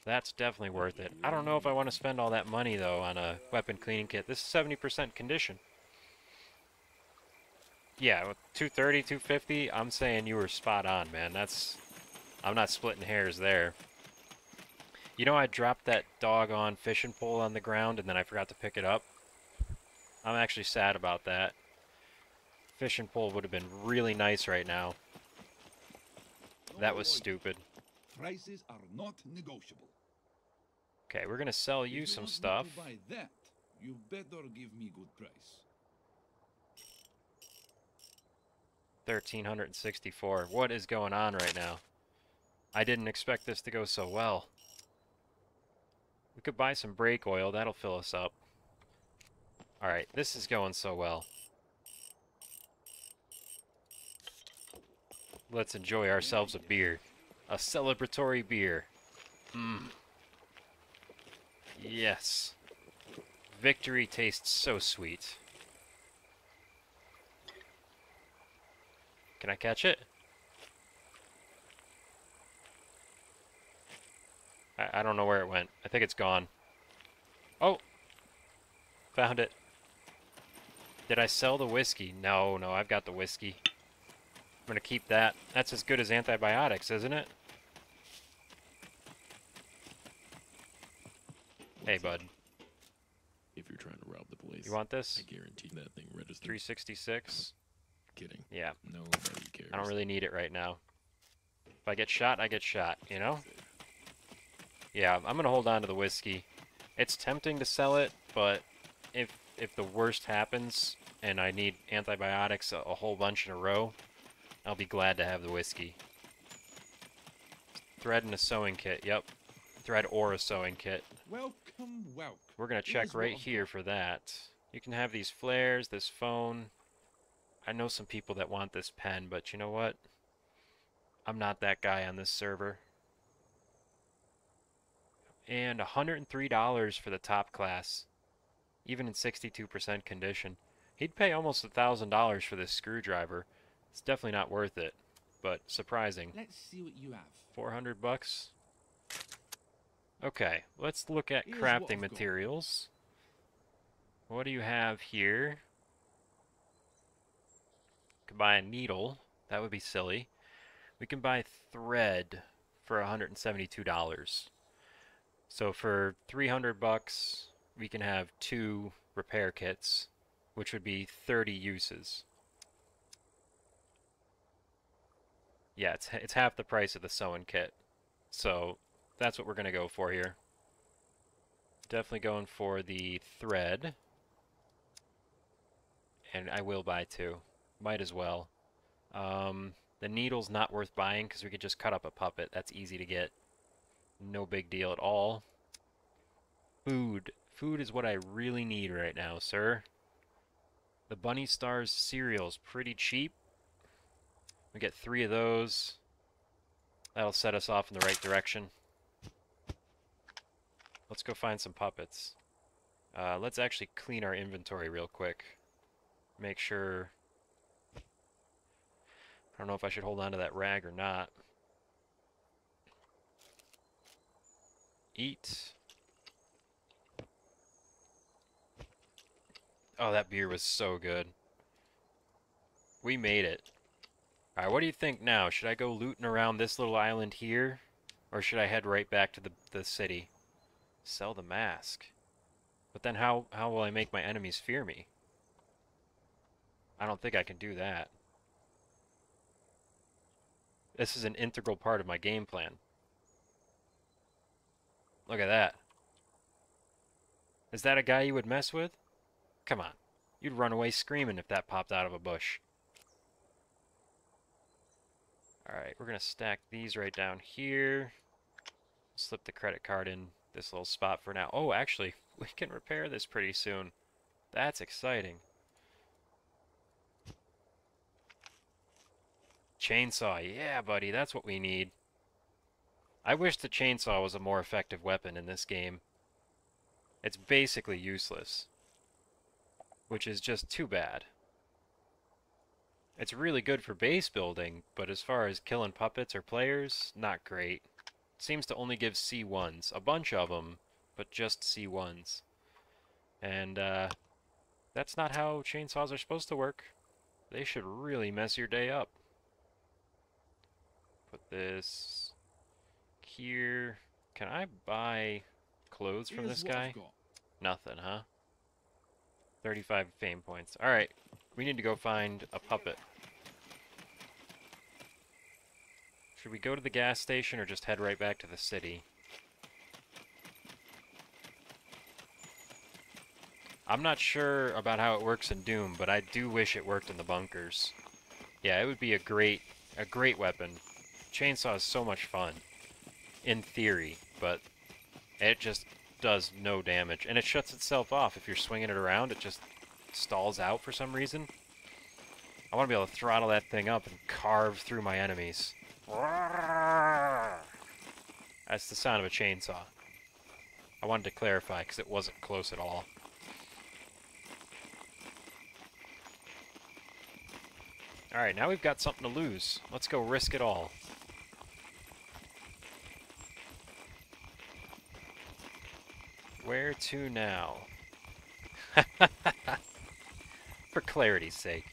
That's definitely worth it. I don't know if I want to spend all that money, though, on a weapon cleaning kit. This is 70% condition. Yeah, with 230, 250, I'm saying you were spot on, man. I'm not splitting hairs there. You know, I dropped that doggone fishing pole on the ground, and then I forgot to pick it up. I'm actually sad about that. Fishing pole would have been really nice right now. That was stupid. Prices are not negotiable. Okay, we're gonna sell you some stuff. If you want me to buy that, you better give me good price. 1,364. What is going on right now? I didn't expect this to go so well. We could buy some brake oil. That'll fill us up. Alright, this is going so well. Let's enjoy ourselves a beer. A celebratory beer. Mmm. Yes. Victory tastes so sweet. Can I catch it? I don't know where it went. I think it's gone. Oh! Found it. Did I sell the whiskey? No, I've got the whiskey. I'm gonna keep that. That's as good as antibiotics, isn't it? Hey, bud. If you're trying to rob the place, You want this? I guarantee that thing registered. 366? Kidding. Yeah. Nobody cares. I don't really need it right now. If I get shot, I get shot, you know? Yeah, I'm gonna hold on to the whiskey. It's tempting to sell it, but if the worst happens and I need antibiotics a whole bunch in a row, I'll be glad to have the whiskey. Thread and a sewing kit, yep. Thread or a sewing kit. Welcome, welcome. We're gonna check right here for that. You can have these flares, this phone. I know some people that want this pen, but you know what? I'm not that guy on this server. And $103 for the top class, even in 62% condition. He'd pay almost $1,000 for this screwdriver. It's definitely not worth it, but surprising. Let's see what you have. 400 bucks. Okay, let's look at Here's what crafting I've got. materials. What do you have here? Could buy a needle. That would be silly. We can buy thread for $172. So for 300 bucks, we can have 2 repair kits, which would be 30 uses. Yeah, it's half the price of the sewing kit. So that's what we're going to go for here. Definitely going for the thread. And I will buy 2. Might as well. The needle's not worth buying because we could just cut up a puppet. That's easy to get. No big deal at all. Food. Food is what I really need right now, sir. The Bunny Stars cereal's pretty cheap. We get 3 of those. That'll set us off in the right direction. Let's go find some puppets. Let's actually clean our inventory real quick. Make sure... I don't know if I should hold on to that rag or not. Eat. Oh, that beer was so good. We made it. Alright, what do you think now? Should I go looting around this little island here? Or should I head right back to the city? Sell the mask. But then how will I make my enemies fear me? I don't think I can do that. This is an integral part of my game plan. Look at that. Is that a guy you would mess with? Come on. You'd run away screaming if that popped out of a bush. Alright, we're going to stack these right down here. Slip the credit card in this little spot for now. Oh, actually, we can repair this pretty soon. That's exciting. Chainsaw, yeah, buddy, that's what we need. I wish the chainsaw was a more effective weapon in this game. It's basically useless, which is just too bad. It's really good for base building, but as far as killing puppets or players, not great. Seems to only give C1s, a bunch of them, but just C1s. And that's not how chainsaws are supposed to work. They should really mess your day up. Put this here. Can I buy clothes from Here's this what I've guy? got. Nothing, huh? 35 fame points. Alright, we need to go find a puppet. Should we go to the gas station or just head right back to the city? I'm not sure about how it works in Doom, but I do wish it worked in the bunkers. Yeah, it would be a great weapon. Chainsaw is so much fun, in theory, but it just does no damage. And it shuts itself off. If you're swinging it around, it just stalls out for some reason. I want to be able to throttle that thing up and carve through my enemies. That's the sound of a chainsaw. I wanted to clarify because it wasn't close at all. Alright, now we've got something to lose. Let's go risk it all. Where to now? For clarity's sake.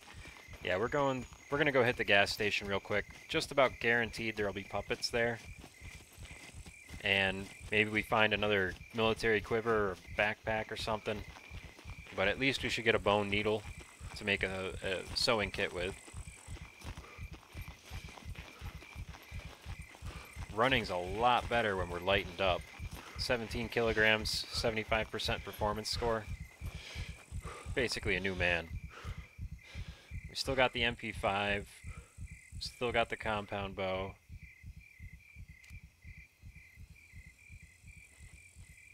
Yeah, we're gonna go hit the gas station real quick. Just about guaranteed there'll be puppets there. And maybe we find another military quiver or backpack or something. But at least we should get a bone needle to make a sewing kit with. Running's a lot better when we're lightened up. 17 kilograms, 75% performance score. Basically a new man. We still got the MP5. Still got the compound bow.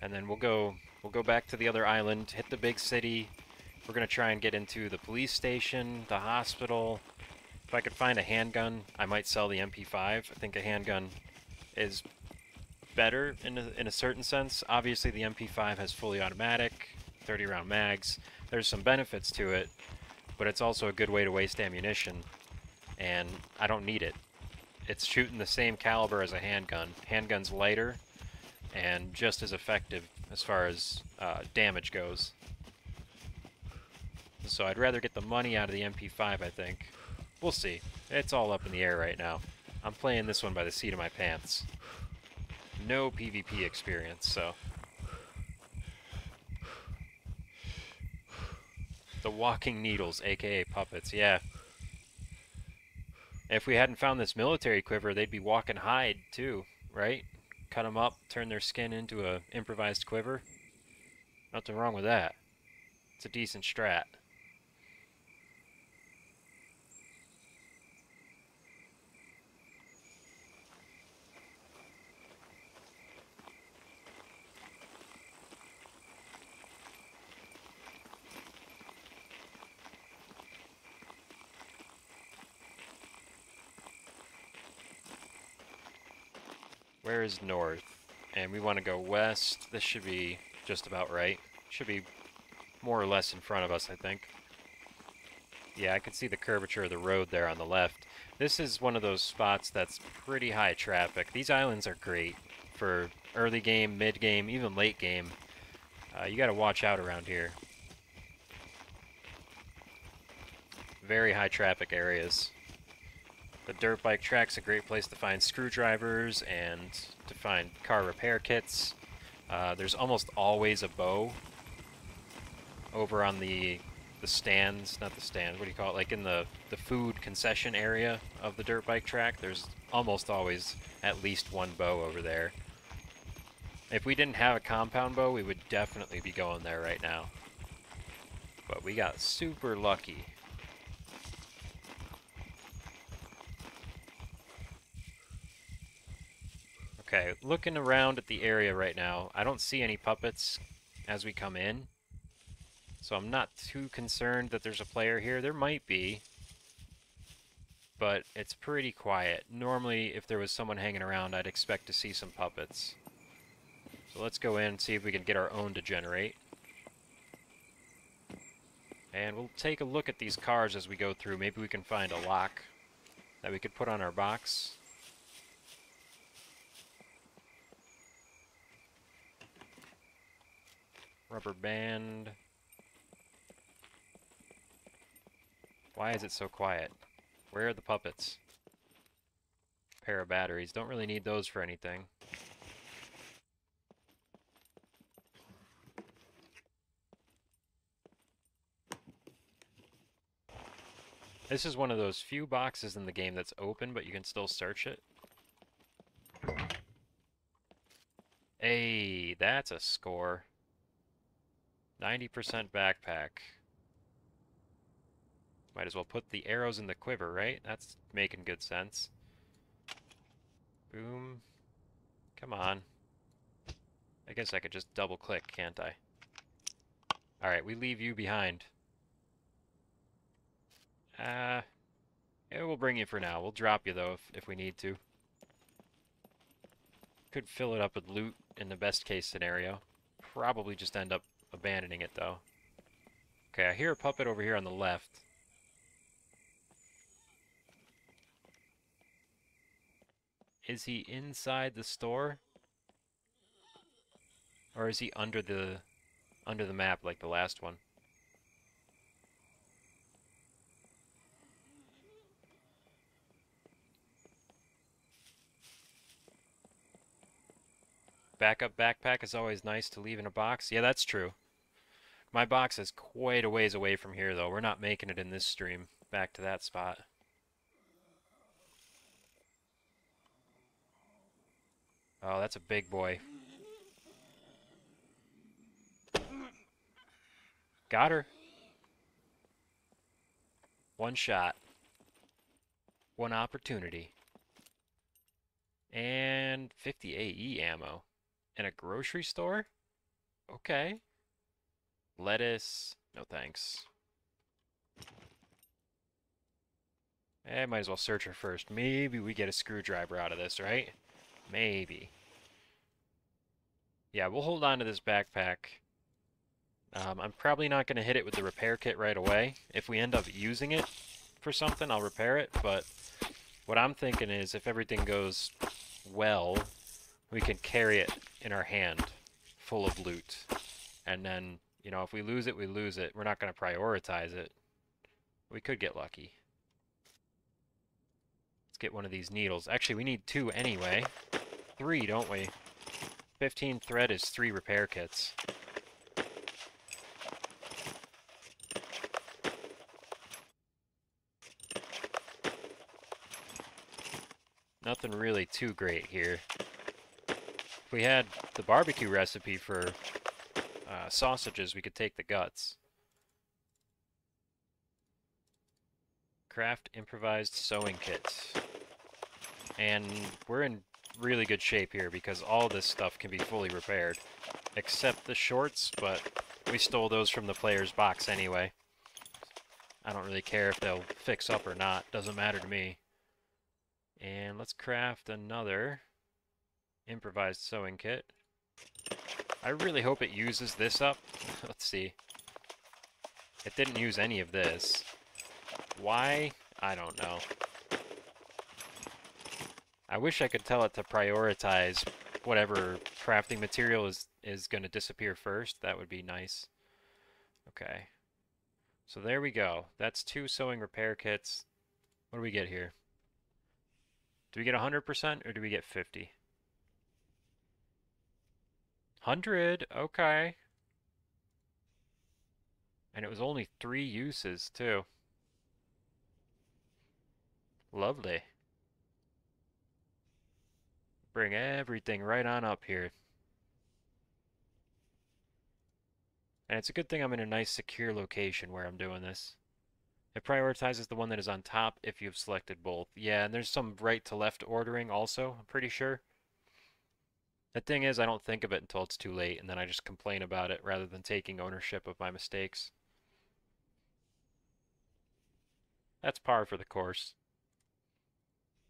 And then we'll go back to the other island, hit the big city. We're gonna try and get into the police station, the hospital. If I could find a handgun, I might sell the MP5. I think a handgun is better in a certain sense. Obviously the MP5 has fully automatic, 30 round mags. There's some benefits to it, but it's also a good way to waste ammunition, and I don't need it. It's shooting the same caliber as a handgun. Handgun's lighter and just as effective as far as damage goes. So I'd rather get the money out of the MP5, I think. We'll see. It's all up in the air right now. I'm playing this one by the seat of my pants. No PvP experience, so... The walking needles, aka puppets, yeah. If we hadn't found this military quiver, they'd be walking hide, too, right? Cut them up, turn their skin into a improvised quiver. Nothing wrong with that. It's a decent strat. Where is north? And we want to go west. This should be just about right. Should be more or less in front of us, I think. Yeah, I can see the curvature of the road there on the left. This is one of those spots that's pretty high traffic. These islands are great for early game, mid game, even late game. You gotta watch out around here. Very high traffic areas. The dirt bike track's a great place to find screwdrivers and to find car repair kits. There's almost always a bow over on the stands, not the stand, what do you call it, like in the food concession area of the dirt bike track. There's almost always at least one bow over there. If we didn't have a compound bow, we would definitely be going there right now. But we got super lucky. Okay, looking around at the area right now, I don't see any puppets as we come in. So I'm not too concerned that there's a player here. There might be. but it's pretty quiet. Normally, if there was someone hanging around, I'd expect to see some puppets. So let's go in and see if we can get our own to generate. And we'll take a look at these cars as we go through. Maybe we can find a lock that we could put on our box. Rubber band. Why is it so quiet? Where are the puppets? Pair of batteries. Don't really need those for anything. This is one of those few boxes in the game that's open, but you can still search it. Hey, that's a score. 90% backpack. Might as well put the arrows in the quiver, right? That's making good sense. Boom. Come on. I guess I could just double click, can't I? Alright, we leave you behind. Yeah, we'll bring you for now. We'll drop you, though, if we need to. Could fill it up with loot in the best case scenario. Probably just end up abandoning it, though. Okay, I hear a puppet over here on the left. Is he inside the store? Or is he under the map like the last one? Backup backpack is always nice to leave in a box. Yeah, that's true. My box is quite a ways away from here, though. We're not making it in this stream back to that spot. Oh, that's a big boy. Got her. One shot. One opportunity. And 50 AE ammo. In a grocery store? Okay. Lettuce. No thanks. Might as well search her first. Maybe we get a screwdriver out of this, right? Maybe. Yeah, we'll hold on to this backpack. I'm probably not going to hit it with the repair kit right away. If we end up using it for something, I'll repair it. But what I'm thinking is if everything goes well, we can carry it in our hand full of loot. And then, you know, if we lose it, we lose it. We're not going to prioritize it. We could get lucky. Let's get one of these needles. Actually, we need 2 anyway. 3, don't we? 15 thread is 3 repair kits. Nothing really too great here. If we had the barbecue recipe for sausages, we could take the guts. Craft improvised sewing kit. And we're in really good shape here because all this stuff can be fully repaired. Except the shorts, but we stole those from the player's box anyway. I don't really care if they'll fix up or not. Doesn't matter to me. And let's craft another improvised sewing kit. I really hope it uses this up. Let's see. It didn't use any of this. Why? I don't know. I wish I could tell it to prioritize whatever crafting material is going to disappear first. That would be nice. Okay. So there we go. That's 2 sewing repair kits. What do we get here? Do we get 100% or do we get 50? 100, okay. And it was only 3 uses, too. Lovely. Bring everything right on up here. And it's a good thing I'm in a nice secure location where I'm doing this. It prioritizes the one that is on top if you've selected both. Yeah, and there's some right to left ordering also, I'm pretty sure. The thing is, I don't think of it until it's too late, and then I just complain about it rather than taking ownership of my mistakes. That's par for the course.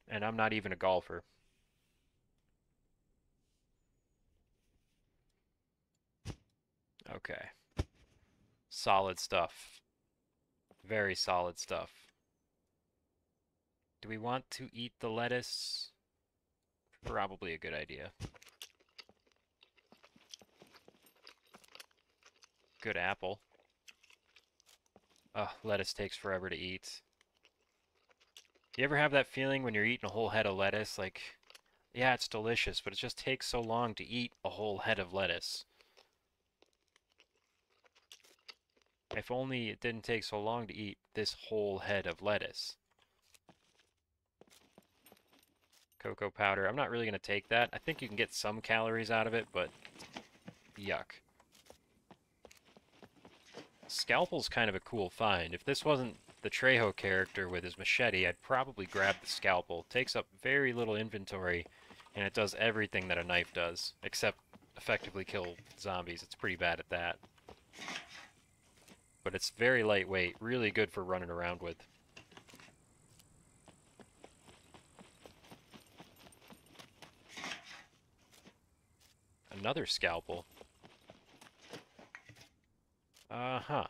And I'm not even a golfer. Okay. Solid stuff. Very solid stuff. Do we want to eat the lettuce? Probably a good idea. Good apple. Ugh, lettuce takes forever to eat. You ever have that feeling when you're eating a whole head of lettuce? Like, yeah, it's delicious, but it just takes so long to eat a whole head of lettuce. If only it didn't take so long to eat this whole head of lettuce. Cocoa powder. I'm not really going to take that. I think you can get some calories out of it, but yuck. Scalpel's kind of a cool find. If this wasn't the Trejo character with his machete, I'd probably grab the scalpel. Takes up very little inventory, and it does everything that a knife does, except effectively kill zombies. It's pretty bad at that. But it's very lightweight, really good for running around with. Another scalpel. Uh-huh.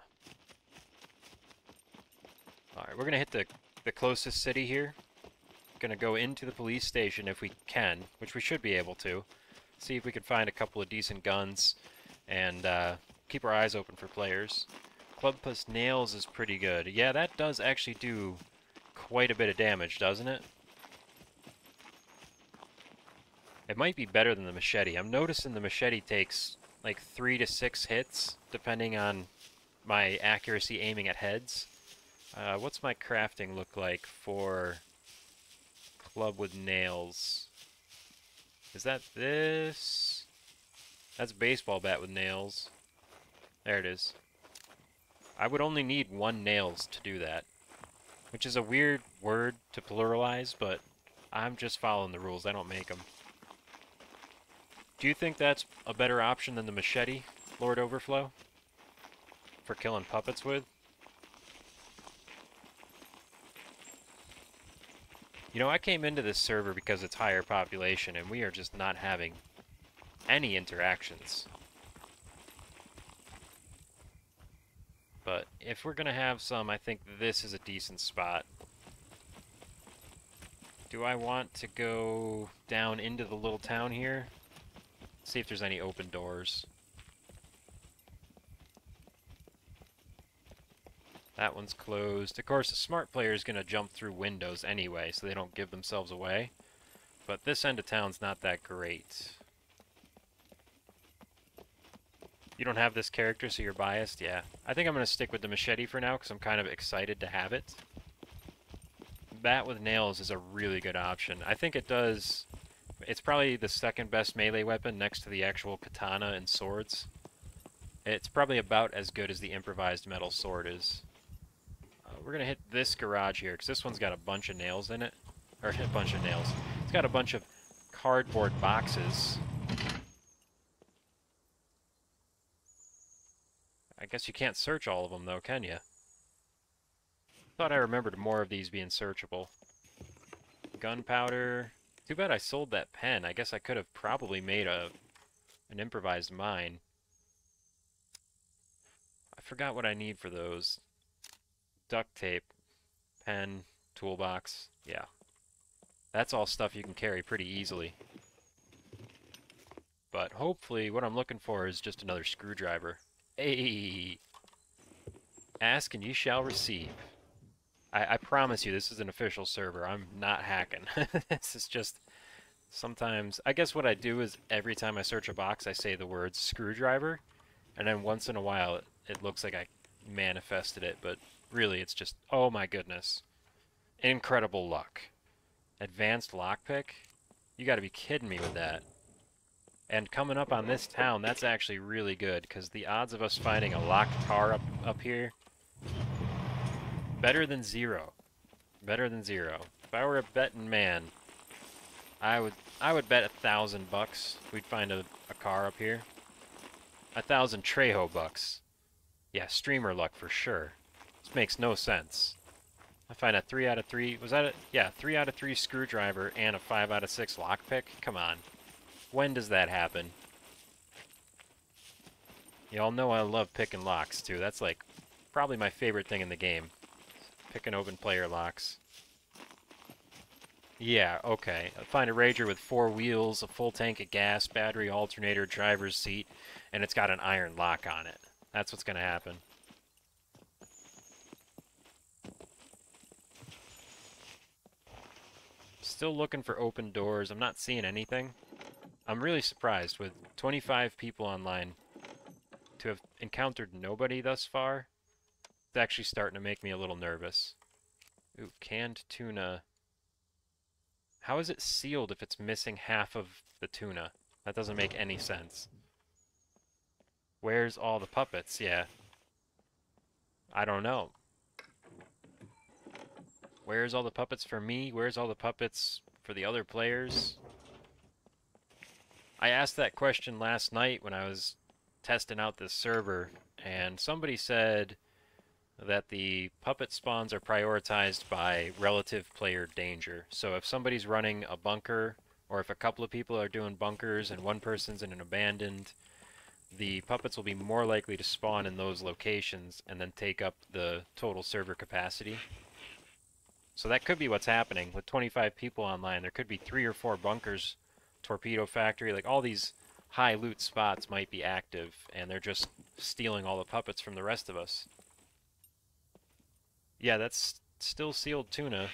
Alright, we're gonna hit the closest city here. Gonna go into the police station if we can, which we should be able to. See if we can find a couple of decent guns, and keep our eyes open for players. Club plus nails is pretty good. Yeah, that does actually do quite a bit of damage, doesn't it? It might be better than the machete. I'm noticing the machete takes like 3 to 6 hits, depending on my accuracy aiming at heads. What's my crafting look like for club with nails? Is that this? That's baseball bat with nails. There it is. I would only need 1 nails to do that, which is a weird word to pluralize, but I'm just following the rules. I don't make them. Do you think that's a better option than the machete, Lord Overflow? For killing puppets with? You know, I came into this server because it's higher population, and we are just not having any interactions. But if we're gonna have some, I think this is a decent spot. Do I want to go down into the little town here? See if there's any open doors. That one's closed. Of course, a smart player is going to jump through windows anyway, so they don't give themselves away. But this end of town's not that great. You don't have this character, so you're biased? Yeah. I think I'm going to stick with the machete for now, because I'm kind of excited to have it. Bat with nails is a really good option. I think it does... It's probably the second best melee weapon next to the actual katana and swords. It's probably about as good as the improvised metal sword is. We're going to hit this garage here, because this one's got a bunch of nails in it. Or a bunch of nails. It's got a bunch of cardboard boxes. I guess you can't search all of them, though, can you? Thought I remembered more of these being searchable. Gunpowder. Too bad I sold that pen. I guess I could have probably made an improvised mine. I forgot what I need for those. Duct tape, pen, toolbox. Yeah. That's all stuff you can carry pretty easily. But hopefully what I'm looking for is just another screwdriver. Hey! Ask and you shall receive. I promise you, this is an official server. I'm not hacking. This is just... Sometimes... I guess what I do is every time I search a box, I say the word screwdriver. And then once in a while, it looks like I manifested it. But really, it's just... Oh my goodness. Incredible luck. Advanced lockpick? You gotta be kidding me with that. And coming up on this town, that's actually really good. Because the odds of us finding a locked car up here... Better than zero. Better than zero. If I were a betting man, I would bet $1,000 we'd find a car up here. 1,000 Trejo bucks. Yeah, streamer luck for sure. This makes no sense. I find a 3 out of 3. Was that a... Yeah, 3 out of 3 screwdriver and a 5 out of 6 lockpick? Come on. When does that happen? Y'all know I love picking locks, too. That's, like, probably my favorite thing in the game. Picking open player locks. Yeah, okay. I find a Rager with 4 wheels, a full tank of gas, battery, alternator, driver's seat, and it's got an iron lock on it. That's what's gonna happen. Still looking for open doors. I'm not seeing anything. I'm really surprised with 25 people online to have encountered nobody thus far. It's actually starting to make me a little nervous. Ooh, canned tuna. How is it sealed if it's missing half of the tuna? That doesn't make any sense. Where's all the puppets? Yeah. I don't know. Where's all the puppets for me? Where's all the puppets for the other players? I asked that question last night when I was testing out this server, and somebody said that the puppet spawns are prioritized by relative player danger. So if somebody's running a bunker, or if a couple of people are doing bunkers and one person's in an abandoned, the puppets will be more likely to spawn in those locations and then take up the total server capacity. So that could be what's happening. With 25 people online, there could be 3 or 4 bunkers, torpedo factory, like all these high loot spots might be active, and they're just stealing all the puppets from the rest of us. Yeah, that's still sealed tuna.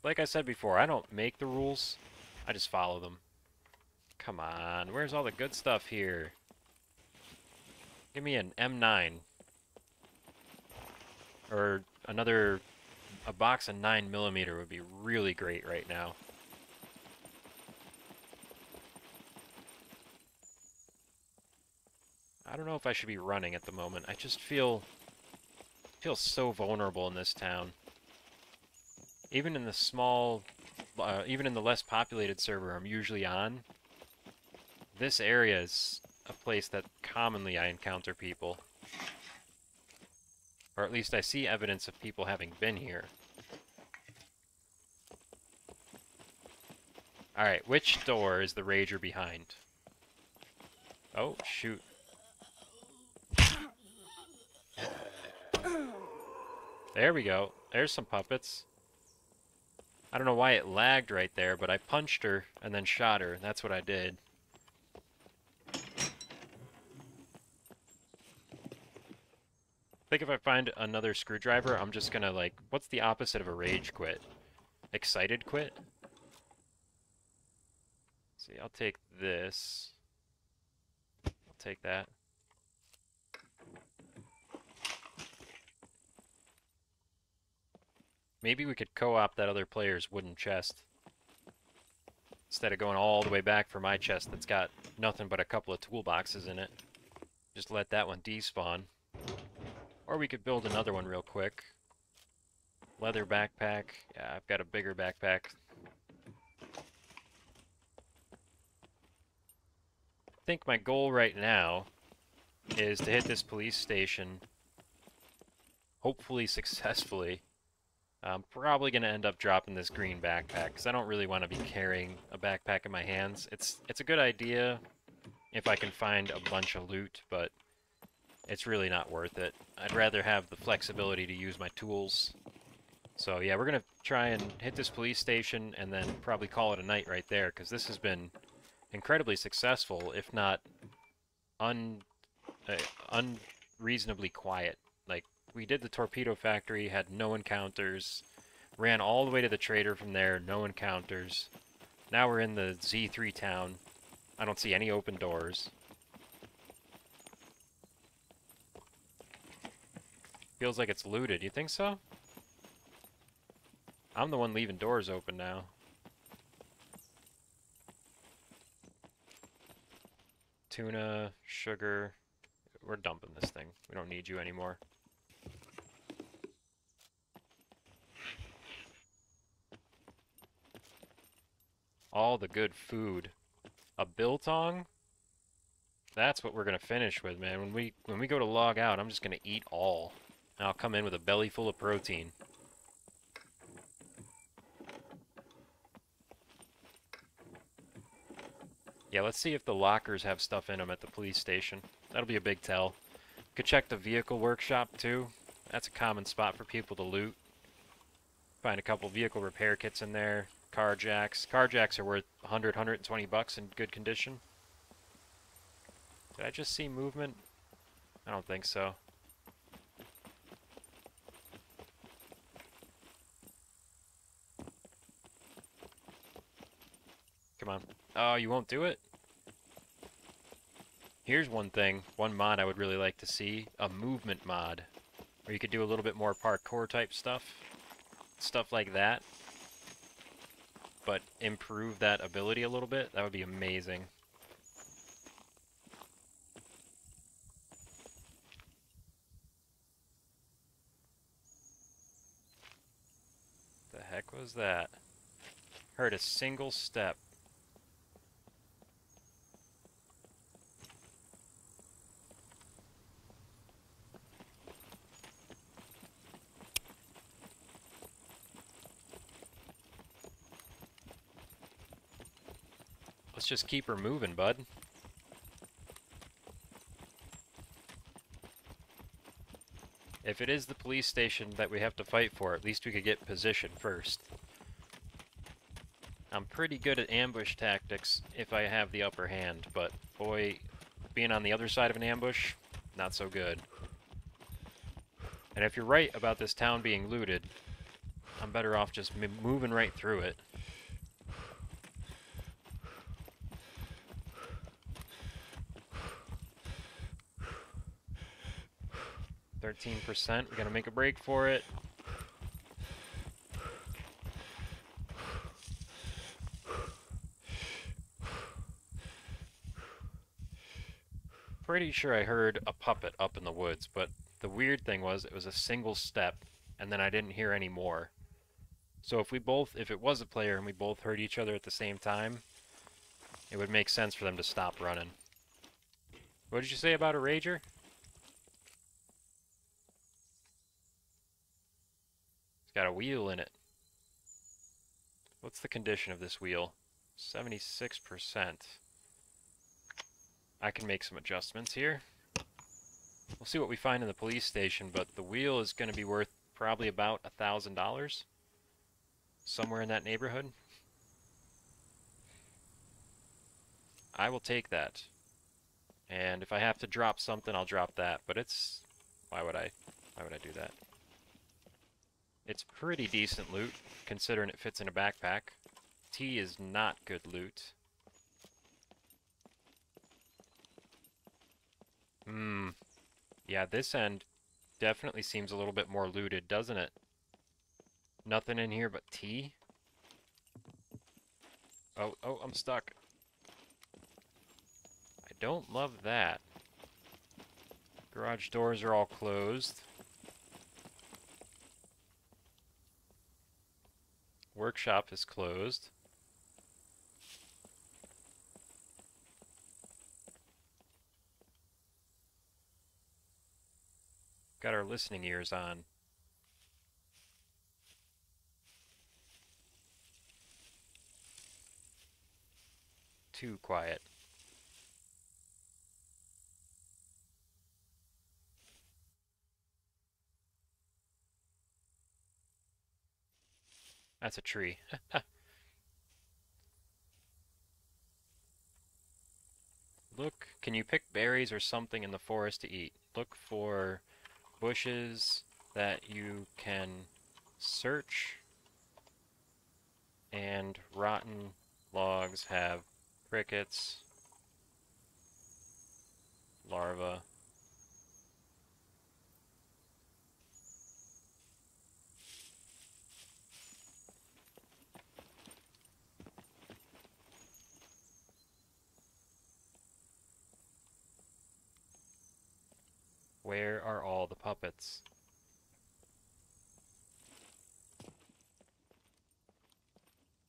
Like I said before, I don't make the rules, I just follow them. Come on, where's all the good stuff here? Give me an M9. Or another... A box of 9mm would be really great right now. I don't know if I should be running at the moment. I just feel so vulnerable in this town. Even in the small, even in the less populated server I'm usually on, this area is a place that commonly I encounter people. Or at least I see evidence of people having been here. Alright, which door is the Rager behind? Oh, shoot. There we go. There's some puppets. I don't know why it lagged right there, but I punched her and then shot her. That's what I did. I think if I find another screwdriver, I'm just gonna, like, what's the opposite of a rage quit? Excited quit? Let's see, I'll take this. I'll take that. Maybe we could co-op that other player's wooden chest. Instead of going all the way back for my chest that's got nothing but a couple of toolboxes in it. Just let that one despawn. Or we could build another one real quick. Leather backpack. Yeah, I've got a bigger backpack. I think my goal right now is to hit this police station, hopefully successfully. I'm probably going to end up dropping this green backpack, because I don't really want to be carrying a backpack in my hands. It's a good idea if I can find a bunch of loot, but it's really not worth it. I'd rather have the flexibility to use my tools. So yeah, we're going to try and hit this police station and then probably call it a night right there, because this has been incredibly successful, if not unreasonably quiet. Like, we did the torpedo factory, had no encounters, ran all the way to the trader from there, no encounters. Now we're in the Z3 town. I don't see any open doors. Feels like it's looted. You think so? I'm the one leaving doors open now. Tuna, sugar. We're dumping this thing. We don't need you anymore. All the good food. A biltong? That's what we're gonna finish with, man. When we go to log out, I'm just gonna eat all. And I'll come in with a belly full of protein. Yeah, let's see if the lockers have stuff in them at the police station. That'll be a big tell. Could check the vehicle workshop too. That's a common spot for people to loot. Find a couple vehicle repair kits in there. Car jacks. Car jacks are worth 100, 120 bucks in good condition. Did I just see movement? I don't think so. Come on. Oh, you won't do it? Here's one thing, one mod I would really like to see, a movement mod, where you could do a little bit more parkour type stuff like that, but improve that ability a little bit. That would be amazing. The heck was that? Heard a single step. Let's just keep her moving, bud. If it is the police station that we have to fight for, at least we could get position first. I'm pretty good at ambush tactics if I have the upper hand, but boy, being on the other side of an ambush, not so good. And if you're right about this town being looted, I'm better off just moving right through it. 13%, we gotta make a break for it. Pretty sure I heard a puppet up in the woods, but the weird thing was it was a single step, and then I didn't hear any more. So if it was a player and we both heard each other at the same time, it would make sense for them to stop running. What did you say about a rager? It's got a wheel in it. What's the condition of this wheel? 76%. I can make some adjustments here. We'll see what we find in the police station, but the wheel is going to be worth probably about $1,000. Somewhere in that neighborhood. I will take that. And if I have to drop something, I'll drop that. But it's... Why would I do that? It's pretty decent loot, considering it fits in a backpack. T is not good loot. Yeah, this end definitely seems a little bit more looted, doesn't it? Nothing in here but tea? Oh, I'm stuck. I don't love that. Garage doors are all closed. Workshop is closed. Got our listening ears on. Too quiet. That's a tree. Look, can you pick berries or something in the forest to eat? Look for bushes that you can search, and rotten logs have crickets, larvae. Where are all the puppets?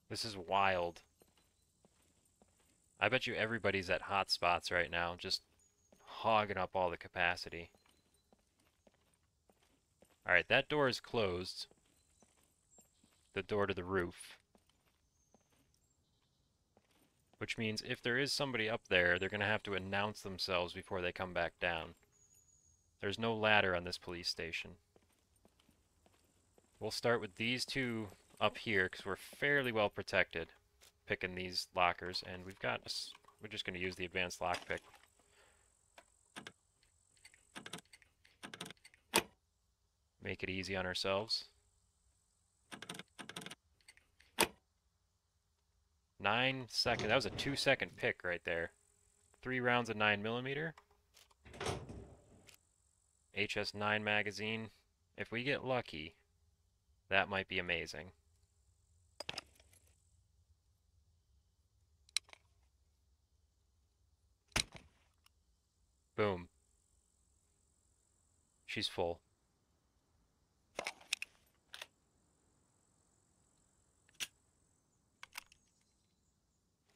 This is wild. I bet you everybody's at hotspots right now, just hogging up all the capacity. Alright, that door is closed. The door to the roof. which means if there is somebody up there, they're going to have to announce themselves before they come back down. There's no ladder on this police station. We'll start with these two up here because we're fairly well protected picking these lockers, and we're just going to use the advanced lockpick. Make it easy on ourselves. 9 seconds. That was a 2-second pick right there. 3 rounds of 9mm. HS9 magazine. If we get lucky, that might be amazing. Boom. She's full.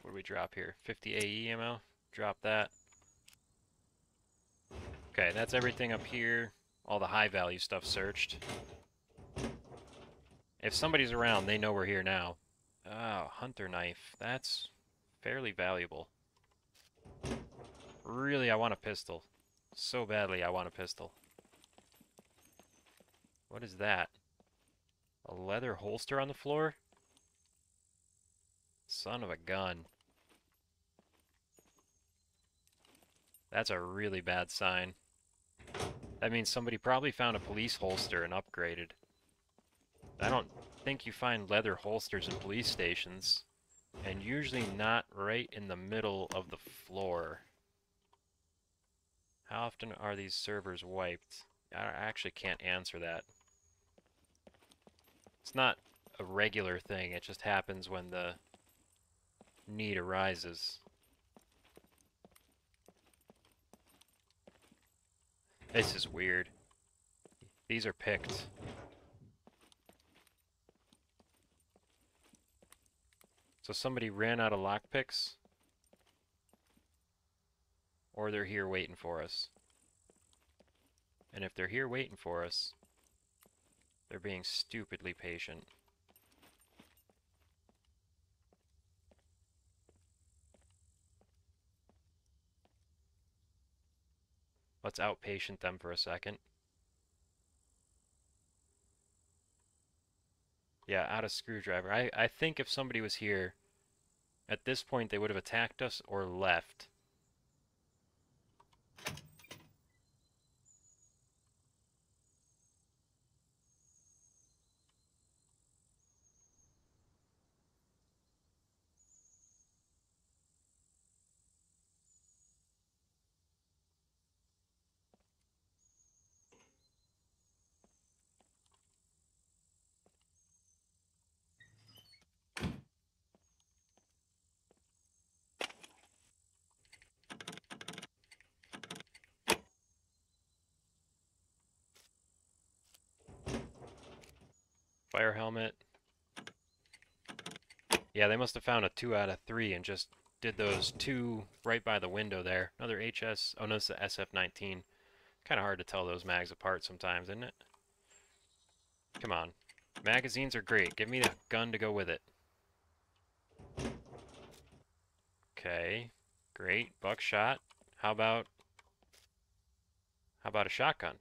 What do we drop here? 50 AE ammo. Drop that. Okay, that's everything up here. All the high value stuff searched. If somebody's around, they know we're here now. Oh, hunter knife. That's fairly valuable. Really, I want a pistol. So badly, I want a pistol. What is that? A leather holster on the floor? Son of a gun. That's a really bad sign. That means somebody probably found a police holster and upgraded. I don't think you find leather holsters in police stations, and usually not right in the middle of the floor. How often are these servers wiped? I actually can't answer that. It's not a regular thing, it just happens when the need arises. This is weird. These are picked. So somebody ran out of lockpicks? Or they're here waiting for us. And if they're here waiting for us, they're being stupidly patient. Let's outpatient them for a second. Yeah, out of screwdriver. I think if somebody was here, at this point they would have attacked us or left. Fire helmet. Yeah, they must have found a 2 out of 3 and just did those 2 right by the window there. Another HS. Oh no, it's the SF-19. Kind of hard to tell those mags apart sometimes, isn't it? Come on. Magazines are great. Give me a gun to go with it. Okay. Great. Buckshot. How about a shotgun?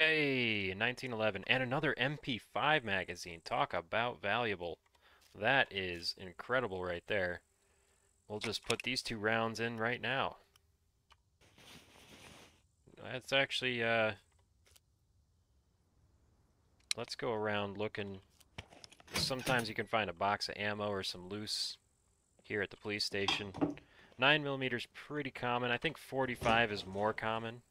Hey, 1911. And another MP5 magazine. Talk about valuable. That is incredible right there. We'll just put these 2 rounds in right now. That's actually, let's go around looking. Sometimes you can find a box of ammo or some loose here at the police station. 9mm is pretty common. I think 45 is more common.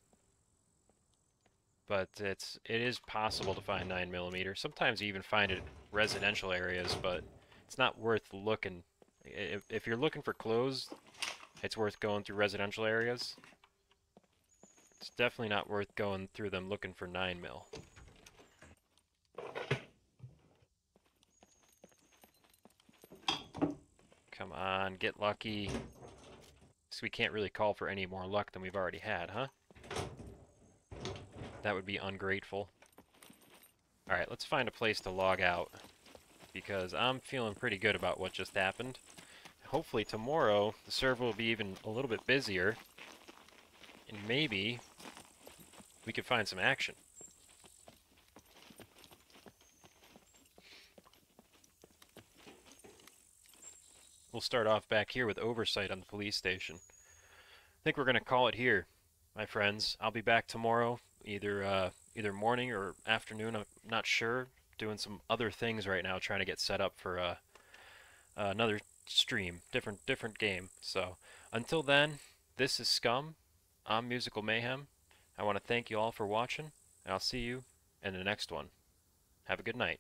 But it is possible to find 9mm. Sometimes you even find it in residential areas, but it's not worth looking. If you're looking for clothes, it's worth going through residential areas. It's definitely not worth going through them looking for 9mm. Come on, get lucky. Guess we can't really call for any more luck than we've already had, huh? That would be ungrateful. Alright, let's find a place to log out, because I'm feeling pretty good about what just happened. Hopefully tomorrow the server will be even a little bit busier, and maybe we could find some action. We'll start off back here with oversight on the police station. I think we're going to call it here, my friends. I'll be back tomorrow, either morning or afternoon. I'm not sure. Doing some other things right now, trying to get set up for another stream, different game. So until then, this is Scum. I'm Musical Mayhem. I want to thank you all for watching, and I'll see you in the next one. Have a good night.